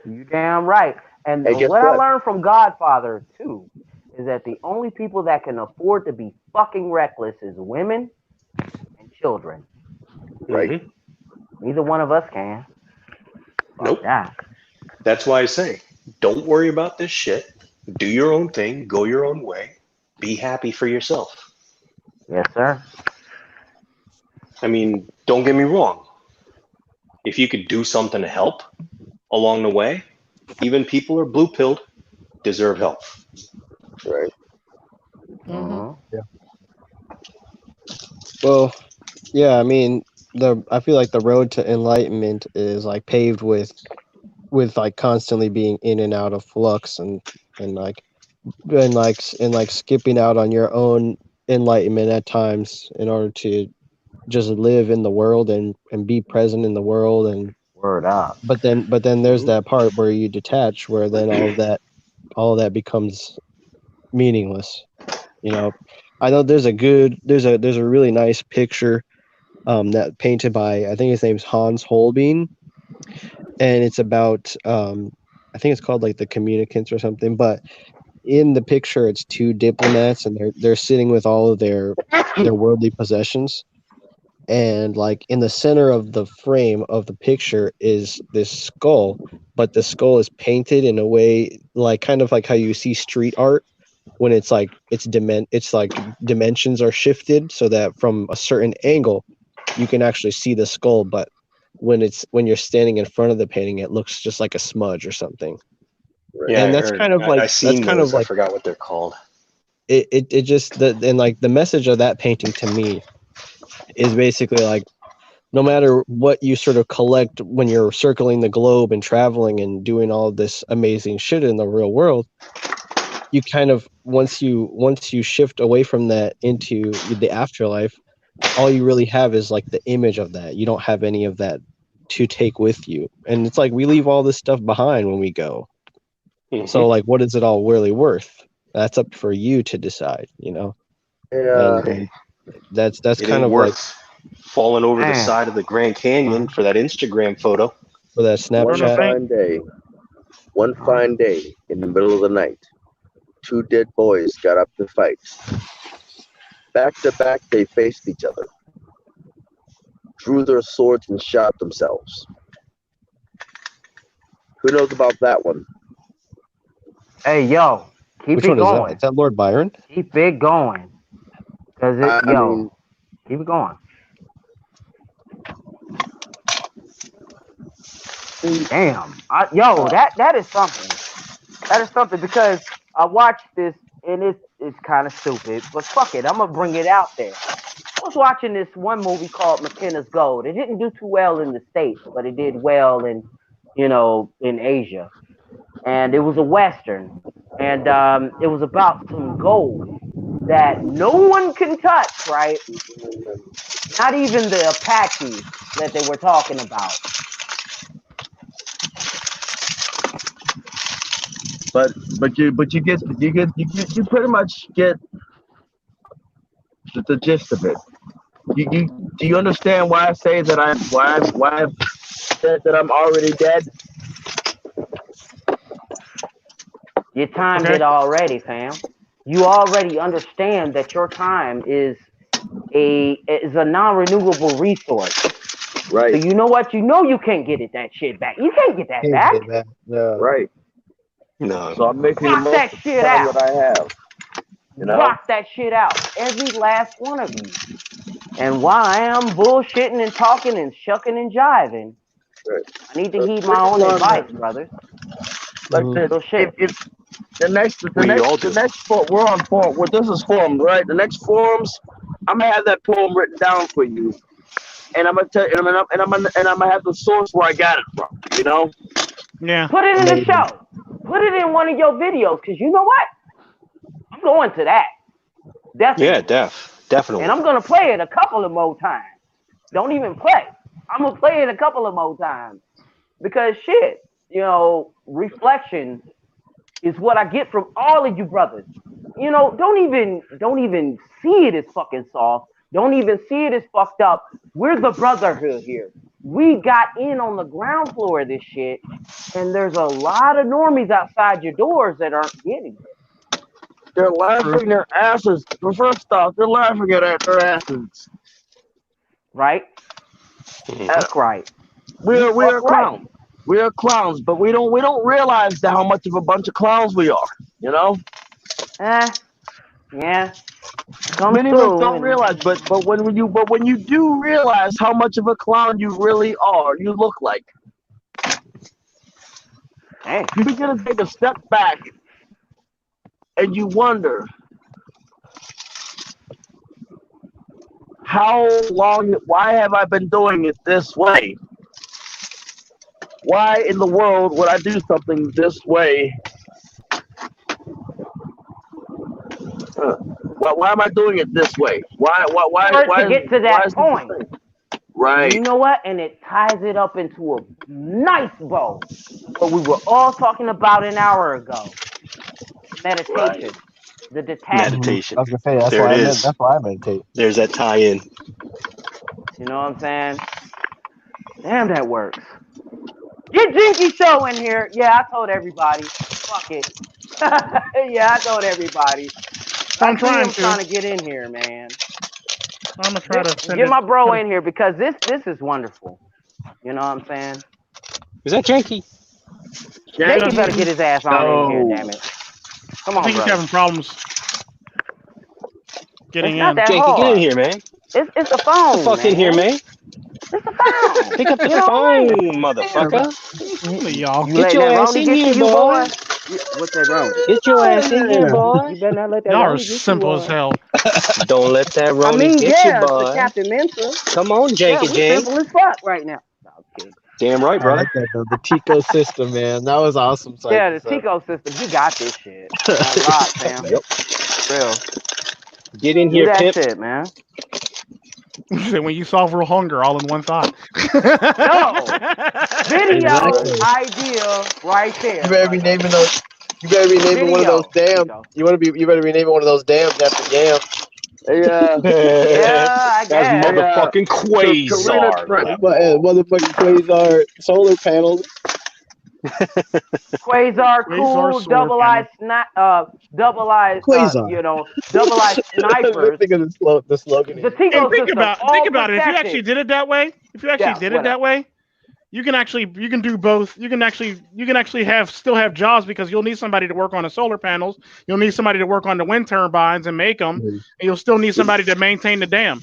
You damn right. And what I learned from Godfather too is that the only people that can afford to be fucking reckless is women and children. Right. Neither one of us can. Nope. Yeah. That's why I say, don't worry about this shit. Do your own thing. Go your own way. Be happy for yourself. Yes, sir. I mean, don't get me wrong. If you could do something to help along the way, even people who are blue-pilled deserve help. Right. Yeah. Well, yeah, I mean, I feel like the road to enlightenment is like paved with like constantly being in and out of flux and skipping out on your own enlightenment at times in order to just live in the world and be present in the world. And word up. But then there's that part where you detach, where then all of that becomes meaningless. I know there's a really nice picture that painted by, I think his name's Hans Holbein, and it's about I think it's called like The Communicants or something. But in the picture, it's two diplomats, and they're sitting with all of their worldly possessions, and like in the center of the frame of the picture is this skull, but the skull is painted in a way like kind of like how you see street art when it's like dimensions are shifted so that from a certain angle you can actually see the skull, but when you're standing in front of the painting, it looks just like a smudge or something. Yeah, And that's kind of like I seen that's kind those. of like I forgot what they're called. it just and like the message of that painting to me is basically like, no matter what you sort of collect when you're circling the globe and traveling and doing all this amazing shit in the real world, you kind of once you shift away from that into the afterlife, all you really have is like the image of that. You don't have any of that to take with you. And it's like we leave all this stuff behind when we go. So like, what is it all really worth? That's up for you to decide, you know? Yeah. And that's It kind ain't of worth like falling over the side of the Grand Canyon for that Instagram photo. for that Snapchat. One fine day in the middle of the night, two dead boys got up to fight. Back to back, they faced each other, drew their swords and shot themselves. Who knows about that one? Hey, yo, keep Which it one going. is that? Is that Lord Byron? Keep it going. Cause I mean, keep it going. Damn, that is something. That is something because I watched this and it's kind of stupid, but fuck it, I'm gonna bring it out there. I was watching this one movie called McKenna's Gold. It didn't do too well in the States, but it did well in Asia. And it was a Western. And it was about some gold that no one can touch, right? Not even the Apaches that they were talking about. But you pretty much get the gist of it. Do you understand why I say that why I've said that I'm already dead? You timed it already, fam. You already understand that your time is a non-renewable resource. Right. So you know what? You know you can't get that shit back. You can't get that back. No. Right. No. So I'm making Rock that shit out. what I have. You know? Rock that shit out. Every last one of you. And while I am bullshitting and talking and shucking and jiving, I need to heed my own advice, brothers. Like if the next we're on forum. Well, this is forums, right? The next forums, I'm gonna have that poem written down for you, and I'm gonna tell you, and I'm gonna have the source where I got it from. You know? Yeah. Put it in the show. Put it in one of your videos, because you know what? I'm going to that. Definitely. Yeah, definitely. And I'm gonna play it a couple of more times. Don't even play. I'm gonna play it a couple of more times because shit, reflection is what I get from all of you brothers. Don't even see it as fucking soft. Don't even see it as fucked up. We're the brotherhood here. We got in on the ground floor of this shit, and there's a lot of normies outside your doors that aren't getting it. They're laughing their asses. First off, they're laughing at their asses. Right? That's right. We're clowns. We are clowns, but we don't realize how much of a bunch of clowns we are. You know? Yeah. Many of us don't realize, but when you do realize how much of a clown you really are, you look like. Hey. You begin to take a step back, and you wonder why have I been doing it this way? Why in the world would I do something this way? Why am I doing it this way? Why to get to that point. Right. You know what? And it ties it up into a nice bow. What we were all talking about an hour ago. Meditation. Right. The detachment. Meditation. I was gonna say that's there why it is. That's why I meditate. There's that tie-in. You know what I'm saying? Damn, that works. Get Jinky Show in here. Yeah, I told everybody. Fuck it. Yeah, I told everybody. I'm trying to get in here, man. I'm gonna try to get my bro in here because this is wonderful. You know what I'm saying? Is that Janky? Janky better get his ass on in here, damn it. Come on, I think he's having problems getting in. Janky, get in here, man. It's the phone. Get the fuck in here, man. It's a phone. Pick up the You know what? phone, motherfucker. Y'all. You Get letting your that ass Roni in get here, to you, boy. What's that Roni? Get your ass in here, boy. You better not let that Y'all are Roni get you, simple as boy. hell. Don't let that I Roni mean, get you, yeah, it's the boy. Captain Mensa. Come on, Yeah, Janky we Jank. simple as fuck right now. No, I'm kidding. Damn right, I brother. like that though. The Tico system, man. That was awesome. Yeah, the Tico system. You got this shit. On rock, fam. Yep. Real. Get in Do here, that pimp. shit, man. When you solve real hunger all in one thought. No. Video Exactly. idea right there. You better be brother. naming those. You better be naming one of those Video, dams. Tico. You better be naming one of those dams after Yam. Yeah. Yeah, I That's guess. motherfucking Karina Quasar. Trent. level. Motherfucking Quasar solar panels. Quasar cool, solar double eye Quasar. double eye snipers. Think of the slogan. The Hey, Tico think system, about all it. If you actually protected. did it that way, you can do both. You can actually still have jobs because you'll need somebody to work on the solar panels. You'll need somebody to work on the wind turbines and make them, and you'll still need somebody to maintain the dam.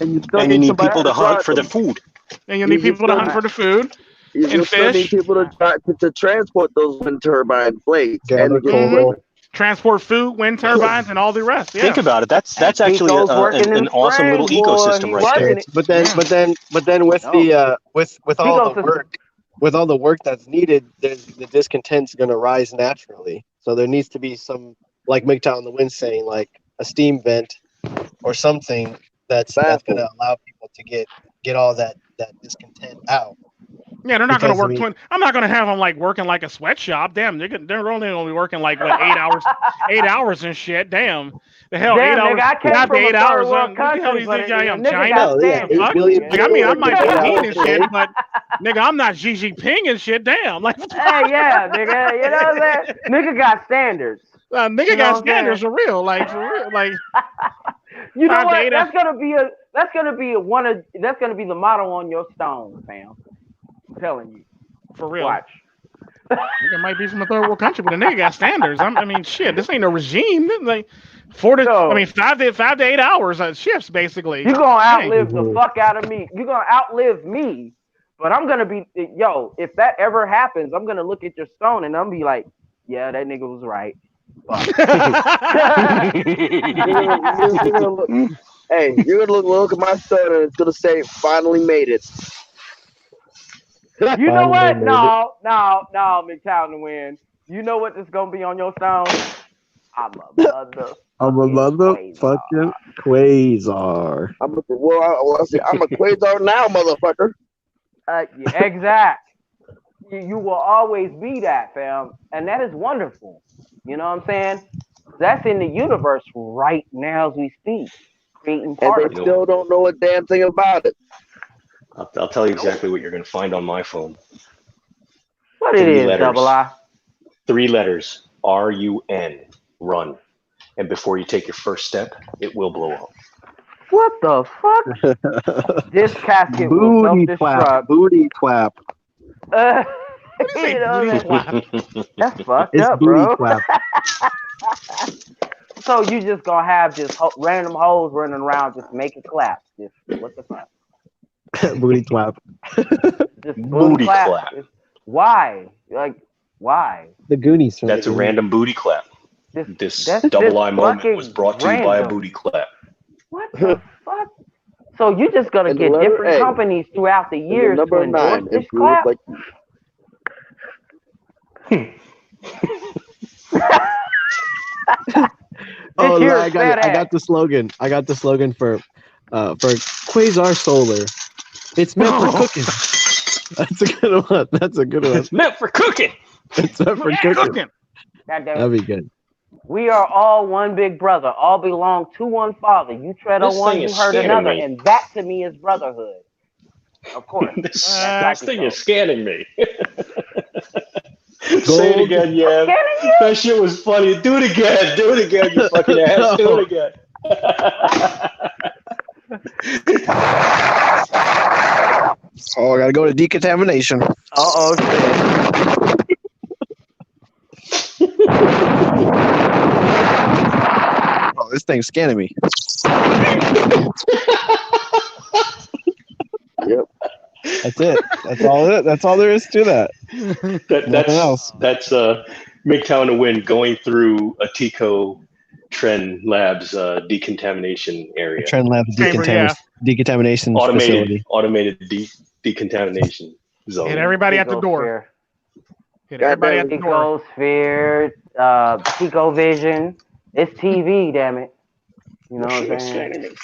And you still And you need somebody people to hunt drive for the them. food. And you'll need people to hunt for the food You and still need fish. people to transport those wind turbine blades Gather and get coal. Transport food, wind turbines, and all the rest. Yeah. Think about it. That's And actually Tico's working in an awesome little spring, boy. ecosystem He right there. working it. But then with No. the with all Tico the system. work with all the work that's needed, the discontent's going to rise naturally. So there needs to be some, like MGTOW in the Wind saying, like a steam vent or something that's going to allow people to get all that discontent out. Yeah, they're not going to work. Because, I mean- I'm not going to have them like working like a sweatshop. Damn, they're only going to be working like what 8 hours, 8 hours and shit. Damn, the hell, Damn, 8 hours. nigga, I came Not the from a 8 hours. third world What the hell country, these but niggas I am nigga China? got yeah, standards. 8 billion Like, I mean, I might be 8 mean hours and a shit, day. but nigga, I'm not Xi Jinping and shit. Damn, like, Hey, yeah, nigga, you know what I'm saying? Nigga got standards. nigga You know got what I'm saying? standards for real, like You know 5 to what? 8 That's gonna be the motto on your stone, fam. I'm telling you. for real. Watch. Nigga might be from a third world country, but the nigga got standards. I mean, shit, this ain't no regime. This is like 5 to 8 hours shifts basically. You're gonna outlive the fuck out of me. You're gonna outlive me. But I'm gonna be if that ever happens, I'm gonna look at your stone and I'm gonna be like, yeah, that nigga was right. You're gonna look at my stone and it's gonna say finally made it. You know what? No, McTown to win. You know what is gonna be on your stone? I'm a motherfucking Quasar. I'm a Quasar now, motherfucker. Yeah, exact. You will always be that, fam, and that is wonderful. You know what I'm saying? That's in the universe right now as we speak, creating particles. And they still don't know a damn thing about it. I'll tell you exactly what you're going to find on my phone. What it is, double I? 3 letters. RUN. Run. And before you take your first step, it will blow up. What the fuck? This casket will self-destruct. Booty clap. You know, that's fucked It's up, booty bro. clap. So you just gonna have just random hoes running around just making claps. Just what the fuck? Booty clap. Just Booty clap. Why? Like why? The Goonies. That's a random booty clap. This double I moment was brought to you by a booty clap. What the fuck? So you just gonna get different companies throughout the years to endorse this clap? Oh, I got the slogan. I got the slogan for Quasar Solar. It's meant for cooking. That's a good one. It's meant for cooking. It's meant for cooking. That'd be good. We are all one big brother. All belong to one father. You tread on one, you hurt another, and that to me is brotherhood. Of course. This thing is scanning me. Say it again, yeah. That shit was funny. Do it again. Do it again, you fucking ass. Do it again. Oh, I gotta go to decontamination. Oh shit. Oh, this thing's scanning me. Yep. That's it. That's all it. That's all there is to that. Nothing else. That's MGTOW to win going through a Tico Trend Labs decontamination area. Trend Lab decontamination facility. Automated decontamination zone. Hit everybody at the door. Hit everybody at the door. Tico Sphere, Tico Vision. It's TV, damn it. You know what I'm saying?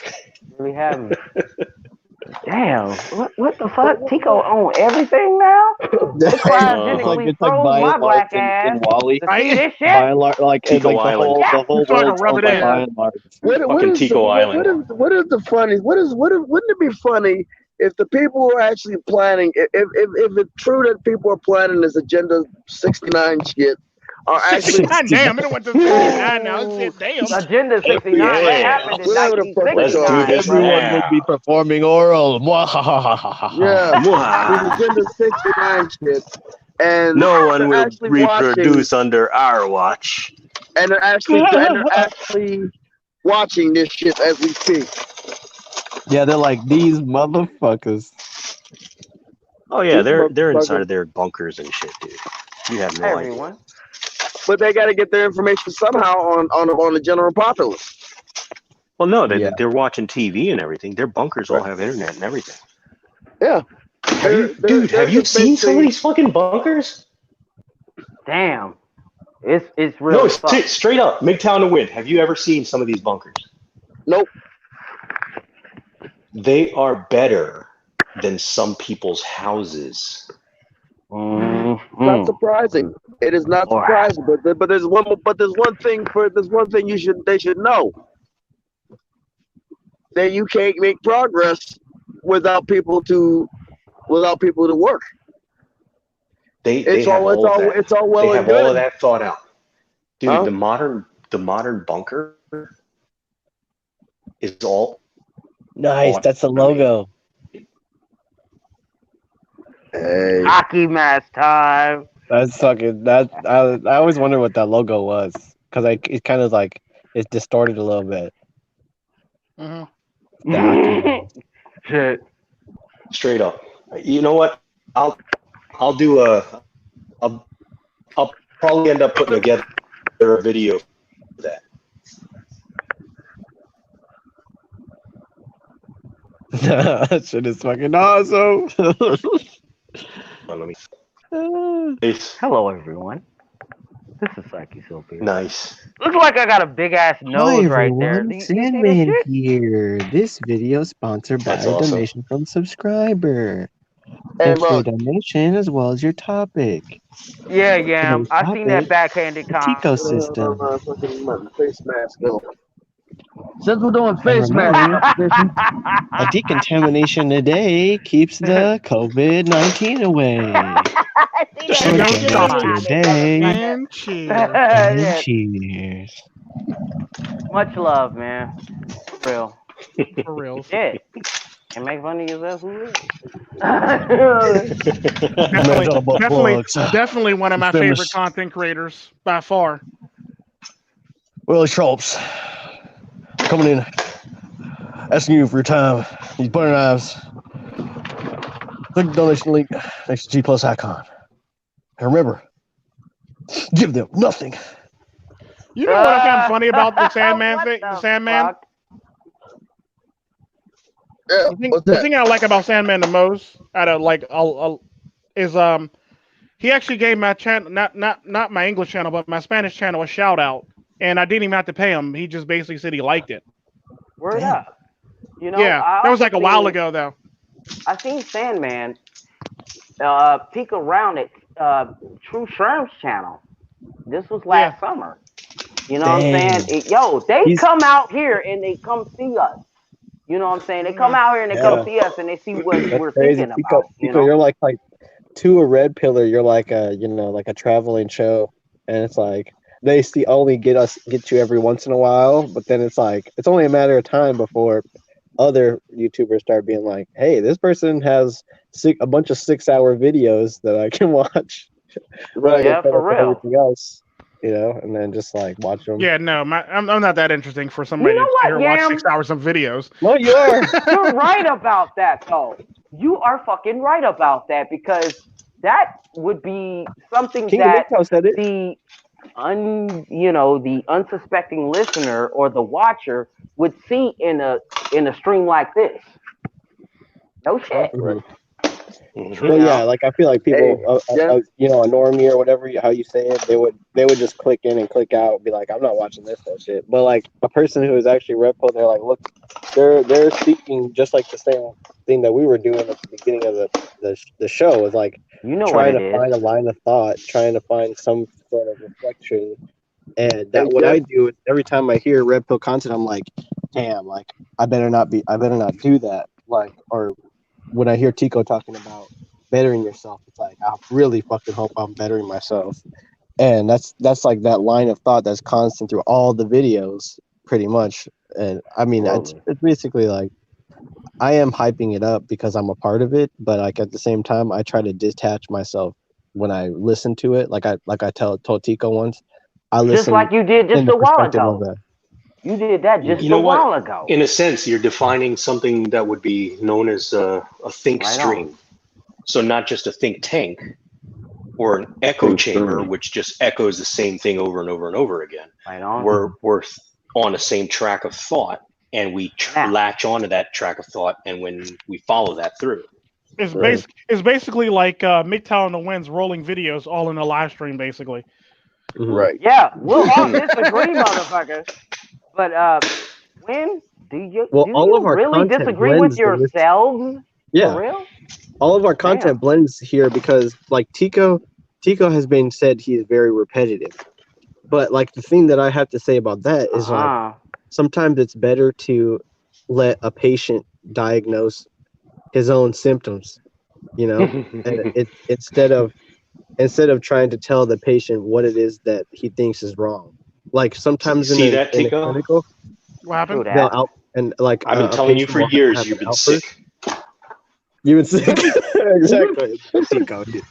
Really haven't. Damn, what the fuck? Tico own everything now? They cryogenically froze my black ass in Wally. to see this shit. By and large, like Tico like Island. the whole world's owned by by and large. Fucking Tico Island. What is the funny? Wouldn't it be funny if the people who are actually planning, if it's true that people are planning this Agenda 69 shit, are actually damn, I don't want to 69 now. Shit, damn. Agenda 69. That happened in Let's do 1969. this Everyone would be performing oral. Yeah, this Agenda 69 shit, and No one will actually reproduce under our watch. and they're actually watching this shit as we speak. Yeah, they're like these motherfuckers. Oh yeah, they're inside of their bunkers and shit, dude. You have no idea. But they got to get their information somehow on the general populace. Well, no, they're watching TV and everything. Their bunkers all have internet and everything. Yeah. Have you seen some of these fucking bunkers? Damn. It's real. No, straight up. MGTOW to win. Have you ever seen some of these bunkers? Nope. They are better than some people's houses. Not surprising. It is not surprising, but there's one thing they should know. That you can't make progress without people to work. It's all well and good. They have all of that thought out. Dude, the modern bunker is all nice. That's the logo. Hey. Hockey mask time. That's fucking that. I always wondered what that logo was because it's kind of like it's distorted a little bit. Shit. Straight up. You know what? I'll probably end up putting together a video for that. That shit is fucking awesome. Let me. Hello, everyone. This is Psyche Silver. Nice. Looks like I got a big ass nose right there. Sandman here. This video is sponsored by a donation from a subscriber. Thanks for your donation as well as your topic. Yeah. I seen that backhanded comment. Ecosystem. Face mask, though. Since we're doing face mask, a decontamination a day keeps the COVID-19 away. And cheers. Much love, man. For real. For real. Shit. And make fun of yourself. Who is? Definitely one of my favorite content creators by far. Willie Schultz coming in, asking you for your time. These butter knives. Click the donation link next to G Plus icon. And remember, give them nothing. You know what I found funny about the Sandman thing? The Sandman. The thing I like about Sandman the most, is he actually gave my channel, not my English channel, but my Spanish channel, a shout out, and I didn't even have to pay him. He just basically said he liked it. Word up. You know, yeah, that was like a while ago though. I seen Sandman peek around at True Sherm's channel. This was last summer. You know what I'm saying? They come out here and they come see us. You know what I'm saying? They come out here and they come see us and they see what we're thinking about. Tico, you're like to a red pillar. You're like a like a traveling show, and it's like they only get you every once in a while, but then it's like it's only a matter of time before other YouTubers start being like, "Hey, this person has a bunch of 6-hour videos that I can watch." Right? Yeah, for real. Everything else, and then just like watch them. Yeah, no, I'm not that interesting for somebody to watch 6 hours of videos. No, you are. You're right about that, though. You are fucking right about that, because that would be something King of that MGTOW said it. the the unsuspecting listener or the watcher would see in a stream like this. No shit. Mhm. Mhm. Well, yeah, like I feel like people, yeah. a normie or whatever, how you say it, they would just click in and click out, and be like, I'm not watching this shit. But like a person who is actually Red Pill, they're like, look, they're speaking just like the same thing that we were doing at the beginning of the show, is like You know what trying it to is. find a line of thought, trying to find some sort of reflection. And that Hey, what Jeff. I do is every time I hear Red Pill content, I'm like, damn, like I better not do that. Like, or when I hear Tico talking about bettering yourself, it's like I really fucking hope I'm bettering myself. And that's like that line of thought that's constant through all the videos, pretty much. And I mean, it's basically like I am hyping it up because I'm a part of it, but like at the same time, I try to detach myself when I listen to it. Like I told Tico once, I listen Just like you did in just the a while perspective of ago. that. You did that just You a know what? while ago. In a sense, you're defining something that would be known as a think Right stream. on. So not just a think tank or an echo chamber, which just echoes the same thing over and over and over again. Right on. We're on the same track of thought, and we latch onto that track of thought, and when we follow that through. It's basically like MGTOW and the Wind's rolling videos all in a live stream, basically. Right. Yeah, we'll all disagree, motherfucker. But when do you really disagree with yourselves? Yeah. For real? All of our content blends here because like Tico has been said he is very repetitive. But like the thing that I have to say about that is like sometimes it's better to let a patient diagnose his own symptoms, and instead of trying to tell the patient what it is that he thinks is wrong. Like sometimes in a clinical, what happened? they'll out and like I've been telling you for years you've been sick. You've been sick. Exactly. Tico, dude.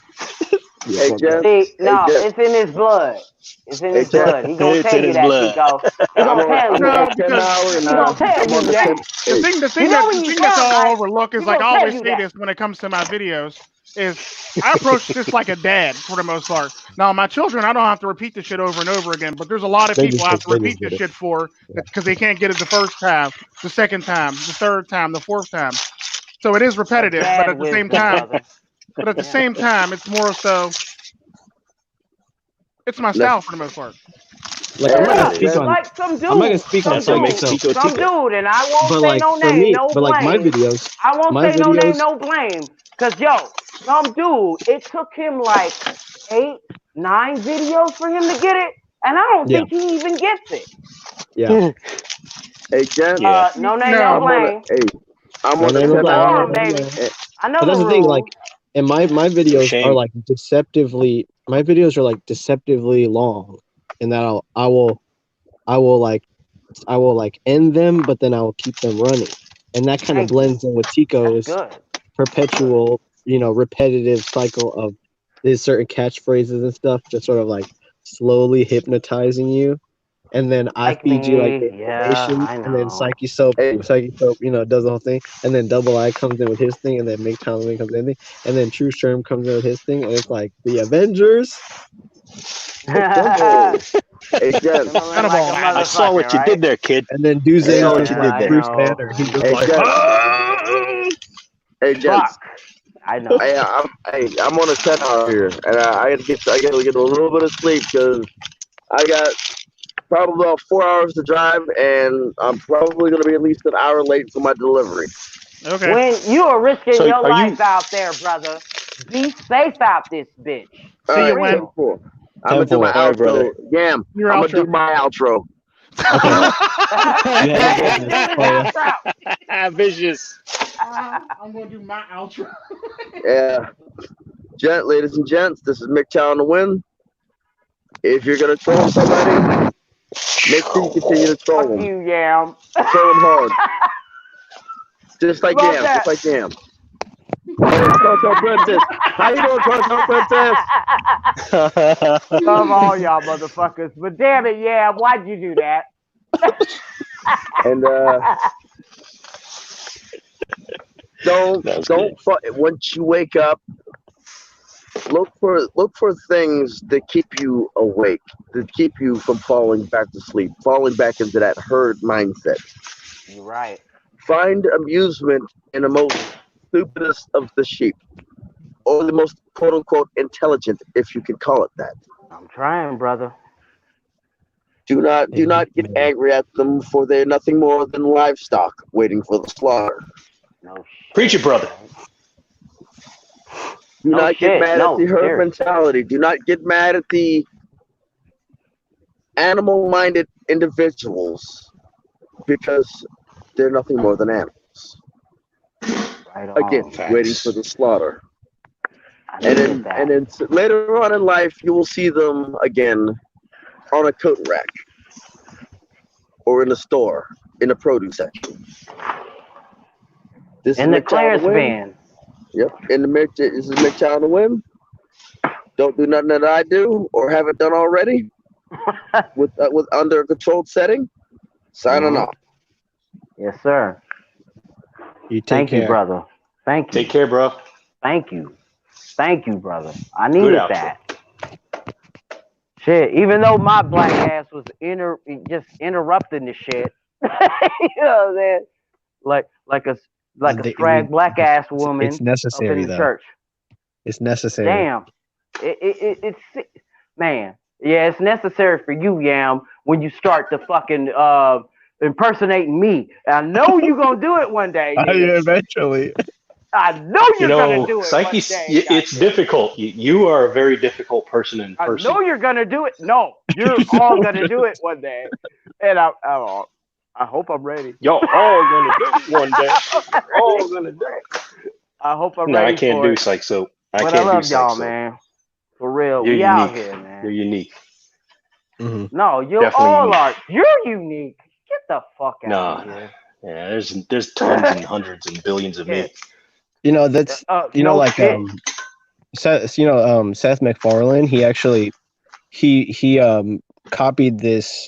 Hey, Jeff. See, no, it's in his blood. It's in his blood. He gonna tell you that, Tico. He gonna tell you that. He gonna tell you that. The thing that y'all overlook is like I always say this when it comes to my videos is I approach this like a dad for the most part. Now my children, I don't have to repeat the shit over and over again, but there's a lot of people I have to repeat this shit for because they can't get it the first time, the second time, the third time, the fourth time. So it is repetitive, but at the same time, it's more so. It's my style for the most part. Like I'm not gonna speak on. Like some dude. I'm not gonna speak on some dude, and I won't say no name, no blame. Like my videos, I won't say no name, no blame. Cause some dude, it took him like 8, 9 videos for him to get it, and I don't think he even gets it. Yeah. Hey, Jen. No name, no blame. I'm on the forum, baby. I know that's the thing. Like, and my videos are like deceptively. My videos are like deceptively long, in that I will end them, but then I will keep them running, and that kind of blends in with Tico's perpetual, repetitive cycle of these certain catchphrases and stuff, just sort of like slowly hypnotizing you. And then I feed you like the information, and then Psyche Soap, does the whole thing, and then Double I comes in with his thing, and then MGTOW comes in, and then True Sherm comes in with his thing, and it's like the Avengers. Hey, Jen. I saw what you did there, kid. And then Duze is like Bruce Banner. He's just like, hey, Jen. I know. I'm on a 10 hour here, and I gotta get a little bit of sleep because I got probably about 4 hours to drive, and I'm probably going to be at least an hour late for my delivery. Okay. When you are risking your life out there, brother, be safe out this bitch. See you when. I'm going to do my outro. Yam, I'm going to do my outro. Vicious. I'm going to do my outro. Yeah. Ladies and gents, this is MGTOW on the Win. If you're going to troll somebody, make sure you continue to troll them. Fuck you, Yam. Troll them hard. Just like Yam. Just like Yam. Princess. How you doing, Princess? Love all y'all motherfuckers. But damn it, Yam, why'd you do that? And Don't That was good. once you wake up, look for things that keep you awake, that keep you from falling back to sleep, falling back into that herd mindset. You're right. Find amusement in the most stupidest of the sheep, or the most quote unquote intelligent, if you can call it that. I'm trying, brother. Do not get angry at them, for they're nothing more than livestock waiting for the slaughter. No shit. Preach it, brother. Do not get mad at the herd seriously. mentality. Do not get mad at the animal-minded individuals, because they're nothing more than animals. Right Again, on. waiting for the slaughter. I And needed then later on in life, you will see them again on a coat rack or in a store in the produce section. This in is the Clarence van. Yep. This is Mitch on the whim. Don't do nothing that I do or haven't done already. with under a controlled setting. Signing off. Yes, sir. You Thank you, brother. Thank you. Take care, bro. Thank you. Thank you, brher. I needed that. Shit, even though my black ass was just interrupting the shit. You know what I'm saying? Like a strag black ass woman It's necessary, up in the though. church. It's necessary. Damn. It's man. Yeah, it's necessary for you, Yam, when you start to fucking impersonating me. I know you're gonna do it one day. Nigga. Eventually. I know you're gonna do it Psyche, one day. it's difficult. You are a very difficult person in person. I know you're gonna do it. No, you're all gonna do it one day, and I hope I'm ready. Y'all all gonna do it one day. All gonna do it. I hope I'm No, ready. I can't for do it. psych soap. But I love y'all, man. For real, You're we unique. out here, man. You're unique. Mm-hmm. No, you Definitely all unique. are. You're unique. Get the fuck out of No, here. yeah, there's tons and hundreds and billions of me. You know, that's like shit. Seth, Seth MacFarlane, he actually he copied this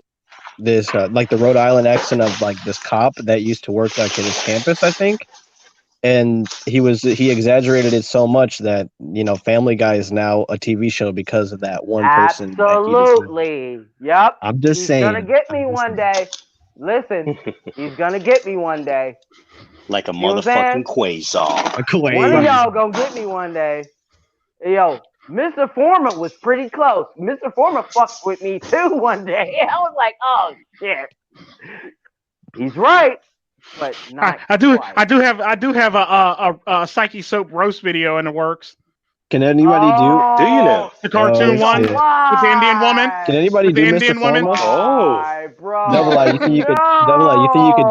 like the Rhode Island accent of like this cop that used to work like at his campus, I think. And he exaggerated it so much that, Family Guy is now a TV show because of that one person. Absolutely. Yep. I'm just saying. He's gonna get me one day. Listen, he's gonna get me one day. Like a You know what I'm motherfucking quasar. One of y'all gonna get me one day. Yo, Mr. Foreman was pretty close. Mr. Foreman fucked with me too one day. I was like, oh shit. He's right, but not. I do have a Psyche Soap roast video in the works. Can anybody do you know the cartoon one with the Indian woman? Can anybody with do the Mr. Indian woman? Forma? Oh, bro. Double I, you think you could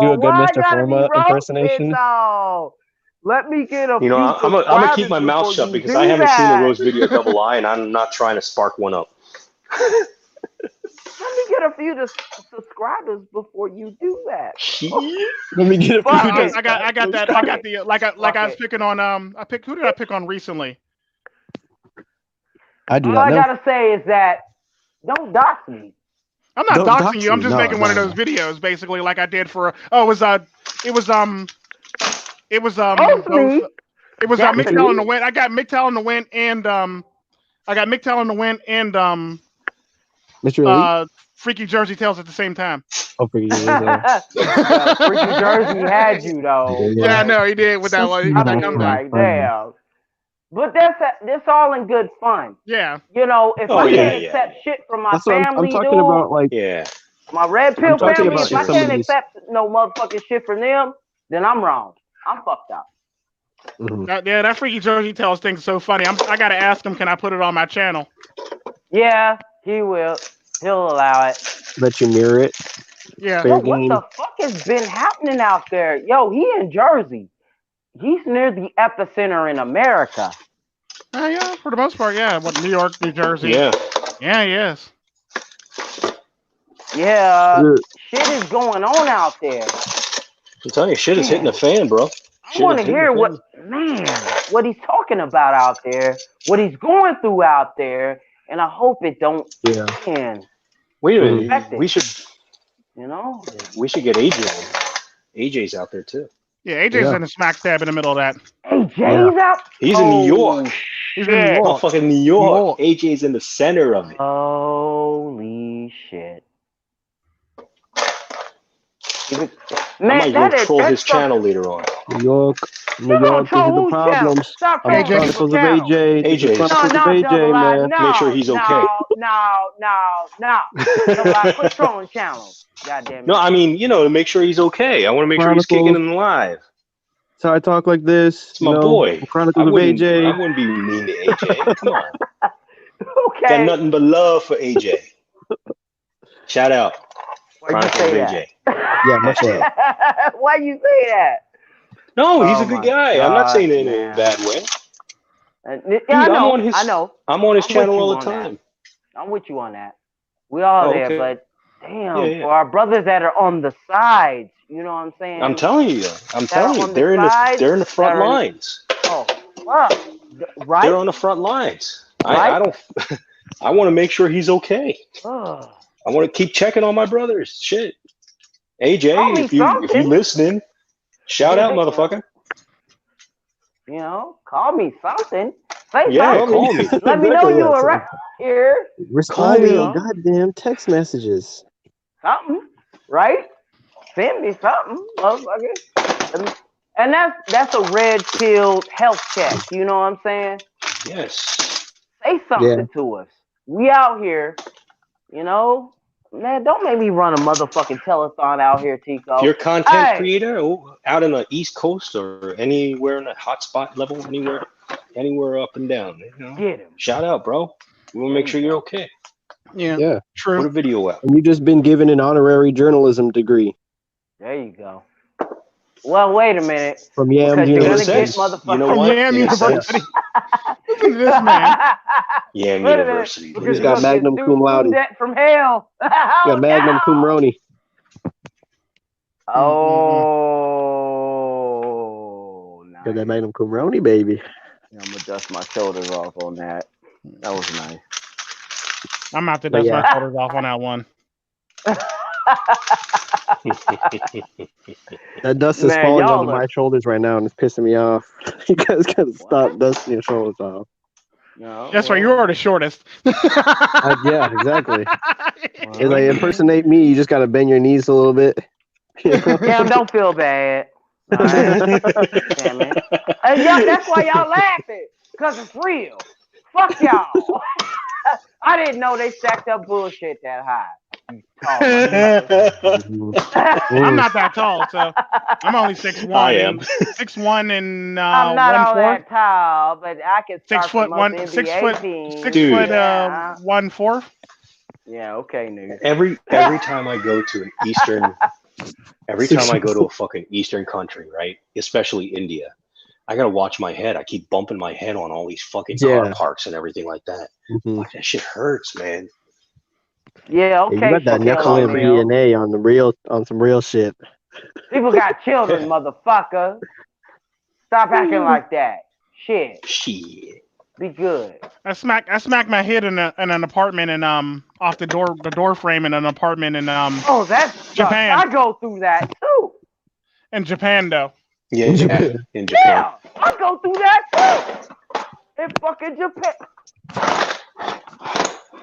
do a good Why Mr. Forma impersonation? Let me get a You know, I'm gonna keep my mouth before shut you because do I haven't seen the that. roast video Double I, and I'm not trying to spark one up. Let me get a few subscribers before you do that. Let me get a few. I got that. I got the I was picking on who did I pick on recently? I do All not I know. gotta say is that don't dox me. I'm not doxing you. I'm just making one of those videos, basically, like I did for. It was MGTOW in the Wind. I got MGTOW in the Wind and Mr. Elite? Freaky Jersey Tales at the same time. Oh, Freaky Jersey. Freaky Jersey had you though. Yeah, I know he did with that one. Like, damn. But that's all in good fun. Yeah. You know, if I can't accept shit from my family, I'm talking about like my red pill family, about if I can't accept no motherfucking shit from them, then I'm wrong. I'm fucked up. Mm-hmm. That Freaky Jersey Tales thing's so funny. I gotta ask him, can I put it on my channel? Yeah, he will. He'll allow it. Let you mirror it. Yeah. Yo, what the fuck has been happening out there? Yo, he in Jersey. He's near the epicenter in America. Yeah, for the most part, yeah. What, New York, New Jersey? Yeah. Yeah, yes. Yeah, shit is going on out there. I'm telling you, shit is hitting the fan, bro. I want to hear what he's talking about out there, what he's going through out there, and I hope it don't end. Wait a minute, we should get AJ on. AJ's out there too. Yeah, AJ's in the smack dab in the middle of that. AJ's out. He's in New York. He's in New York. Motherfucking New York. AJ's in the center of it. Holy shit. I might go troll his channel later on. New York, this is the problems. Stop I'm the Chronicles of AJ. This is Chronicles of AJ, man. Make sure he's okay. No. Quit trolling channels. Goddamn it. No, I mean, to make sure he's okay. I want to make sure he's kicking him alive. So I talk like this. It's my boy. Chronicles of AJ. I wouldn't be mean to AJ. Come on. Okay. Got nothing but love for AJ. Shout out. Chronicles of AJ. Yeah, much love. Why you say that? No, he's a good guy. I'm not saying it in a bad way. Dude, I know. I'm on his channel all the time. I'm with you on that. We all there, okay. but damn, for our brothers that are on the sides, you know what I'm saying? I'm telling you. They're in the front lines. Oh, fuck. Right? They're on the front lines. Right? I don't. I want to make sure he's okay. Oh. I want to keep checking on my brothers. Shit, AJ, if you listening, shout out, motherfucker. Call me something. Say something. Call me. Let me know you around here. Respond to your goddamn text messages. Something, right? Send me something, motherfucker. And that's a red pill health check. You know what I'm saying? Yes. Say something to us. We out here. Man, don't make me run a motherfucking telethon out here, Tico. If you're a content creator out in the East Coast or anywhere in the hotspot level, anywhere up and down, get him. Shout out, bro. We want to make sure you're okay. Yeah. True. Put a video out. And you just been given an honorary journalism degree. There you go. Well, wait a minute. From Yam University. You know what? From Yam University. Listen to this man. Yam University. He's got Magnum Cum Laude. From hell. Got Magnum Cum Roni. Oh, nice. Got that Magnum Cum Roni, baby. I'm gonna dust my shoulders off on that. That was nice. I'm out to dust my shoulders off on that one. That dust is falling onto my shoulders right now, and it's pissing me off. You guys gotta stop dusting your shoulders off. No, that's right. You are the shortest. Yeah, exactly. It's like impersonate me. You just gotta bend your knees a little bit. Damn, don't feel bad. All right. Damn it. That's why y'all laughing, cause it's real. Fuck y'all. I didn't know they stacked up bullshit that high. I'm not that tall, so I'm only 6'1". I am 6'1" and I'm not all that tall, but I can start 6 foot 1, 6 foot, 6 foot 1/4. Yeah, okay, nigga. Every time I go to an Eastern, every time I go to a fucking Eastern country, right? Especially India, I gotta watch my head. I keep bumping my head on all these fucking car parks and everything like that. Like, that shit hurts, man. Yeah, okay. You got that knuckle and DNA on some real shit. People got children, motherfucker. Stop acting like that. Shit. Be good. I smacked my head in an apartment and off the door frame in an apartment in Oh, that's Japan. I go through that too. In Japan though. Yeah, in Japan. Yeah, I go through that too. In fucking Japan.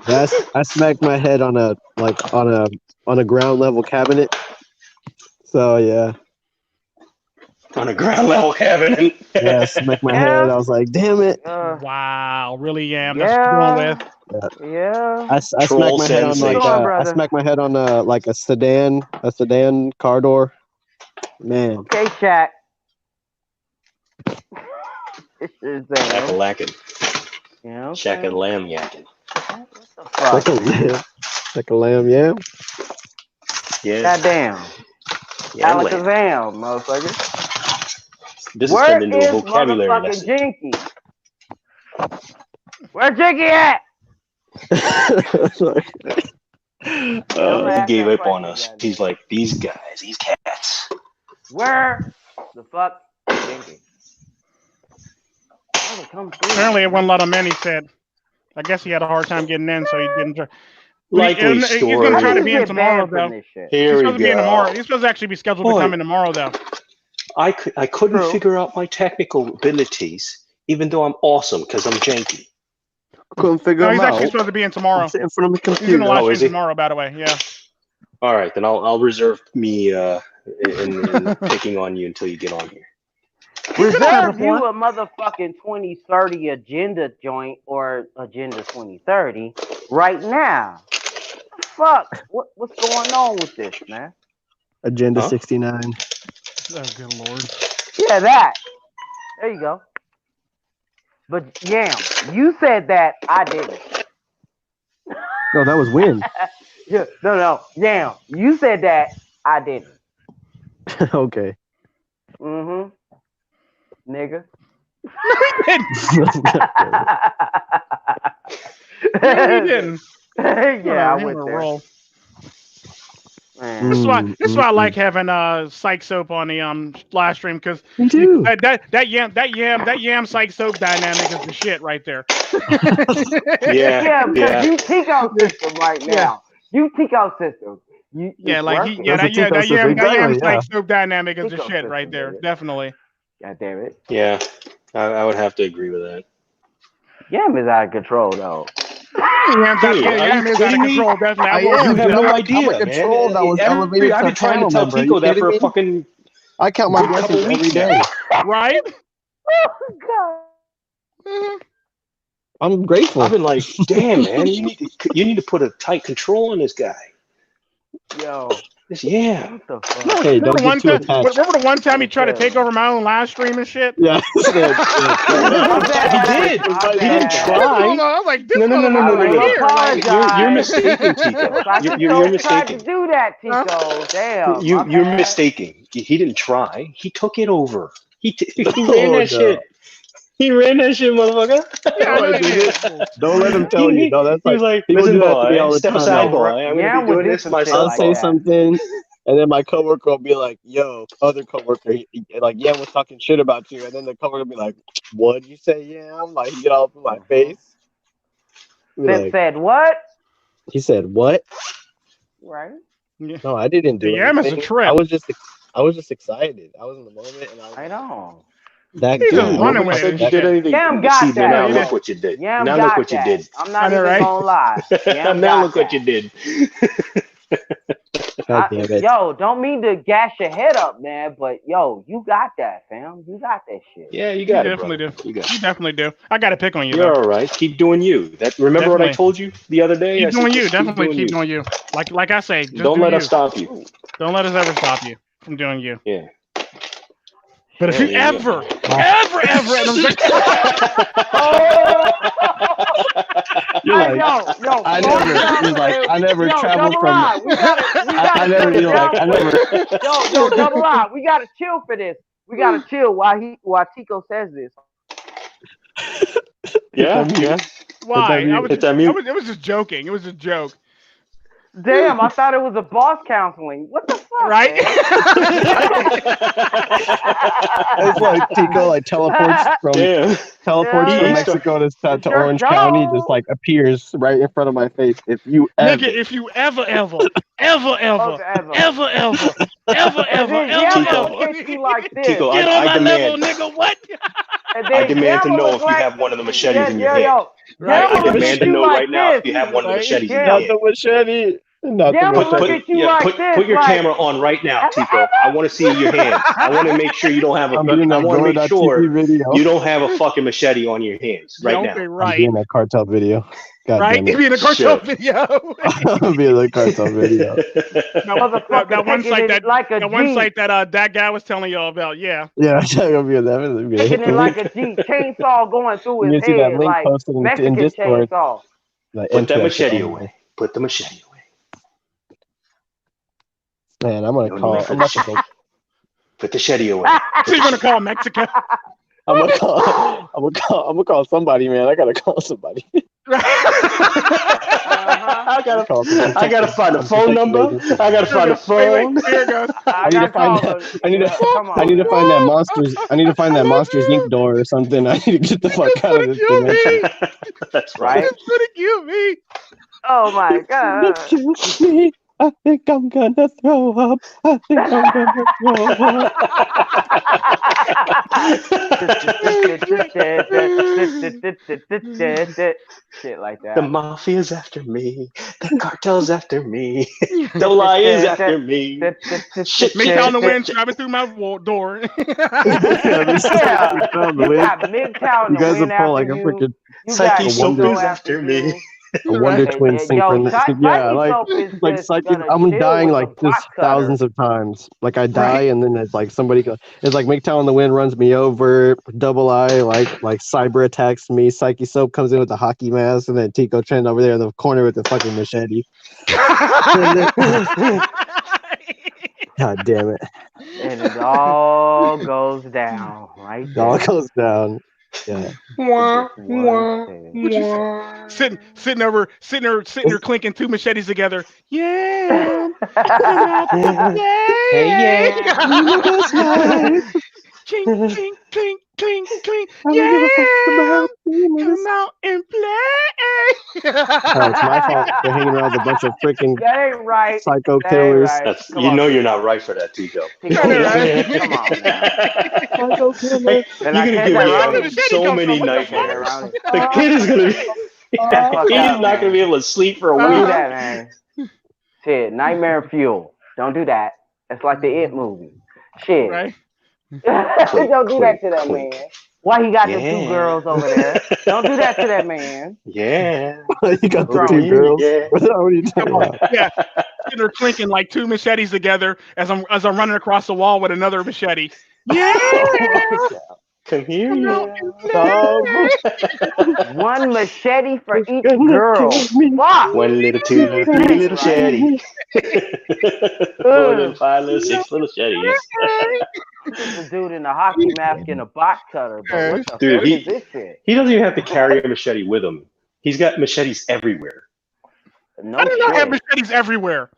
I smacked my head on a ground level cabinet. So yeah. On a ground level cabinet. Yeah, I smacked my head. I was like, damn it. Wow, really am. That's what you're going with. Yeah. I smacked my head on I smacked my head on a sedan car door. Man. Okay, Shaq. Shack-a-lackin'. Yeah. Okay. Shack and lamb yakking. Like a lamb, yeah. Yeah. Goddamn. Yeah, Alakazam, motherfucker. This has turned into a vocabulary motherfucking lesson. Jinky? Where Jinky at? He gave up on us. He's like, these guys, these cats. Where the fuck Jinky? Apparently it wouldn't let him in, he said. I guess he had a hard time getting in, so he didn't try. Likely story. He's going to try to be in tomorrow, though. Here we go. He's supposed to actually be scheduled to come in tomorrow, though. I couldn't figure out my technical abilities, even though I'm awesome because I'm janky. Couldn't figure No, him he's out. actually supposed to be in tomorrow. I'm sitting in front of the He's in the computer. live is stream he? tomorrow, by the way. Yeah. All right, then I'll reserve me in picking on you until you get on here. Reserve you a motherfucking 2030 agenda joint or agenda 2030 right now. Fuck, what's going on with this, man? Agenda 69. Oh, good lord. Yeah, that. There you go. But Yam, you said that, I didn't. No, that was Win. Yeah, no. Yam, you said that, I didn't. Okay. Mm-hmm. Nigga. No, he didn't. Yeah, I went there. Roll. This is why I like having psych soap on the live stream, because that yam psych soap dynamic is the shit right there. Yeah, because you Tico system right now. You Tico system. That yam psych soap dynamic is the shit right there. Definitely. God damn it. Yeah, I would have to agree with that. Yam is out of control though. Yam is out of control, definitely. You have no idea, man. I've been trying to tell Tico that for a fucking. I count my blessings every day. Right? Oh God. I'm grateful. I've been like, damn, man, you need to put a tight control on this guy. Yo. Yeah. What the fuck? Okay, don't get too attached. Remember the one time he tried to take over my own live stream and shit? Yeah. He did. He didn't try. I was like, this No. You're mistaken, Tico. You're mistaken. To do that, Tico. Damn. You're mistaken. He didn't try. He took it over. He ran that shit. He ran that shit, motherfucker. Don't let him tell you. No, that's like listen, boy, step aside, boy. I'm gonna be doing this myself. I'll say something, and then my coworker will be like, "Yo," other coworker, Yam was talking shit about you, and then the coworker will be like, "What'd you say, Yam?" Like, he get off of my face. Said what? He said what? Right. No, I didn't do it. Yam is a trip. I was just excited. I was in the moment, and I know. That He's guy. running with it. You did anything. Yam got that. Now look what you did. Yam now got look what you did. I'm not even gonna lie. Now look what you did. God damn it. Yo, don't mean to gas your head up, man, but yo, you got that, fam. You got that shit. Yeah, you got it. Definitely do. You definitely do. I got to pick on you. You're all right. Keep doing you. Remember what I told you the other day? Keep doing you. Definitely keep doing you. Like I say, just don't let us stop you. Don't let us ever stop you from doing you. Yeah. But if you ever, you're like, I never traveled from. Yo, double I. We gotta chill for this. We gotta chill while Tico says this. Yeah. Why? It was just joking. It was a joke. Damn, I thought it was a boss counseling. What the fuck? Right? It's like Tico teleports from Mexico to Orange County, just appears right in front of my face. If you ever Tico, I demand, nigga, what? I demand to know if you have one of the machetes in your head. Right? I demand to know right now if you have one of the machetes in your head. Not the machete. Put your camera on right now, Tico. I want to see your hand. I want to make sure you don't have a. I want to make sure you don't have a fucking machete on your hands right now. I'm being that cartel video. God right? Damn it. Be in a cartel video. I'm being the cartel video. that one site that guy was telling y'all about. Yeah. Yeah, I'm gonna be in that. Taking it like a chainsaw going through his head. See that link like posted in Discord. Chainsaw. Put that machete away. Put the machete away. Man, I'm gonna call. Put the machete away. So you're gonna call Mexico? I'm gonna call somebody, man. I gotta call somebody. I gotta find a phone number. I gotta find a phone. Wait, here it goes. I need to find that Monsters. I need to find that Monsters Inc. door or something. I need to get the fuck out of this thing. That's right. It's gonna kill me. Oh my god. I think I'm gonna throw up. I think I'm gonna throw up. Shit like The that. mafia's after me. The cartel's after me. Double I is after me. Shit, MGTOW in the wind shit. driving through my door. Yeah, this is Yeah, MGTOW in the you wind. got MGTOW in You the guys are wind pulling like after a you. freaking You Psyche got Soap Tico is after after me. you. a Wonder Twin Yo, synchronicity. Yeah, Psyche like Soap is like just psychic. gonna I'm chill dying with like the just box cutter. thousands of times. Like I die, Right. and then it's like somebody goes. It's like MGTOW in the wind runs me over. Double I like cyber attacks me. Psyche Soap comes in with the hockey mask, and then Tico Chen over there in the corner with the fucking machete. God damn it! And it all goes down right It all there. goes down. Yeah. Wah, Just one wah, thing. what you say? Sitting there clinking two machetes together. Yeah. Hey, yeah. That's right. Clink, clink, clink, clink, clink. I don't give a fuck about Come out and play. Oh, it's my fault for hanging around with a bunch of freaking That ain't right. psycho That ain't killers. right. That's, Come you on, know you're Tico. not right for that, Tico. Tico, I know, right? come on now. Psycho killers. Then You're I gonna can't give that me Where the Ronnie. machete so come many from? What the Can't that nightmares. Ronnie. The kid is gonna be. Get the fuck He's out, not gonna man. be able to sleep for a Don't do week. that, man. Shit, nightmare fuel. Don't do that. It's like the It movie. Shit. Right? Clink, Don't do that clink, to that clink. man. Why he got the two Yeah. girls over there? Don't do that to that man. Yeah. You got the Wrong. two girls. Yeah. What are you talking about? Yeah. Sitting there clinking like two machetes together as I'm running across the wall with another machete. Yeah. Come here, Come out yeah. and play. One machete for It's each gonna girl. kill me. Fuck. One little, two little, three That ain't little right. shetty. 4 little, 5 little, 6 little shetties. This is a dude in a hockey mask and a box cutter, but what the Dude, fuck is this shit? he doesn't even have to carry a machete with him. He's got machetes everywhere. No I do not have shit. machetes everywhere.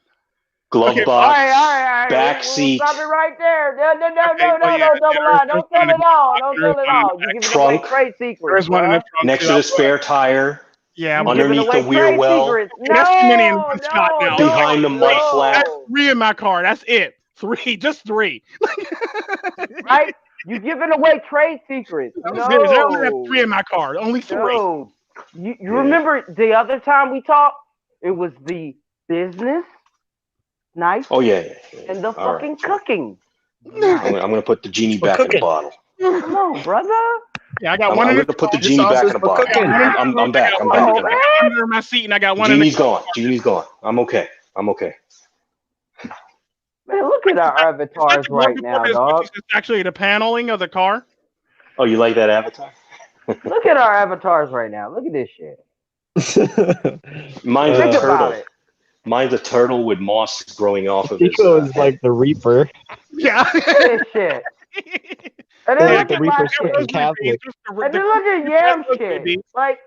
Glove Okay, All box, right, all right. back We'll seat, stop it right there. No, Okay, well, yeah, double line. Don't tell it all. Don't tell it all. You're giving away Trunk. trade secrets, There's one in the bro. trunk next too. to the spare tire, Yeah, You're I'm giving underneath away the weir trade well, secrets. okay, that's too many in one shot now. behind the mud flap. That's 3 in my car. That's it. 3, just 3. Right? You're giving away trade secrets. I only have 3 in No. my car. Only 3. No. You remember the other time we talked? It was the business, nice, Oh yeah. and the All fucking right. cooking. I'm Nice. gonna put the genie back in the bottle. Come on, brother. Yeah, I got I'm one in the gonna put the trunk. This genie sauce back is in the for bottle. cooking. I'm back. I'm Come back. on, I'm man. back. Under my seat, and I got one in the Genie's trunk. gone. Genie's gone. I'm okay. I'm okay. Man, look at our avatars right now, dog. It's actually the paneling of the car. Oh, you like that avatar? Look at our avatars right now. Look at this shit. Mine's Think a about turtle. it. Mine's a turtle with moss growing off of his Tico is like head. the Reaper. Yeah. Look at this shit. And then They're look like the at Reaper my shit shit. in Catholic. And then look at Yam shit. Like,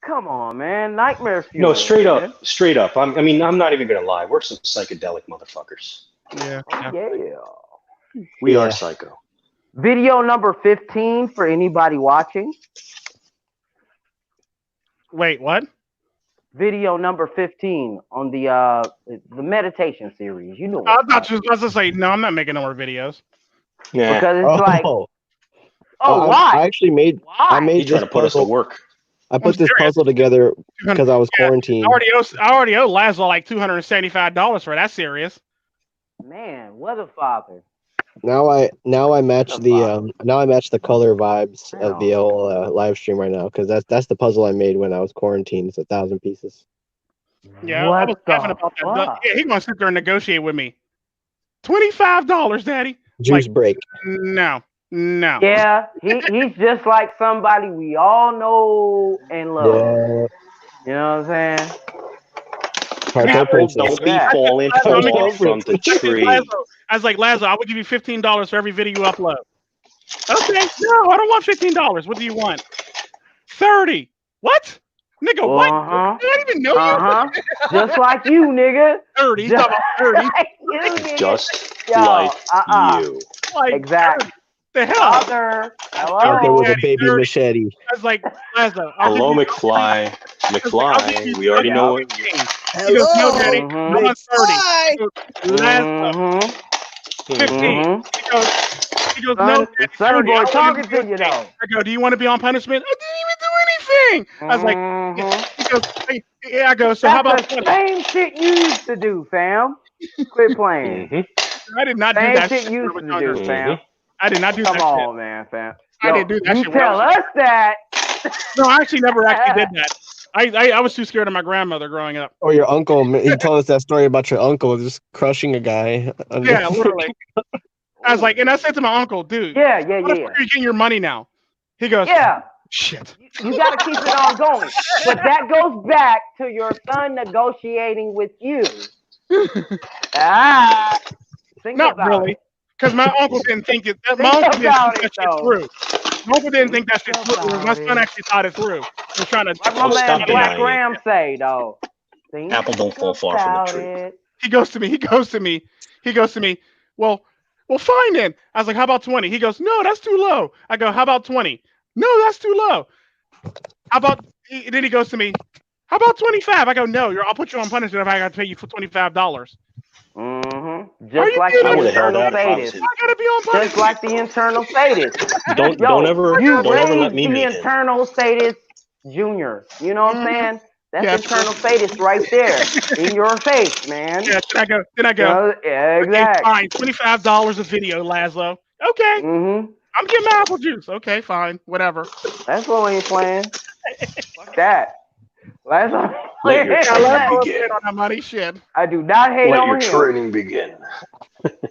come on, man. Nightmare fuel. No, straight man. up, straight up. I'm not even gonna lie. We're some psychedelic motherfuckers. Yeah. Oh, yeah. We Yeah. are psycho. Video number 15 for anybody watching. Wait, what? Video number 15 on the meditation series. You know I what? thought you was supposed to say, no, I'm not making no more videos. Yeah. Because it's like, I why? actually made. Why? I made He's trying this to put us to puzzle. work. I put this puzzle together because I was quarantined. I already owe Laszlo like $275 for that series. Man, what a father. Now I match the color vibes of the whole live stream right now because that's the puzzle I made when I was quarantined. It's 1,000 pieces. Yeah, I What was the laughing about that. fuck? Yeah, he's gonna sit there and negotiate with me. $25, Daddy. Juice break. No. Yeah, he's just like somebody we all know and love. Yeah. You know what I'm saying? Cartel Apple Princess. don't be Yeah. falling Let me far give from the tree. I was like, Laszlo, I would give you $15 for every video you upload. Okay, no, I don't want $15. What do you want? 30. What? Nigga, what? I don't even know you. Just like you, nigga. 30. He's talking about 30. You, nigga. Just Yo, like you. Like, Exactly. the hell? Father. Out there Hello. with a baby machete. I was like, Laszlo, Hello, McFly. McFly. We already know it. He goes, no, Daddy, Hello, I'm on 30. McFly. He goes, Laszlo, 15. He goes, no, Son, Daddy, Sonny 30. boy I want talking to do to you anything. though. I go, do you want to be on punishment? I didn't even do anything. I was like, yeah. He goes, hey, yeah. I go, so how about That's the same shit you used to do, fam. Quit playing. Mm-hmm. I did not do Same that shit shit you when I used was to younger. do, fam. I did not do Come that shit. on, man, fam. I didn't do that You shit when I tell was us that. No, I actually never actually did that. I was too scared of my grandmother growing up. Or your uncle. He told us that story about your uncle just crushing a guy. Yeah, literally. I was like, and I said to my uncle, dude, Yeah. how the fuck are you getting your money now? He goes, Yeah. shit. You got to keep it on going. But that goes back to your son negotiating with you. Think Not about really. it. Because my uncle didn't think it. My Think uncle didn't about think it, that shit though. through. My uncle didn't think that shit Think through. My about son it. actually thought it through. He was trying to. Like my man stop Black denying it. Ram say, though. Think Apple don't fall far from about the tree. it. He goes to me. Well, fine then. I was like, how about 20? He goes, no, that's too low. I go, how about 20? No, that's too low. How about? Then he goes to me, how about 25? I go, no, I'll put you on punishment if I got to pay you for $25. Just like I the would have held internal out if I was sadist. him. I gotta be on punishment. Just like the internal sadist. Don't ever let raised me the meet him. internal sadist junior. You know what I'm saying? That's Yeah. internal sadist right there in your face, man. Yeah, then I go. Yeah, Okay, exactly. fine. $25 a video, Laszlo. Okay. I'm getting my apple juice. Okay, fine. Whatever. Laszlo ain't playing. Fuck that. Laszlo Let your training begin. On that money shit. I do not hate Let on your him. training begin.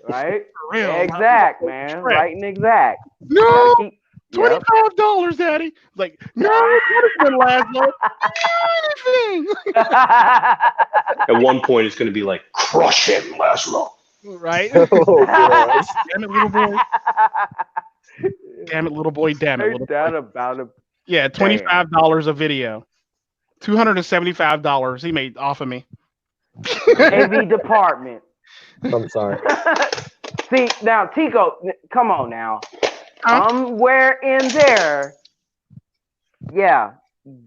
Right? For real. Exact, man. Right and exact. No. Keep, $25, Daddy. Like, no punishment, Laszlo. Anything. At one point, it's going to be like, crush him, Laszlo. Right? Oh, gosh. Damn it, little boy. Damn it, little boy. Damn it, little boy. About him. Yeah, $25 a video. $275 he made off of me. AV department. I'm sorry. See, now, Tico, come on now. Somewhere in there, yeah,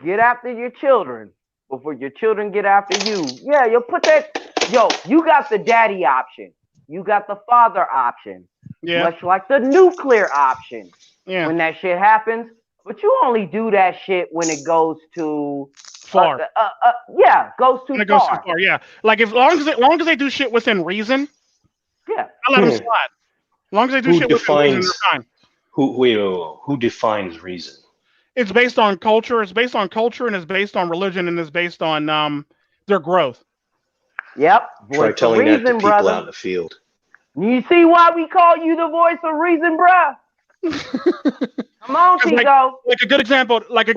get after your children before your children get after you. Yeah, you'll put that. Yo, you got the daddy option. You got the father option. Yeah. Much like the nuclear option. Yeah. When that shit happens. But you only do that shit when it goes too far. Goes too far. Goes too far. Yeah. Like as long as they do shit within reason. Yeah. I let them slide. As long as they do shit within reason, they're fine. Who defines reason? It's based on culture. It's based on culture, and it's based on religion, and it's based on their growth. Yep. Try telling that to people out in the field. You see why we call you the voice of reason, bruh? Come on, Tico. Like a good example of that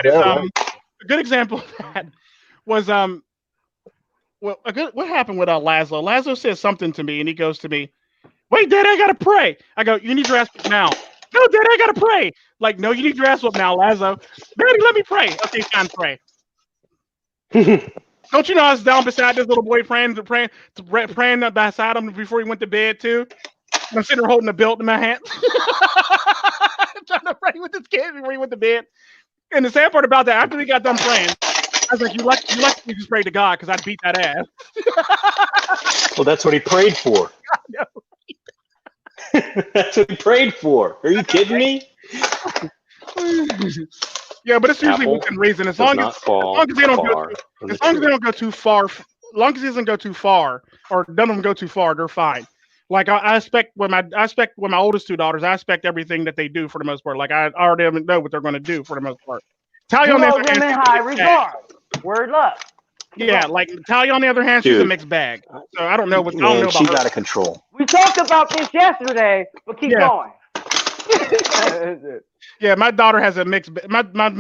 is a good example of that was what happened with Laszlo? Laszlo says something to me, and he goes to me, "Wait, Dad, I gotta pray." I go, "You need your ass whooped now." No, Dad, I gotta pray. Like, no, you need your ass whooped now, Laszlo. Daddy, let me pray. Okay, fine, pray. Don't you know I was down beside this little boy praying beside him before he went to bed too? I'm sitting there holding the belt in my hand, trying to pray with this kid before he went to bed. And the sad part about that, after we got done praying, I was like, "You lucky just prayed to God because I'd beat that ass." Well, that's what he prayed for. That's what he prayed for. Are you kidding me? Yeah, but it's usually within reason. As long as they don't go too far, as long as it doesn't go too far, or none of them go too far, they're fine. Like I expect with my oldest two daughters, I expect everything that they do for the most part. Like I already know what they're going to do for the most part. Talia on the other hand, in high regard. Word up. Yeah, like Talia on the other hand, she's a mixed bag. So I don't know what I don't know about she's her. out of control. We talked about this yesterday, but keep going. Yeah, my daughter has a mixed. My daughter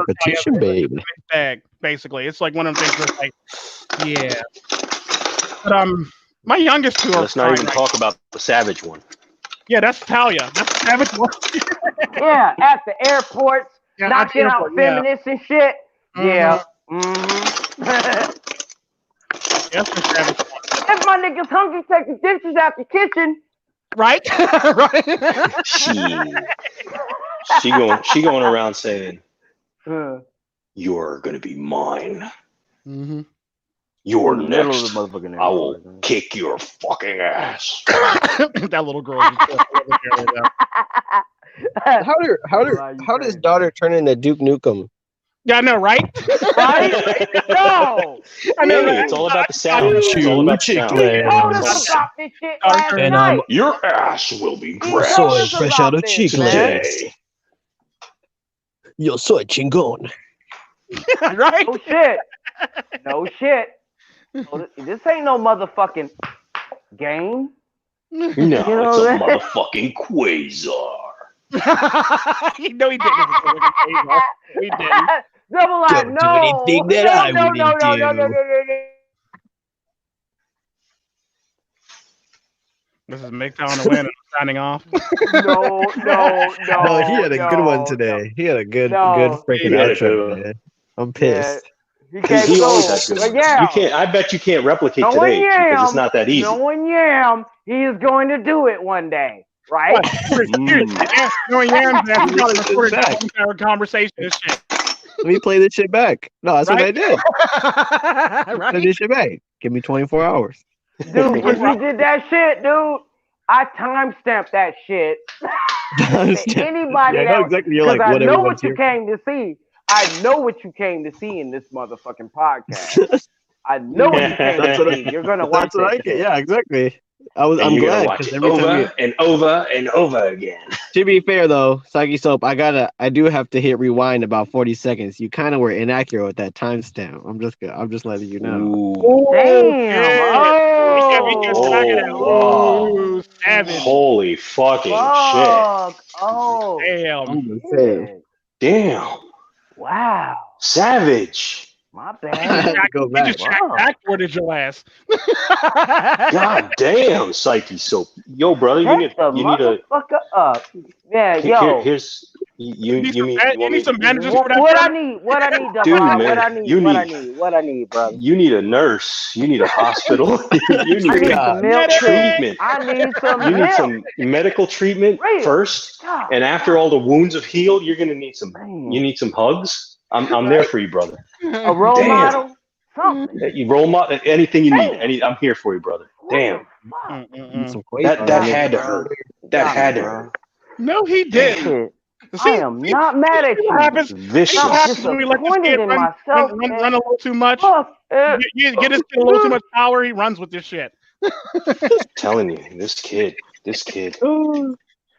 repetition, baby. Mixed bag. Basically, it's like one of them things. That's like, yeah. But my youngest two are. Let's not even talk about the savage one. Yeah, that's Talia. That's the savage one. Yeah, at the airports, knocking out feminists and shit. Mm-hmm. Yeah. That's the savage one. If my nigga's hungry, take the dishes out the kitchen. Right? Right. She going around saying, "You're gonna be mine." Mm-hmm. You're In the middle of next. the motherfucking I will airport. kick your fucking ass. That little girl. How does daughter turn into Duke Nukem? Yeah, I know, right? Right? No. I know, Hey, right? it's all about the sound. It's all about the sound. He told us about this shit last And night. Your ass will be He grabbed told us about this, man. today. Yo soy chingón. Right? No shit. No shit. So this ain't no motherfucking game. No, You know it's a that? motherfucking quasar. No, he didn't. He didn't. Double I Don't do no. anything that I No. wouldn't This is MGTOW to win and I'm signing off. No. No, he had a good one today. He had a good freaking He had a outro, good one. man. I'm pissed. He can't He go. always has good But ones. yeah. You can't. I bet you can't replicate Knowing today because it's Yam, not that easy. knowing Yam, he is going to do it one day, right? Knowing Yams, that's probably recorded the whole entire conversation and shit. Let me play this shit back. No, that's what I did. Right? Play this shit back. Give me 24 hours. Dude, when we did that shit, dude, I timestamped that shit. Anybody Yeah, I know exactly. You're because like, I what know everyone's what you here. came to see. I know what you came to see in this motherfucking podcast. I know what you came That's to what see. You're gonna watch That's what I that get. shit. Yeah, exactly. I'm And you're glad gonna watch because it every time over and over and over again. to be fair though, Saki Soap, I do have to hit rewind about 40 seconds. You kind of were inaccurate with that timestamp. I'm just letting you know. Damn. Oh, savage. Holy fucking Fuck. Oh. Damn. I'm just saying. shit! Damn, Wow. savage. My I had bad. to go He back. just backboarded your ass. God damn, Psyche Soap. Yo, brother, Shut the you need a. motherfucker up. Yeah, yo. Here's you need you some, mean you want me? some bandages for that? What I need, double Dude, I, man, what I need, brother. You need a nurse. You need a hospital. You I need need some milk treatment. I need some You need milk. some medical treatment Real. first, God. and after all the wounds have healed, you're gonna need some. You need some hugs. I'm there for you, brother. A role Damn. model? Something. You roll model, anything you need. Damn. I'm here for you, brother. Damn. Some That had to hurt. That had to hurt. No, he didn't. I am not mad at you. What happens? Vicious. What happens when we let this Disappointed kid in run myself, a little too much? Fuck. You get his kid a little too much power, he runs with this shit. Telling you, this kid.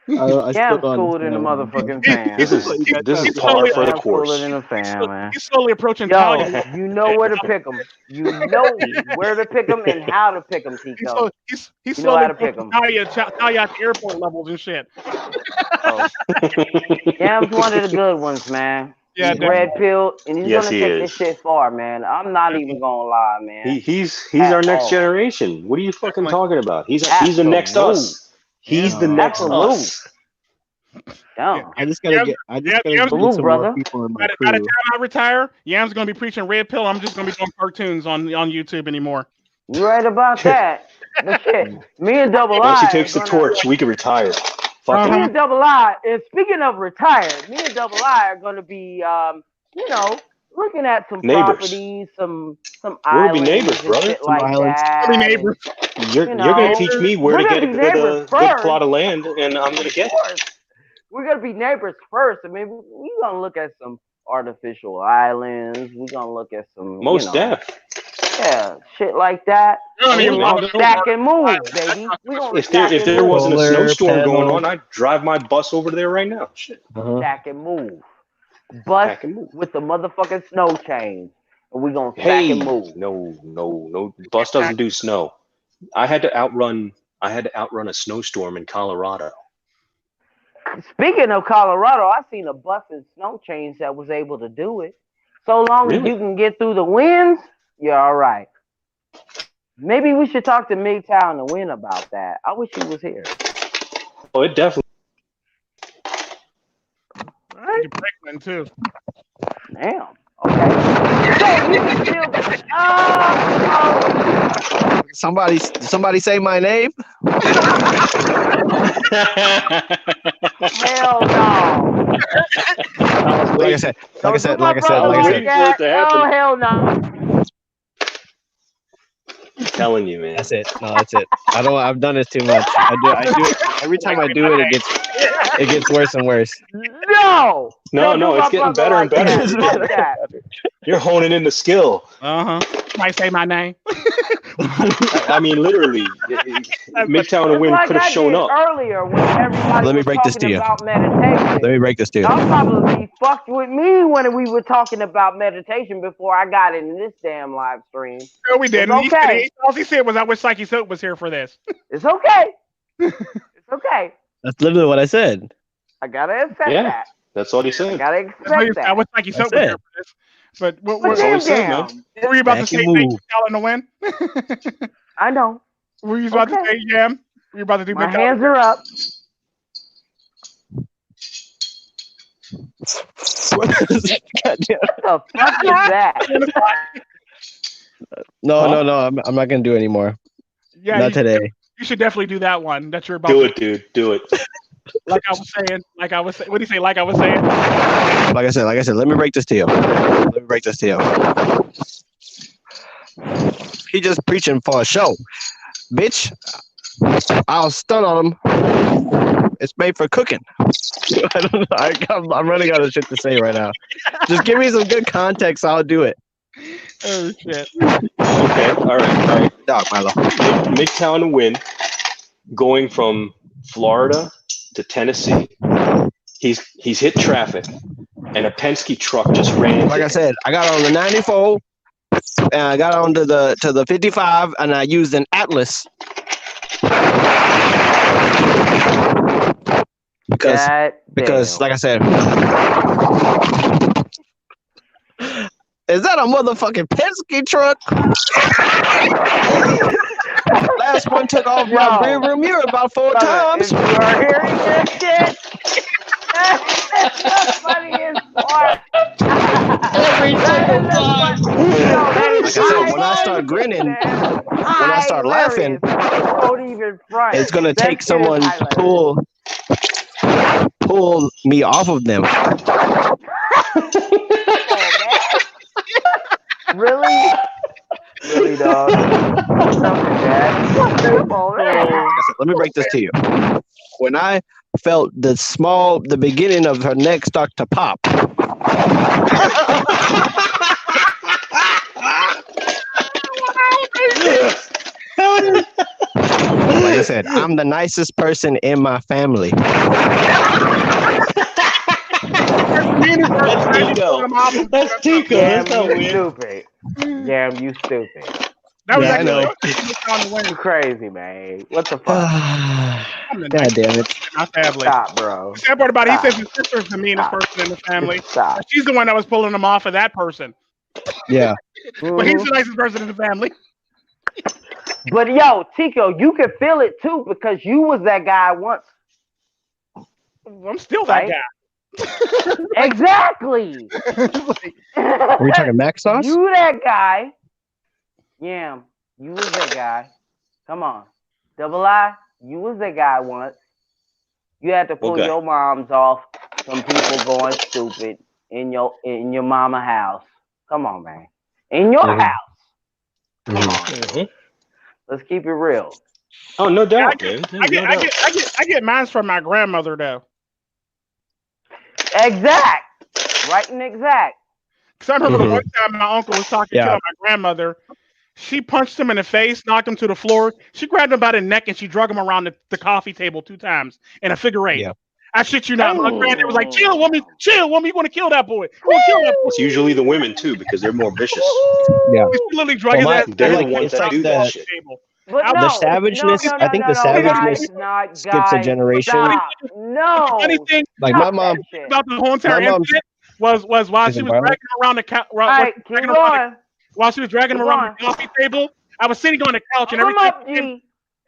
Yeah, I'm cooler than the motherfucking fan. This is par for the course. Cooler than a fan, man. He's slowly approaching Yo, Talia. you know where to pick them. You know where to pick them and how to pick them, Tico. He's You know slowly how to pick approaching them. Talia at the airport levels and shit. Yam's one of the good ones, man. Yeah, he's red pill, and he's Yes, gonna he take is. this shit far, man. I'm not even gonna lie, man. He's our next generation. What are you fucking talking about? He's the next us. He's the next us. Yeah. I just gotta get Blue, some brother. more people in my By the crew. time I retire, Yam's gonna be preaching red pill. I'm just gonna be doing cartoons on YouTube anymore. You right about that. But shit, me and Double Once he I takes the gonna- torch, we can retire. Fuck Me it. and Double I, and speaking of retired, me and Double I are gonna be, looking at some Neighbors. properties, some We'll islands, be neighbors, and brother. shit like islands. that. We'll be neighbors. You're You gonna know, teach me where we're to gonna get be a good neighbors good first. plot of land, and I'm gonna get it. We're gonna be neighbors first. I mean, we're gonna look at some artificial islands. We're gonna look at some Most deaf. Yeah, shit like that. I mean, We're gonna stack and move, baby. We gonna If stack there and wasn't a Solar snowstorm going panels. on, I'd drive my bus over there right now. Shit. stack and move. Bus Stack and move. with the motherfucking snow chains, and we gonna stack Hey, and move. no. Bus doesn't do snow. I had to outrun a snowstorm in Colorado. Speaking of Colorado, I seen a bus and snow chains that was able to do it. So long as Really? you can get through the winds, you're all right. Maybe we should talk to MGTOW and Win about that. I wish he was here. Oh, it definitely. You break one too. Damn. Okay. So you can still. Oh. Somebody say my name. Hell no. Like I said. Oh, hell no. I'm telling you, man. That's it. No, that's it. I've done this too much. I do it every time I do it. It gets worse and worse. No. No, it's getting better and better. You're honing in the skill. Might say my name. I mean, literally, Midtown and Win could have shown up earlier when everybody Let me was break this to talking you. about meditation. Let me break this to you. Y'all probably fucked with me when we were talking about meditation before I got into this damn live stream. No, we didn't. It's okay. All he said was, "I wish Psyche Soap was here for this." It's okay. It's okay. That's literally what I said. I gotta accept that. That's all he said. I gotta accept that. I wish Psyche Soap was here for this. But what were you about to say? Thank you, Colin, to win. I know. Were you about to say, Jam? Were you about to do my hands are up? What the fuck is that? No, I'm not gonna do it anymore. Yeah, not today. You should definitely do that one. That you're about do to it, dude. Do it. Like I was saying. What do you say? Like I was saying. Like I said. Let me break this to you. He just preaching for a show, bitch. I'll stun on him. It's made for cooking. I don't know. I'm running out of shit to say right now. Just give me some good context. I'll do it. Oh shit. Okay. All right. Dog, Milo. Midtown and Win, going from Florida to Tennessee. He's hit traffic, and a Penske truck just ran. Like I said, I got on the 94, and I got on to the 55, and I used an Atlas. Because like I said, is that a motherfucking Penske truck? Last one took off my rear mirror about 4 times. If you are hearing this shit, that's the funniest part. Every single time. Like I said, when I start grinning, when I start laughing, don't even front. it's gonna take someone to pull me off of them. Really? Really, dog? Let me break this to you. When I felt the beginning of her neck start to pop. Like I said, I'm the nicest person in my family. That's Tico. That's not weird. Stupid. Damn, you stupid. That was I know. You crazy, man. What the fuck? God damn it. Not family. Stop, bro. The sad part about it, he says his sister's the meanest person in the family. Stop. She's the one that was pulling him off of that person. Yeah. But he's the nicest person in the family. But yo, Tico, you can feel it too because you was that guy once. I'm still that guy. Exactly. Are we talking Mac sauce? You that guy. Yeah, you was that guy. Come on. Double I, you was that guy once. You had to pull your moms off some people going stupid in your mama house. Come on, man. In your house. Come on. Let's keep it real. Oh, no doubt, man. I get mine from my grandmother though. Exact. Right and exact. Because I remember the one time my uncle was talking to my grandmother. She punched him in the face, knocked him to the floor. She grabbed him by the neck and she drug him around the coffee table 2 times in a figure 8. Yeah. I shit you not. My granddad was like, chill, woman, you want to kill that boy. You want to kill that boy. It's usually the women, too, because they're more vicious. Yeah. She literally drug his ass. They're the ones that do that shit. The savageness, I think the savageness skips a generation. No. Funny thing like my mom about the whole entire incident was while she was dragging him around the while she was dragging him around the coffee table, I was sitting on the couch, and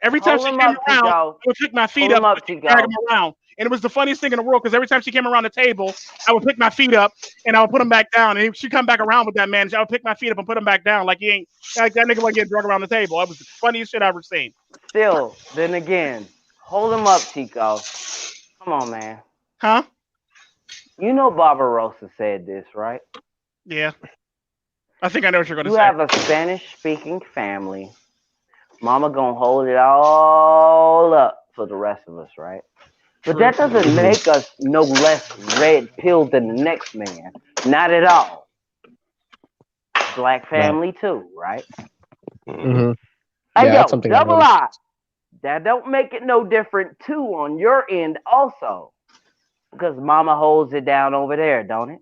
every time she came around, I would pick my feet up and drag him around. And it was the funniest thing in the world because every time she came around the table, I would pick my feet up and I would put them back down. And she'd come back around with that man. I would pick my feet up and put them back down like that nigga wasn't getting drug around the table. That was the funniest shit I've ever seen. Still, then again, hold him up, Tico. Come on, man. Huh? You know Barbarossa said this, right? Yeah. I think I know what you're going to say. You have a Spanish-speaking family. Mama gonna hold it all up for the rest of us, right? But that doesn't make us no less red pilled than the next man. Not at all. Black family too, right? Mm-hmm. Hey, Yeah, yo, that's something I double noticed. I. That don't make it no different too on your end also. Because mama holds it down over there, don't it?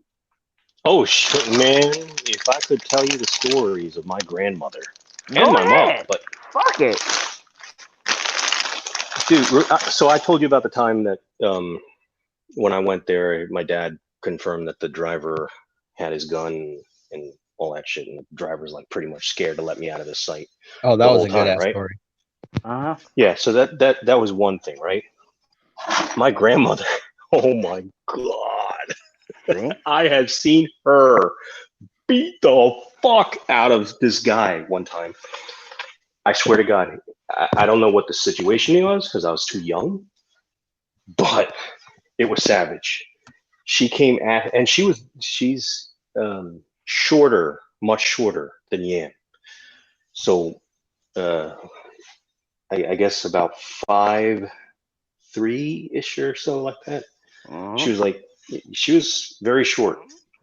Oh shit, man! If I could tell you the stories of my grandmother and Go my mom, ahead. but Fuck it. dude, so I told you about the time that when I went there, my dad confirmed that the driver had his gun and all that shit, and the driver's like pretty much scared to let me out of the site Oh, that the was whole a good time, ass right? story. Uh-huh. Yeah, so that was one thing, right? My grandmother, oh my god, See? I have seen her beat the fuck out of this guy one time. I swear to God, I don't know what the situation was because I was too young, but it was savage. She came at, and she's shorter, much shorter than Yam. So I guess about 5'3" ish or so like that. Uh-huh. She was very short.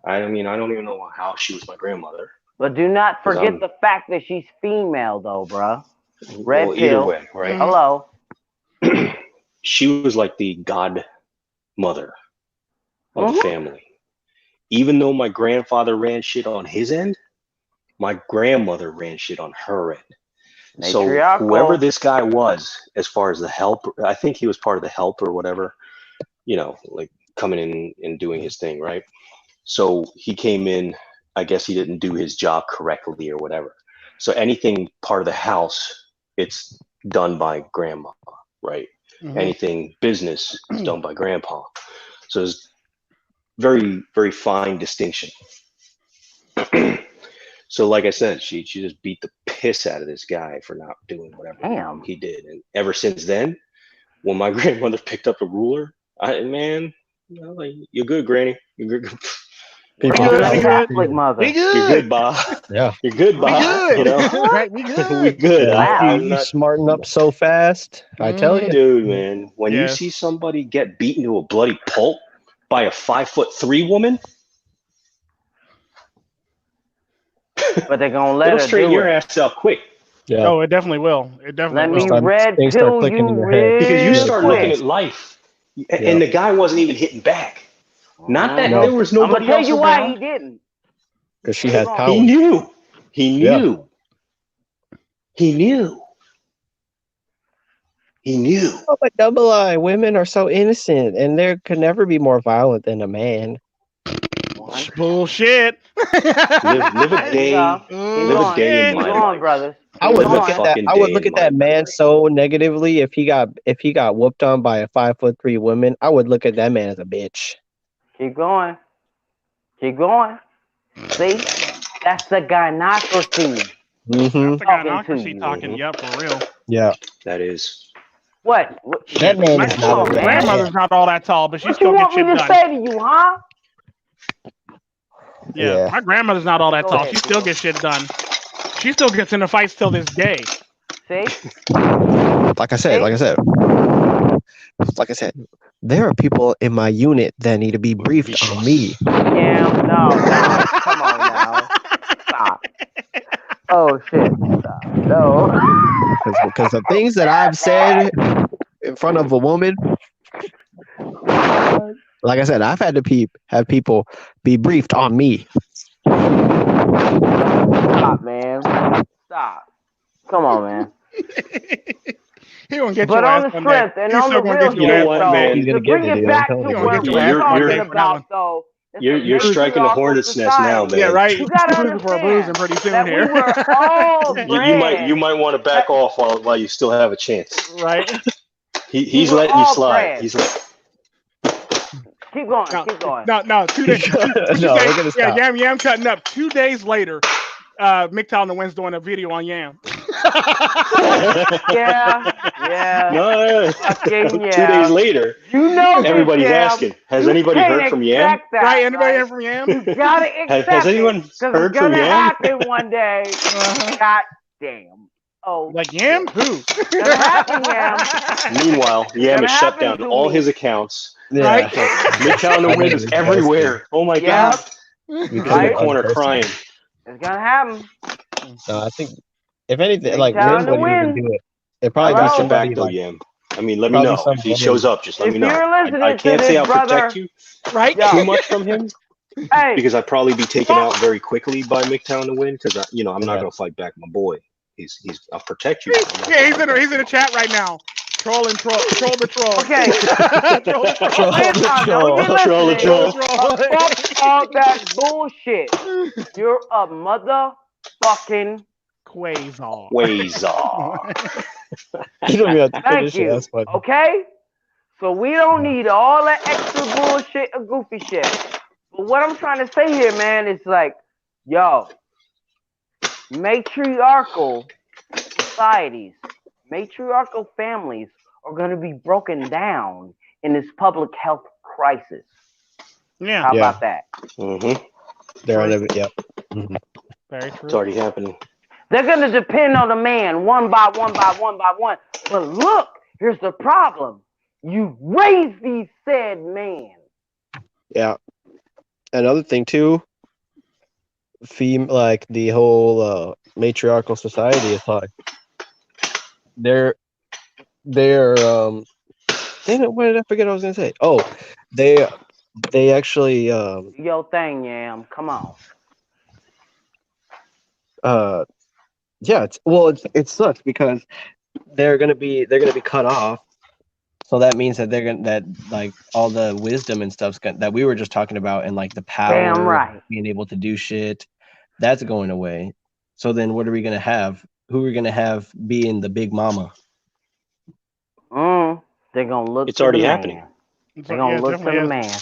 I mean, I don't even know how she was my grandmother. But do not forget the fact that she's female, though, bruh. Red Well, pill. either way, right? Hello. She was like the godmother of the family. Even though my grandfather ran shit on his end, my grandmother ran shit on her end. So whoever this guy was, as far as the help, I think he was part of the help or whatever, you know, like coming in and doing his thing, right? So he came in, I guess he didn't do his job correctly or whatever. So anything part of the house, it's done by grandma, right? Mhm. Anything business is done by grandpa. So there's very, very fine distinction. So like I said, she just beat the piss out of this guy for not doing whatever he did. And ever since then, when my grandmother picked up a ruler, like, you're good, Granny. You're good. People You're a Catholic mother. We good. You're good, Bob. Yeah. You're good, Bob. good. You know? Right, we good. We good. Yeah, I'm you not, smarten up so fast. I tell you. dude, man. When you Yes. see somebody get beaten to a bloody pulp by a 5'3" woman, But they're gonna let it'll her straighten do your it. ass out quick. Yeah. Oh, it definitely will. It definitely Let will. me red Things start pill clicking you in your head. real Because you start looking quick. at life, and the guy wasn't even hitting back. Not that No. there was I'm gonna nobody tell else you why around. he didn't. Because she had power. He knew. He Yeah. knew. He knew. He knew. Oh, but double I, women are so innocent, and there could never be more violent than a man. Bullshit. Live a day. Live a day in my life. Brothers. I would Live look a at that. fucking I would day look in at that my man so negatively if he got whooped on by a 5'3" woman. I would look at that man as a bitch. Keep going. Keep going. See? That's the gynocracy. Mm-hmm. That's the gynocracy talking. Yep, for real. Yeah. That is. What? That man is not a My man. grandmother's not all that tall, but she What you still want gets me shit to done. say to you, huh? Yeah, my grandmother's not all that Go tall. ahead, She still gets shit done. She still gets into fights till this day. See? Like I said, there are people in my unit that need to be briefed on me. Yeah, no. Come on now. Stop. Oh shit. Stop. No. Because the things that I've said in front of a woman, like I said, I've had to have people be briefed on me. Stop, man. Stop. Come on, man. He gonna get But your on ass the one day. strength and He's on the still gonna real get your You know ass what, one day. man? He's to gonna bring get it it, back dude. to He's where gonna get we're your ass one talking day for that one. about, though. You're striking a hornet's nest now, man. Yeah, right. You gotta Looking for a bruising understand pretty soon that here. we were all You might want to back off while you still have a chance. Right. He's were letting you all slide. bred. Keep going. Keep going. No, 2 days. No, we're gonna stop. Yam cutting up. 2 days later, MGTOW and the Wind's doing a video on Yam. Yeah. No. Fucking 2 days later, you know everybody's this, Yam. asking, has You anybody can't heard from Yam? expect that, Right? Anybody heard from Yam? You gotta accept Has anyone it, 'cause heard it's from gonna Yam? happen one day. God damn. Oh, Like Yam? Who? gonna happen, Yam. Meanwhile, Yam Gonna has shut happen down to all me. his accounts. Yeah. Right? Midtown the Wind is Disgusting. everywhere. Oh my Yep. god. We He's in couldn't the corner unpost crying. it. It's gonna happen. No, I think if anything, Big like Town Win to wouldn't even win. do it. It'd I probably be got your somebody back though, like Yam. I mean, let me probably know some if he woman. shows up. Just let If me know. you're I listening can't to say this, I'll brother, protect you Right? yo, too much from him hey, because I'd probably be taken out very quickly by McTown to win because I'm not Yeah. gonna fight back my boy. He's I'll protect you. Yeah, he's in the chat right now. Troll the troll. okay. Troll the troll. Listen, now you're Troll the listening. troll. Fuck all that bullshit. You're a motherfucking. Quasar. Quasar. You don't even have to Thank finish it. you. That's funny. Okay? So we don't need all that extra bullshit or goofy shit. But what I'm trying to say here, man, is like, yo, matriarchal societies, matriarchal families are going to be broken down in this public health crisis. Yeah. How Yeah. about that? Mm-hmm. They're on it. Yep. Mhm. Very true. It's already happening. They're going to depend on the man one by one by one by one. But look, here's the problem. You raise these said man. Yeah. Another thing too, like the whole matriarchal society is like they're damn it, what did I forget I was gonna say? Oh, they actually Yo thing, Yam. Come on. yeah, it sucks because they're gonna be cut off. So that means that that like all the wisdom and stuff that we were just talking about and like the power Damn right. being able to do shit, that's going away. So then what are we gonna have? Who are we gonna have being the big mama? They're gonna look. It's to already the happening. Man. They're gonna look to the definitely man.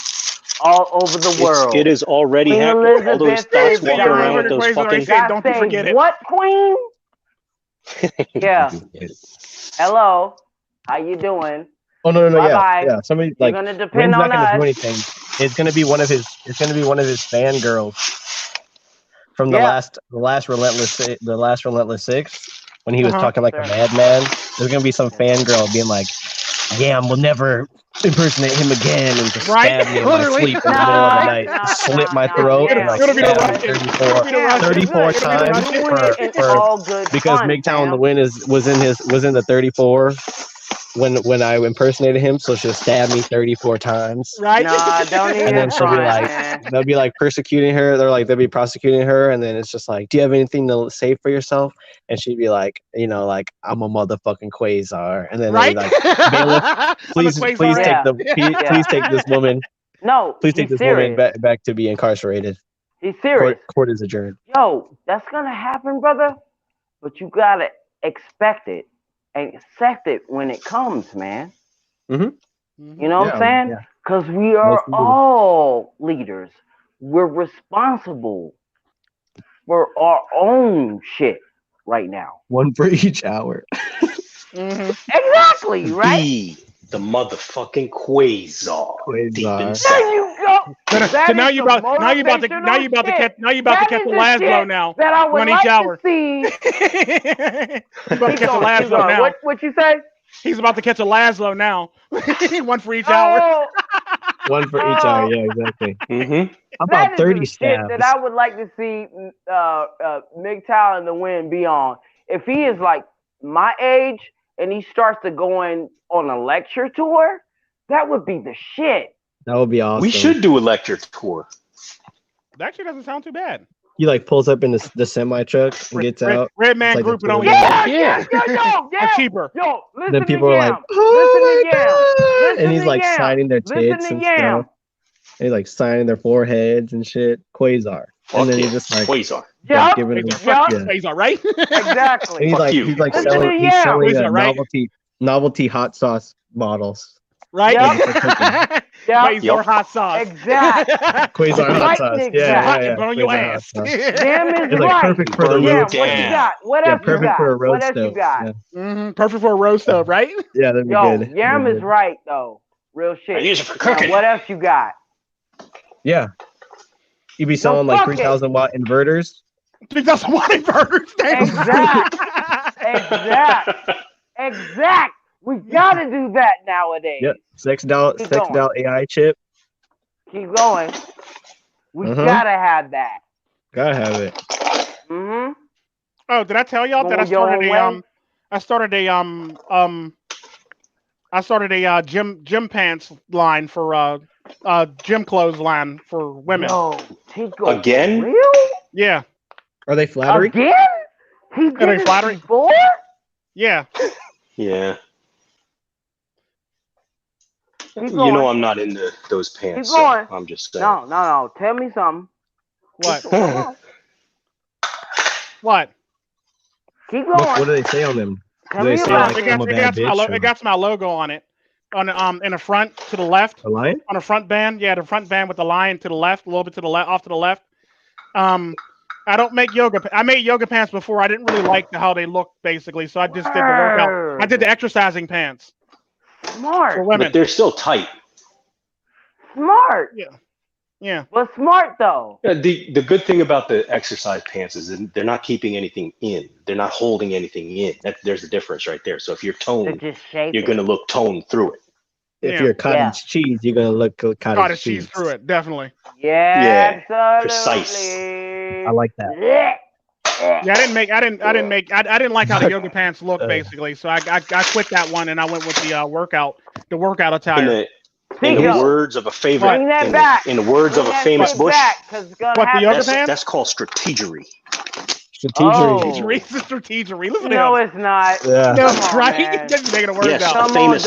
All over the world. It is already Queen happening. All those Elizabeth thoughts is walking dying. around with those fucking. Don't you forget it. What, Queen? Yeah. Hello. How you doing? Oh no, Bye-bye. yeah. Somebody You're like gonna depend Ren's on not gonna us. do anything. It's gonna be one of his fangirls from the Yeah. last Relentless Six when he was Uh-huh. talking like a madman. There's gonna be some fangirl being like, "Yeah, we'll never impersonate him again," and just Right? stab me in my Literally. sleep in the middle of the night, slit my throat, and like It'll be the stab me Russian. 34 It'll be the Russian. 34 It'll be the times Russian. Doing it in for all good because fun, MGTOWN the fam. Win was in the 34 when I impersonated him, so she'll stab me 34 times. Right? Nah, don't And even then she'll be front, like, man. they'll be like persecuting her. They'll be prosecuting her, and then it's just like, do you have anything to say for yourself? And she'd be like, like I'm a motherfucking Quasar. And then Right? they like, bailiff, please Yeah. please take this woman, No, please take he's this woman serious. back to be incarcerated. He's serious. Court is adjourned. Yo, that's gonna happen, brother. But you gotta expect it and accept it when it comes, man. Mm-hmm. You know what I'm saying? Yeah. Because we are Most people. all leaders. We're responsible for our own shit right now. One for each hour. Exactly, right? Be the motherfucking Quasar. Deep Quasar. inside. There you go. So now you about to catch the Laszlo now. That I would One like each hour. to see. He's about to catch a Laszlo now. What you say? He's about to catch a Laszlo now. One for each hour. Oh, One for each hour. Yeah, exactly. Mm-hmm. How that about is 30 the shit stabs? that I would like to see MGTOWN and the Win be on. If he is like my age and he starts to going on a lecture tour, that would be the shit. That would be awesome. We should do a lecture tour. That actually doesn't sound too bad. He like pulls up in the semi truck and gets out. Red Man It's like Group a would only Yeah. or cheaper. Yo, listen Then people to are Yam. like, "Oh Listen to Yam. Listen and he's to like Yam. signing their Listen tits to and Yam. stuff. And he's like signing their foreheads and shit. Quasar. And then yeah. he's just like Quasar. Yup. giving them, Fuck yeah. you, Quasar, right? Exactly. And he's Fuck like you. he's like Listen selling to he's Yam. selling Quasar, right? novelty hot sauce bottles. Right? Yup. Quasar hot sauce. Exact. Quasar hot Right, sauce. exact. Yeah. Burn on your Quasar hot ass. sauce. Yam is It's like right. perfect for the Burn Yeah, roast. what you down. got? What Yeah, else you perfect got? for a What roast else you stove. got? Yeah. Perfect for a roast stove, right? Yeah, that'd be Yo, good. Yam That'd is be good. right though. Real shit. I use it for Now, cooking. what else you got? Yeah. You'd be selling like fuck it. 3,000 watt inverters. 3,000 watt inverters. Exact. Exact. We gotta do that nowadays. Yep. Sex doll AI chip. Keep going. We gotta have that. Gotta have it. Mm-hmm. Oh, did I tell y'all that I started a gym pants line for gym clothes line for women. Yo, Tico, Again? for real? Yeah. Are they flattering? Again? He did they it flattering? before? Yeah. Yeah. Keep You going. know I'm not into those pants. Keep going. So I'm just saying. No. Tell me something. What? Come on. What? Keep going. What do they say on them? Tell Do they me say about like it. I'm a bad bitch? It got my logo on it. On in the front to the left. A lion? On the front band, yeah, the front band with the lion to the left, a little bit to the left, off to the left. I don't make yoga. I made yoga pants before. I didn't really like how they looked, basically, so I just did the workout. I did the exercising pants. Smart. For women. But they're still tight. Smart. Yeah. But smart though. Yeah, the good thing about the exercise pants is that they're not keeping anything in. They're not holding anything in. There's a difference right there. So if you're toned, you're going to look toned through it. If you're cottage cheese, you're gonna look cottage cheese through it, definitely. Yeah, precise. I like that. Yeah, I didn't like how the yoga pants look, basically. So I quit that one and I went with the workout attire. In the words of a favorite, in the words of a famous Bush, that's called strategery. Strategery. Listen no, it's not. Yeah. No, it's right? Just making a word yes, out. a famous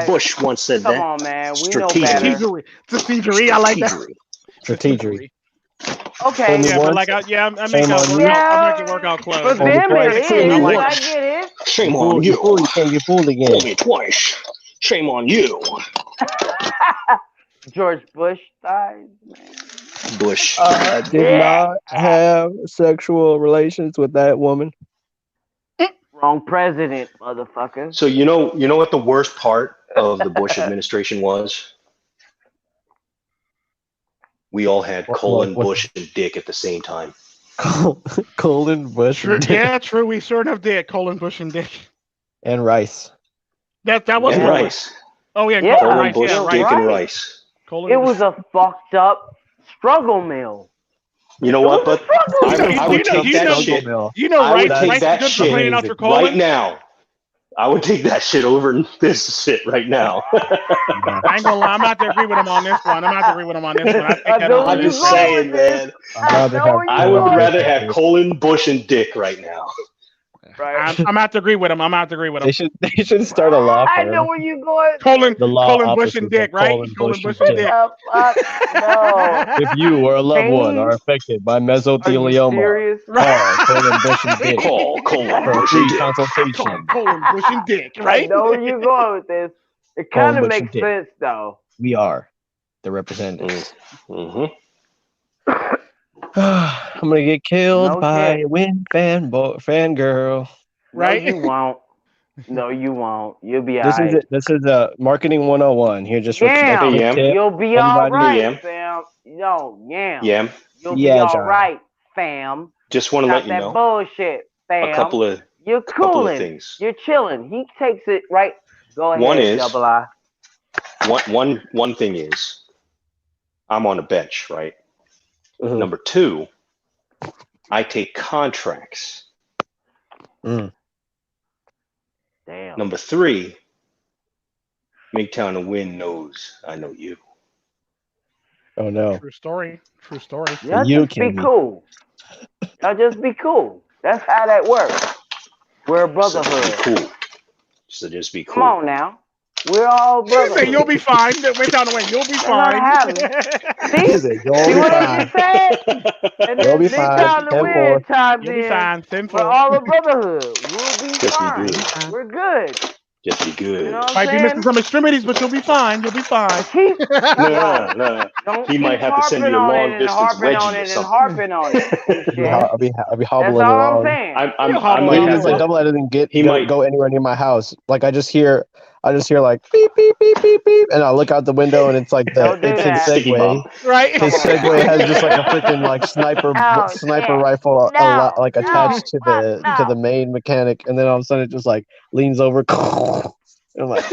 Bush once said that. Come on, man. We know better. Strategery. I like that. Strategery. Okay. Yeah, but like, I make workout clothes. For them, it is. I get it. Shame on you. You can't get fooled again. Fool me twice. Shame on you. George Bush died. Bush. Did not have sexual relations with that woman. Wrong president, motherfucker. So you know what the worst part of the Bush administration was? We all had colon, Bush, and Dick at the same time. Colon, Bush, and Dick. Yeah, true. We sort of did colon, Bush, and Dick. And rice. That was rice. Oh yeah, colon, rice, Bush, Dick, and rice. It was a fucked up struggle meal. You know what? But I would take that shit. You know, I right? would take that shit right now. I would take that shit over this shit right now. I ain't gonna lie. I'm about to agree with him on this one. I'm just saying, man. I would rather have colon, Bush, and Dick right now. Right. I'm about to agree with him. They should start a law firm. I know where you going. Colon, Bush, and Dick, right? Colon, Bush, and Dick. No. If you or a loved one are affected by mesothelioma, call colon, Bush, and Dick. Call colon, for a Bush, free and Dick. consultation. Colon, Bush, and Dick, right? I know where you going with this. It kind of makes sense, though. We are the representatives. Mm-hmm. I'm gonna get killed by a wind fangirl. Right? No, you won't. You'll be all right. This is marketing 101 here. Just you'll be all right, fam. Yam. You'll be all right, fam. Just want to let you know. Bullshit, fam. A couple of You're cooling. Things. You're chilling. He takes it right. Go ahead. One is Double I. One thing is, I'm on a bench, right? Mm-hmm. Number two, I take contracts. Damn. Number three, MGTOW and Win knows I know you. Oh no. True story. Y'all just be cool. Y'all just be cool. That's how that works. We're a brotherhood. So just be cool. Come on now. We're all brothers. You'll be fine. Wait down the way. You'll be fine. See what I just said? And you'll be fine. You'll be fine. We're all a brotherhood. We'll be fine. We're good. Just be good. You know what might be missing some extremities, but you'll be fine. You'll be fine. No. He might have to send you a long distance wedgie or something. Harping on it. I'll be hobbling That's all along. I'm saying. I might have like double I didn't go anywhere near my house. Like I just hear I just hear like beep beep beep beep beep, and I look out the window and it's like Don't do it's his that. Sticky Segway. bomb. Right? His Segway has just like a freaking like sniper Oh, shit. rifle No, like attached to fuck, the main mechanic, and then all of a sudden it just like leans over. And I'm like,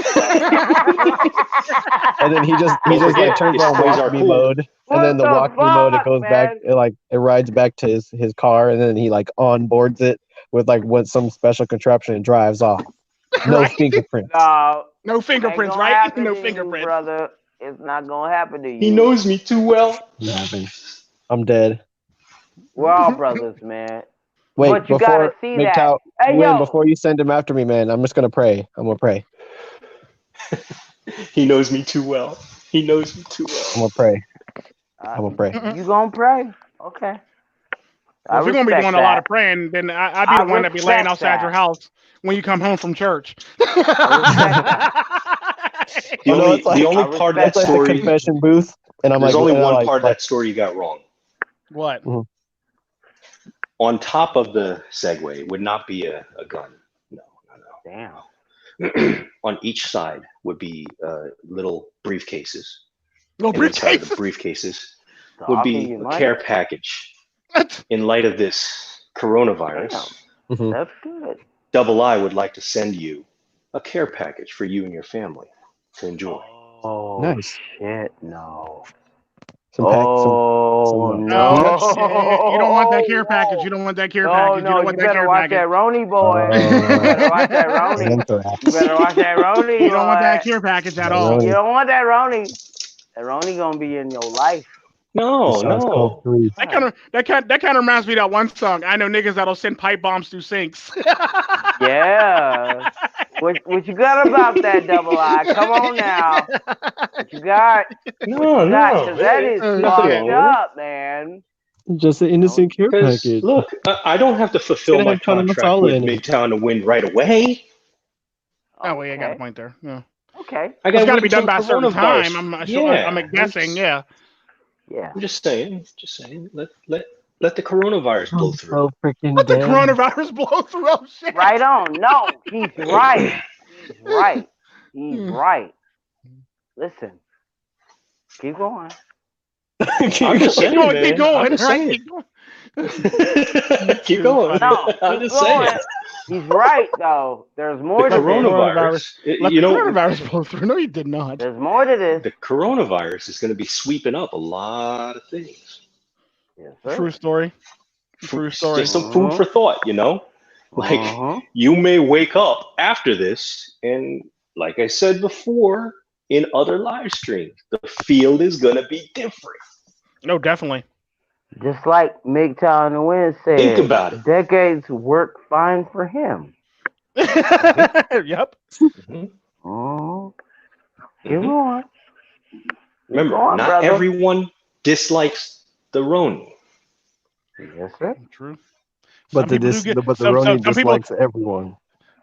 and then he just Don't like forget, turns his on toys are walk me cool. mode, and What then the the walk me mode it fuck, goes back, man? it rides back to his car, and then he like onboards it with like some special contraption and drives off. No Right? fingerprints. No, No ain't fingerprints, gonna right? happen No to you, fingerprints. brother. It's not gonna happen to you. He knows me too well. Nothing. I'm dead. We're all brothers, man. Wait, But you gotta see that. MGTOW, Hey, Win, yo. before you send him after me, man, I'm just gonna pray. I'm gonna pray. He knows me too well. He knows me too well. I'm gonna pray. I'm gonna pray. You gonna pray? Okay. Well, if you're gonna be doing a lot of praying, then I'd be the one that be laying respect outside that. your house when you come home from church. The only, it's like- the only part of that That's like the story, confession booth, and I'm there's like, only and I'm one like- part of that story you got wrong. What? On top of the Segway would not be a gun. No. Damn. On each side would be little briefcases. Little And inside of the briefcase. briefcases So would I'll be give you a money. care package. In light of this coronavirus, Mhm. That's good. Double I would like to send you a care package for you and your family to enjoy. Oh, Nice. shit, no. Some pack, Oh, some, no. Oh, shit. You don't want that care package. You don't want that care No, package. no, you don't you want that better care watch package. that Roni, boy. You better watch that Roni. Anthrax. You better watch that Roni, You don't want that boy. care package at all. You don't want that Roni. That Roni gonna be in your life. No. SARS-CoV-3. That kind of reminds me of that one song. I know niggas that'll send pipe bombs through sinks. Yeah. What you got about that, Double I? Come on now. What you got? No. Because that is Nothing fucked wrong with it. up, man. Just an innocent care Because package. look, I don't have to fulfill gonna my have Tony contract Masala with in it. Midtown to win right away. Oh, well, you got a point there. Yeah. Okay. I It's got to wait be till done by a certain coronavirus. time. I'm Yeah. guessing. Yeah. Yeah. I'm just saying. Let the coronavirus blow through. So freaking Let the dead. coronavirus blow through. Oh, shit. Right on. No, he's right. He's right. He's right. Listen. Keep going. I'm just saying, man. Keep going. I'm just Right? saying. Keep going. Keep going. No, I'm keep just saying. going. He's right, though. There's more The to this. coronavirus, Let you the know, coronavirus blow through. No, you did not. There's more to this. the coronavirus is going to be sweeping up a lot of things. Yes, sir. True story. True story. Just some food for thought, you know? Like, you may wake up after this, and like I said before in other live streams, the field is going to be different. No, definitely. Just like MGTOW and Win said, Think about it. decades work fine for him. Yep. Oh, keep going. Remember, Go on, not brother. everyone dislikes the Roni. Yes, sir. True. But Some the people do get- but the some Roni people- dislikes everyone.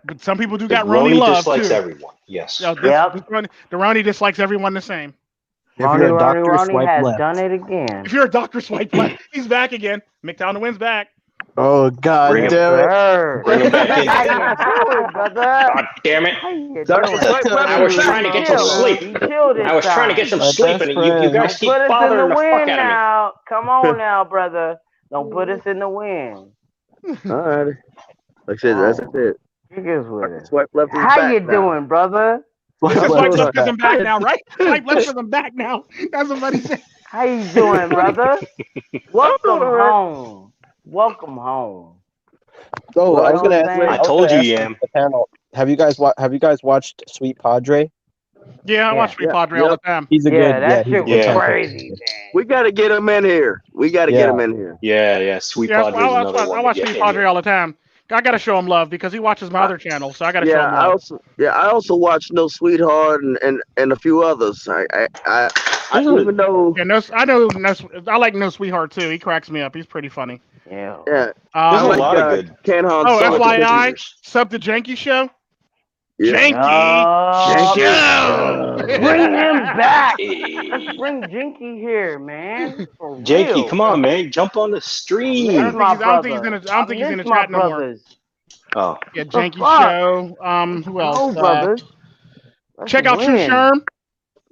But some people do The got Roni Roni love dislikes too. everyone. Yes. Yeah, Yep. the Roni dislikes everyone the same. If you're a doctor, Ronnie swipe has left. done it again. If you're a doctor, swipe left. He's back again. MGTOW wins back. Oh God Bring him- damn it! Sir. Bring him back in. How you doing, brother? God damn it. How you Doctor doing? Swipe left I was is trying to get some Chill. sleep. Be chill this I was trying to get some My sleep, best and you friend. guys keep Put us in bothering the the fuck wind out of me. now. Come on now, brother. Don't put us in the wind. All right. Like I said, that's it. You guys with it. Swipe left is How back you now. doing, brother? Swipe Swipe left left. because I'm back now, right? Swipe left because I'm back now. That's what Buddy said. How you doing, brother? Welcome home. Welcome home. So I was gonna ask. I told you, Yam. The panel. Have you guys watched Sweet Padre? Yeah, I watch Sweet Yeah. Padre all the time. He's a Yeah, good. that he's shit a was good time. crazy, man. We got to get him in here. We got to get Yeah. him in here. Yeah. Sweet Yeah, Padre is another I one. watch to get Sweet in Padre here. all the time. I gotta show him love because he watches my other channel, so I gotta show him I love. also watch No Sweetheart and a few others. I even though Yeah, I like No Sweetheart too. He cracks me up. He's pretty funny. Yeah. There's There's a Um, lot of good. Ken Han oh, Solo FYI, pictures. sub to Janky Show. Yeah. Janky Oh, Show. bring him back. Hey. Let's bring Jinky here, man. For Jakey, real. come on, man. Jump on the I stream. don't My think he's in brother. the, I don't think he's in the miss my chat no more. brothers. Oh, Yeah, The Janky fuck? Show. Who else? No, brothers. Check out True Sherm.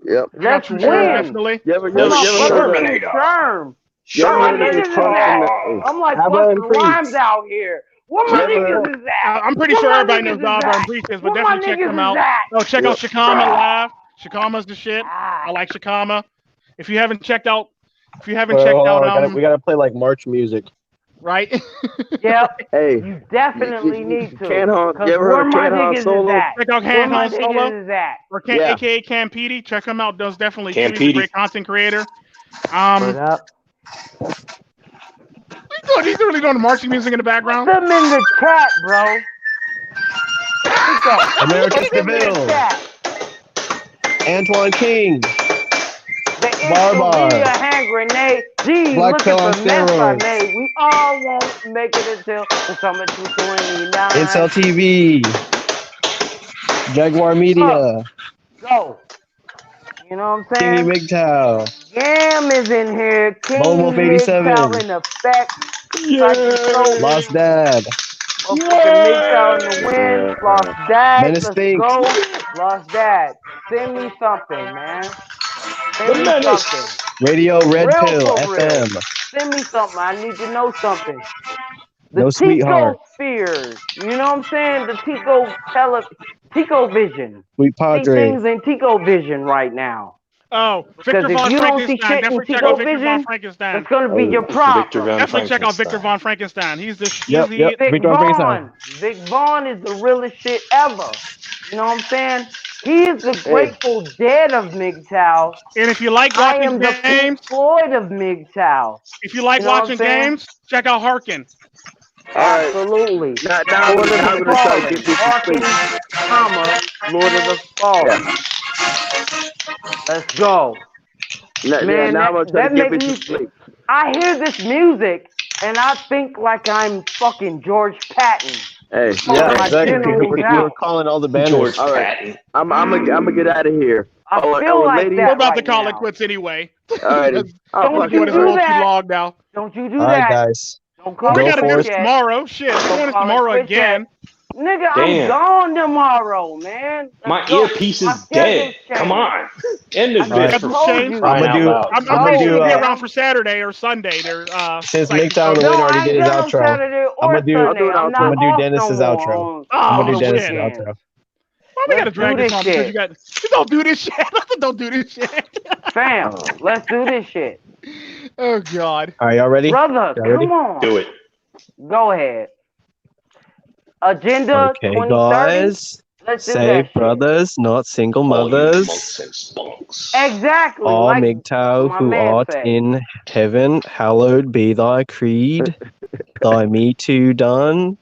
Yep. Let's True Sherm, win. definitely. You ever Come on, heard of Sherm. You ever Where my heard of niggas the is Trump at? and I'm like Abba busting and Priest? rhymes out here. Where my niggas is at? I'm pretty Where sure my everybody knows niggas is Dava at? and Priest is, but Where my definitely check them niggas out. is at? Oh, check out Shikama live. Shikama's the shit. I like Shikama. If you haven't checked out, we gotta play like March music. right? Yep. Hey, You definitely need to. Can Han, Cause you ever where heard of my Can Han niggas is Solo? at? Check out Where Han my Han Solo, niggas is at? or Yeah. AKA Cam Petey. Check him out. Does definitely. Cam He's a Petey. great content creator. What up? He's really doing the marching music in the background. Put them in the chat, bro. Tico, American put them in the Seville. chat. Antoine King. The Barbar. be a hand grenade. Gee, Black look Pill on at the mess I steroids. made. We all won't make it until the summer 229. Incel TV. Jaguar Media. Go. You know what I'm Kingy saying? MGTOW. Yam is in here. King Lone Wolf 87. MGTOW in effect. Lost Dad. MGTOW in the wind. Lost Dad. Menace Let's Think. go. Lost Dad. Send me something, man. Send me Menace. something. Radio Red Real Pill for real. FM. Send me something. I need to know something. The No Tico Sweetheart. spheres. You know what I'm saying? The Tico vision. Sweet See Padre. things in Tico vision right now. Oh, Because Victor if Von you don't see Frankenstein. shit in Definitely check Tico out Victor Von vision, Frankenstein. that's gonna be your Victor problem. Von Definitely check out Frankenstein. Victor Von Frankenstein. He's the Yep. Vic Victor Von Vaughn. Frankenstein. Vic Vaughn is the realest shit ever. You know what I'm saying? He is the Grateful Dead of MGTOW. And if you like I watching am the Pink games, Floyd of MGTOW. if you like You know what watching I'm saying? games, check out Harkin. Absolutely. Now Lord of I'm the gonna try to Fallen. get this Harkin, straight. comma, Lord of the Fallen. Let's go. Man, now I'm gonna try that to get makes me me. some sleep. I hear this music and I think like I'm fucking George Patton. Hey, Yeah, my exactly. general's You were out. calling all the banners. George all right. Patton. I'm gonna get out of here. I feel like ladies, that. We're about right to call now. it quits anyway. Alrighty. Don't Doing you this a do little too that. long now. Don't you do All right, that. guys. Don't call We it gotta do quits this yet. tomorrow. Shit, we're Don't doing this call it tomorrow quits again. yet. Nigga, Damn. I'm gone tomorrow, man. Let's My go. earpiece My is schedule's dead. Come changed. on. End this I bitch just for told crying you. out I'ma do- loud. I'm I'ma pretty do, sure we'll be uh, around for Saturday or Sunday. There's Since like, MGTOW and No, Win I already ain't did his got no outro, Saturday or I'ma do- Sunday. I'm not I'ma do off Dennis's no more outro. on I'm gonna oh do Dennis's shit. weekends. outro. Why we gotta Let's drag do this this on because shit. you got? Don't do this shit. Don't do this shit. Fam, let's do this shit. Oh god. All right, y'all ready? Brother, Y'all ready? come on. Do it. Go ahead. Agenda Okay, 2030. guys. Let's do Save that shit. brothers, not single All you mothers. monks and spunks. Exactly. All Like MGTOW my who man art said. in heaven, hallowed be thy creed. Thy me too done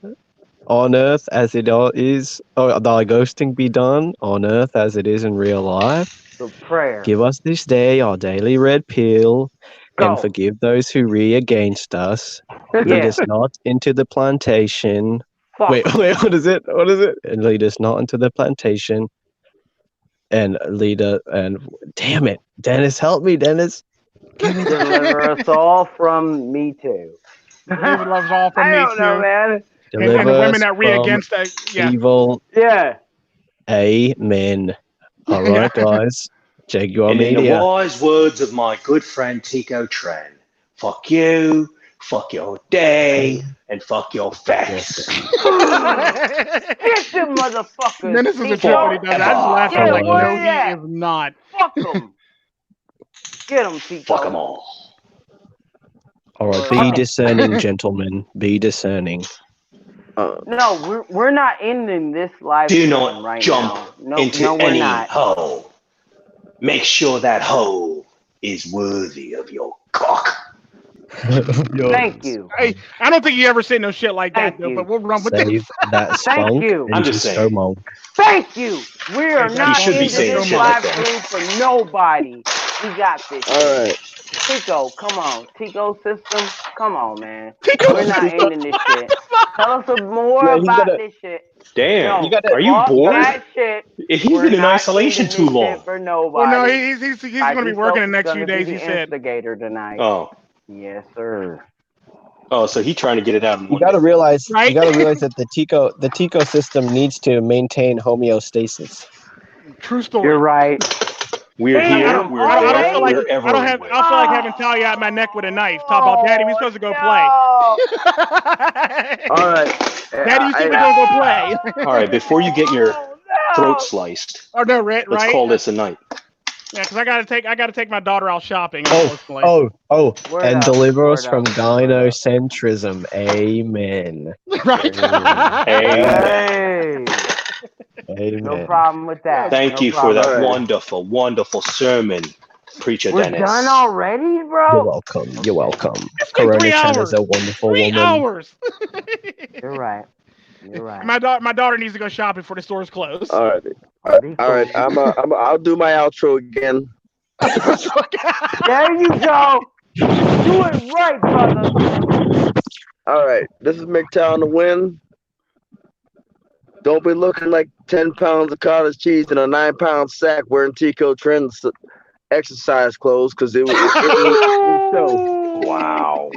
on earth as it is. Oh, thy ghosting be done on earth as it is in real life. The prayer. Give us this day our daily red pill, Go. and forgive those who re against us. Lead Yeah. us not into the plantation. Fuck. Wait, what is it? What is it? And lead us not into the plantation. And damn it, Dennis, help me, Dennis. Deliver us all from me too. David loves all from I me don't know, too. man. And the Deliver women us that re from against that. Yeah. evil. Yeah. Amen. All right, guys. Jaguar And in the Media. wise words of my good friend Tico Tren, fuck you, fuck your day, and fuck your face. Get them motherfuckers. Dennis is a Tico. trip when he does that. I just laugh Get at him him like, where no, he he at. is not. Fuck them. Get them, Tico. Fuck them all. All right, be discerning, gentlemen. Be discerning. No, we're not ending this live Do stream not right jump now. into No, we're any not. hole. Make sure that hole is worthy of your cock. Thank you. Hey, I don't think you ever say no shit like that, Thank though, you. but we'll run with Save this. that Thank spunk you. I'm into just saying. Stomach. Thank you. We are He not should be ending saying this shit live like that. stream for nobody. We got this. All right. Tico, come on. Tico system, come on, man. Tico We're not system. ending this shit. Tell us more Yeah, he's about gotta- this shit. Damn, No, are you fuck bored? that shit. He's We're been in not isolation ending too this long. shit for nobody. Well, no, he's going to be working the next few days, he said. Instigator tonight. Oh, Yes, sir. so he's trying to get it out in You one gotta day. realize. Right? You gotta realize that the Tico system needs to maintain homeostasis. True story. You're right. We're here. We're I don't there. feel like We're I don't everywhere. feel like having Talia out my neck with a knife. Talk about Daddy, we supposed to go play. All right. Daddy, you said we gonna go play. All right, before you get your throat sliced, Oh no, right? let's call this a night. Yeah, because I gotta take my daughter out shopping. Oh, Word and up, deliver us word from up, gynocentrism. Amen. Right. Amen. Hey, Amen. no problem with that. Thank no you for that problem. wonderful, wonderful sermon, Preacher We're Dennis. done already, You're bro. welcome. You're welcome. It's been 3 Corona hours. is a wonderful 3 woman. hours. You're right. You're right. My daughter needs to go shopping before the stores close. All right. All right. I'll do my outro again. There you go. Do it right, brother. All right. This is McTown to win. Don't be looking like 10 pounds of cottage cheese in a 9-pound sack wearing Tico Trends exercise clothes because it was so. Wow.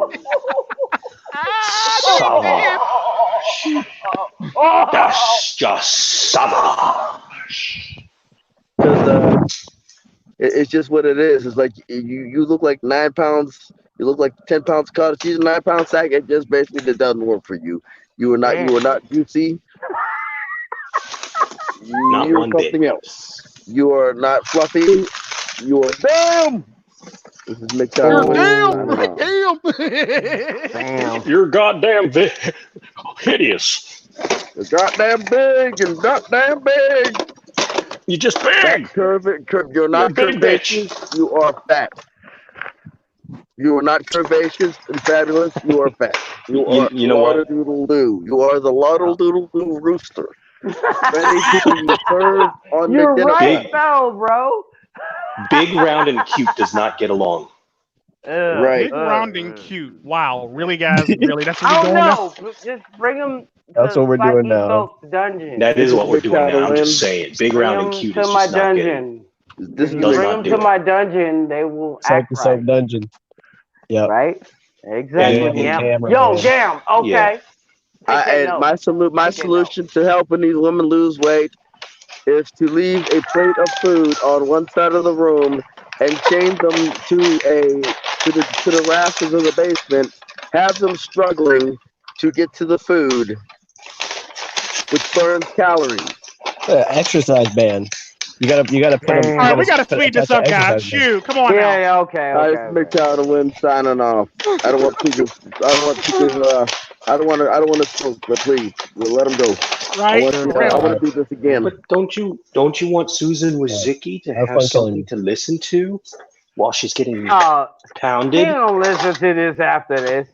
That's just savage. Because it's just what it is. It's like you look like 9 pounds. You look like 10 pounds of cottage cheese in a 9-pound sack. It just basically doesn't work for you. You are not juicy. Not You're one something bit. else. You are not fluffy. You are damn. This is McTown. Damn. You're goddamn hideous. You're goddamn big and goddamn big. You just big. You're not You're a big curvaceous. You are fat. You are not curvaceous and fabulous. You are fat. You are You know what? doodle doo. You are the Lotto Doodle Doo rooster. Ready to be served on You're the right, though, bro. Big, round, and cute does not get along. Right. Big, round, and cute. Wow. Really, guys? Really? That's what I we're don't doing now? know. Just bring them. That's what we're doing now. Dungeon. That is what we're doing now. I'm win. just saying. Big, round, and cute is to my just not getting. dungeon. This If is you does bring not them do to it. my dungeon, they will Psych act yourself right. dungeon. Yep. Right? Exactly. Yeah. Yam. Yo, damn. Okay. Yeah. And my solution to helping these women lose weight is to leave a plate of food on one side of the room and chain them to the rafters of the basement. Have them struggling to get to the food, which burns calories. Exercise band. You gotta put them. All right, we gotta speed this up, guys. Shoot, come on now. Yeah, okay. It's McTown to win signing off. I don't want to smoke, but please, let them go. Right? I want to do this again. But don't you want Susan Wozicki to have something to listen to while she's getting pounded? He don't listen to this after this.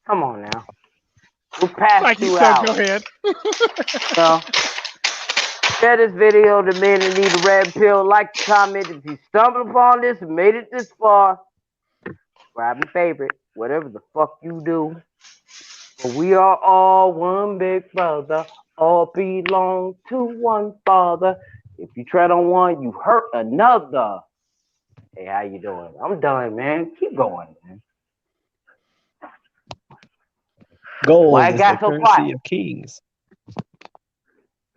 Come on now. We'll pass Like you you said, out. go ahead. So, share this video to men that need a red pill. Like, comment if you stumbled upon this and made it this far. Grab your favorite, whatever the fuck you do. But we are all one big brother. All belong to one father. If you tread on one, you hurt another. Hey, how you doing? I'm done, man. Keep going, man. Gold Why I is got the so currency quiet? of kings.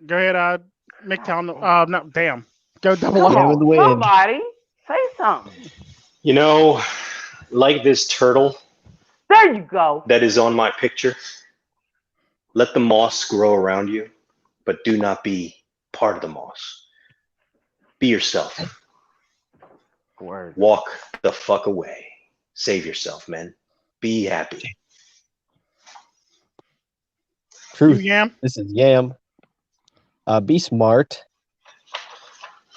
Go ahead, McTown. No, damn. Go double Come up. on, somebody say something. You know, like this turtle There you go. that is on my picture. Let the moss grow around you, but do not be part of the moss. Be yourself. Word. Walk the fuck away. Save yourself, man. Be happy. Truth. Yam? This is Yam. Be smart.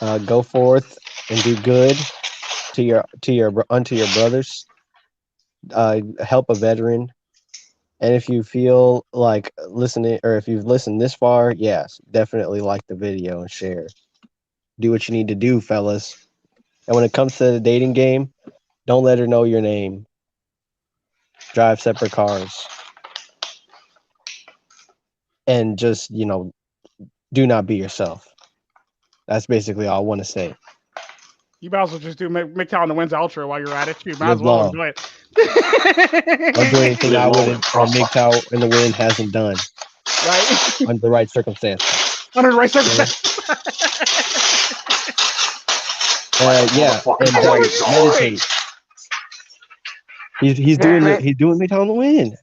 Go forth and do good unto your brothers. Help a veteran. And if you feel like listening, or if you've listened this far, yes, definitely like the video and share. Do what you need to do, fellas. And when it comes to the dating game, don't let her know your name. Drive separate cars. And just, do not be yourself. That's basically all I want to say. You might as well just do McTown the Wins outro while you're at it. You might Live as well long. enjoy it. Don't do anything I wouldn't, or MGTOW in the Wind hasn't done. Right? Under the right circumstances. Under the right circumstances. Yeah, and meditate. He's doing it. He's doing it on the win,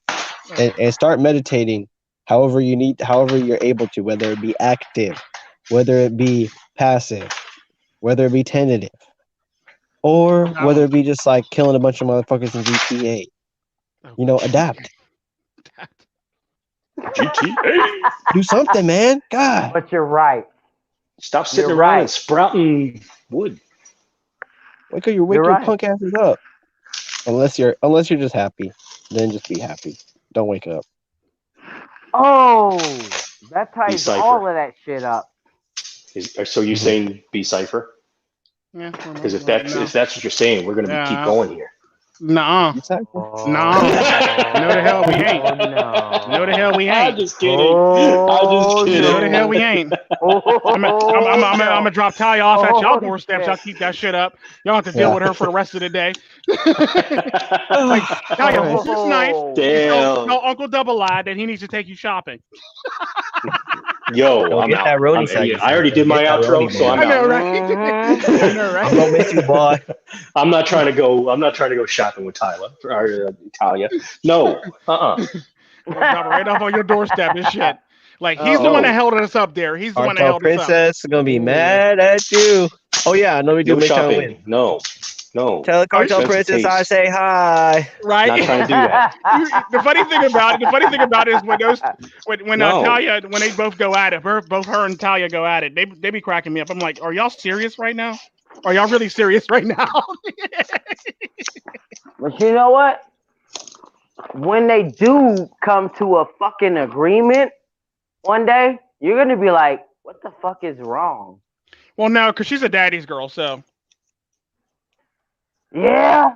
and start meditating. However you're able to, whether it be active, whether it be passive, whether it be tentative, or whether it be just like killing a bunch of motherfuckers in GTA. You know, adapt. GTA. Do something, man. God. But you're right. Stop sitting around and sprouting wood. Wake your punk asses up. Unless you're just happy, then just be happy. Don't wake up. Oh, that ties Decipher. all of that shit up. So you saying be cipher? Yeah. Because if that's what you're saying, we're gonna keep going here. Nuh-uh. No, the hell we ain't. No, the hell we ain't. I'm just kidding. I'm just kidding. No, the hell we ain't. I'm gonna drop Talia off at y'all doorsteps. Y'all keep that shit up. Y'all have to deal with her for the rest of the day. Like, Talia, this night. Damn. Tell Uncle Double Eye that he needs to take you shopping. Yo, I'm out. I already did my outro, so I'm out. I know, right? I'm gonna miss you, boy. I'm not trying to go shopping with Tyler or Talia. No. Drop it right off on your doorstep and shit. Like, he's the one that held us up there. He's the one that held us up. Princess is gonna be mad at you. Oh yeah, I know we do no shopping. No. Tell the Cartel Princess I say hi. Right? Not trying to do that. The funny thing about it is when Talia, when they both go at it, both her and Talia go at it, they be cracking me up. I'm like, are y'all serious right now? Are y'all really serious right now? But you know what? When they do come to a fucking agreement one day, you're gonna be like, what the fuck is wrong? Well, no, because she's a daddy's girl, so. Yeah,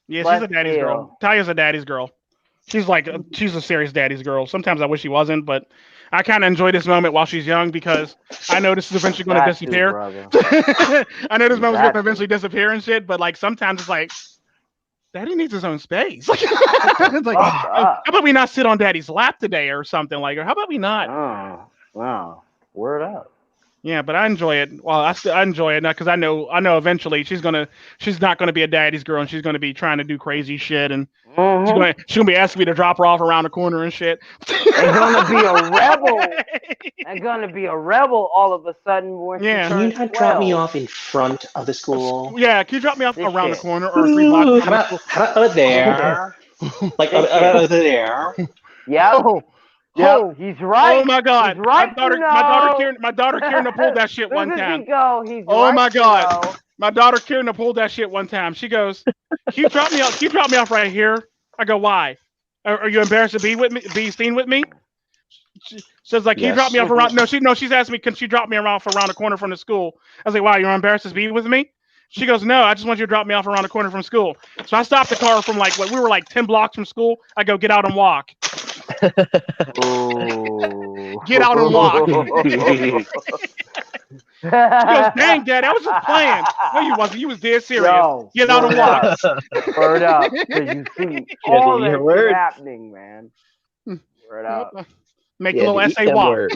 she's a daddy's girl. Talia's a daddy's girl. She's a serious daddy's girl. Sometimes I wish she wasn't, but I kind of enjoy this moment while she's young because I know this is eventually going to disappear. I know this moment's going to eventually disappear and shit, but like sometimes it's like, Daddy needs his own space. It's like, how about we not sit on Daddy's lap today or something like? Or how about we not? Oh, wow, word up. Yeah, but I enjoy it. Well, I enjoy it because I know eventually she's not gonna be a daddy's girl and she's gonna be trying to do crazy shit and she's gonna be asking me to drop her off around the corner and shit. They're gonna be a rebel. They're gonna be a rebel all of a sudden. When Can you not drop me off in front of the school? Yeah, can you drop me off around the corner or 3 blocks? How about there? Like over there? Yeah. Oh, he's right. Oh my God! He's right, my daughter Kieran pulled that shit one time. He's oh right, my God! My daughter Kieran pulled that shit one time. She goes, "Can you drop me off? Can you drop me off right here?" I go, "Why? Are you embarrassed to be seen with me?" She says, "Like, can you drop me off around?" No, she's asking me, "Can she drop me off around the corner from the school?" I was like, "Why? You're embarrassed to be with me?" She goes, "No, I just want you to drop me off around the corner from school." So I stopped the car from we were like 10 blocks from school. I go, "Get out and walk." Get out and walk. She goes, "Dang, Dad, I was just playing." No, you wasn't. You was dead serious. Yo, get out and walk. Word up. You see all that shit happening, man. Word up. Make a little essay walk.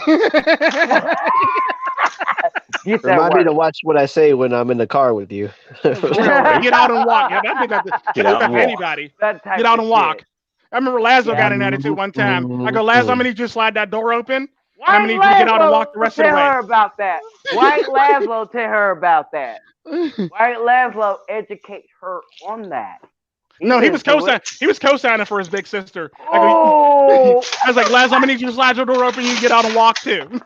Remind me to watch what I say when I'm in the car with you. Get out and walk. Yeah, I did that to anybody. Get out and walk. I remember Laszlo got an attitude one time. I go, "Laszlo, I'm gonna need you to slide that door open. I'm gonna need you to get out and walk the rest of the way." Tell her about that. White Laszlo, tell her about that. White Laszlo, educate her on that. He was co-signing for his big sister. I was like, "Laszlo, I'm gonna need you to slide your door open. You can get out and walk too."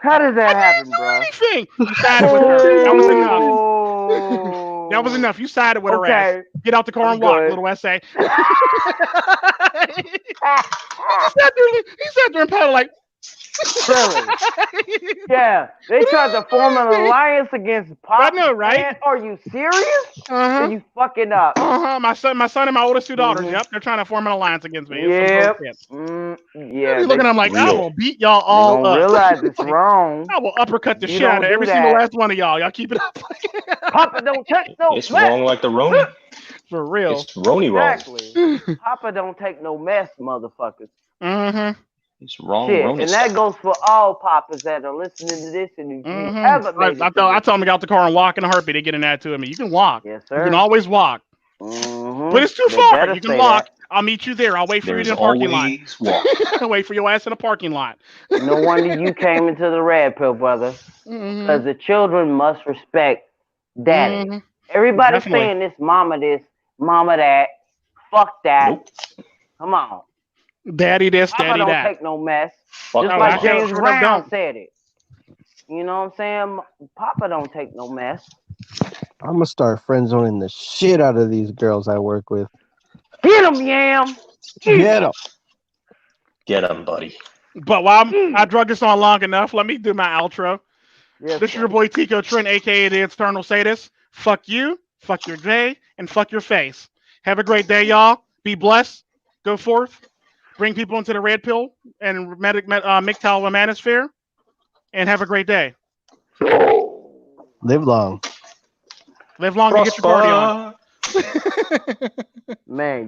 How does that happen, bro? Anything. You sided with her. That was enough. That was enough. You sided with her ass. Get out the car and walk, little essay. He sat there and paddled like. Really? Yeah, they tried to form an alliance against Pop. I know, right? Man, are you serious? Are you fucking up? My son, and my oldest 2 daughters. Yep, they're trying to form an alliance against me. Yep. Yeah. He's looking at them like, I will beat y'all all up. Realize it's wrong. I will uppercut the shit out of every single last one of y'all. Y'all keep it up. Papa don't take no. It's wrong like the Roni. For real. It's Roni wrong. Exactly. Papa don't take no mess, motherfuckers. He's wrong. Shit, Wrong and that goes for all poppers that are listening to this, and if you ever made it I told him to get out the car and walk in a heartbeat. They get an attitude of me. You can walk. yes, You sir. can always walk. But it's too They far. better You can say walk. that. I'll meet you there. I'll wait for you in There's the parking lot. always walk. I'll wait for your ass in the parking lot. No wonder you came into the red pill, brother. Because the children must respect daddy. Everybody's Definitely. saying this, mama that, fuck that. Nope. Come on. Daddy this, Papa daddy don't that. take no mess. Fuck Just Oh, like I sure James enough Brown don't. said it. You know what I'm saying? Papa don't take no mess. I'm gonna start friend zoning the shit out of these girls I work with. Get him, Yam. Get them. Get him, buddy. But while I drug this on long enough, let me do my outro. Yes, This is your boy Tico Trent, aka the Eternal Sadist. Fuck you, fuck your J, and fuck your face. Have a great day, y'all. Be blessed. Go forth. Bring people into the red pill and MGTOW manosphere. And have a great day. Live long. Live long and get your party on. Man.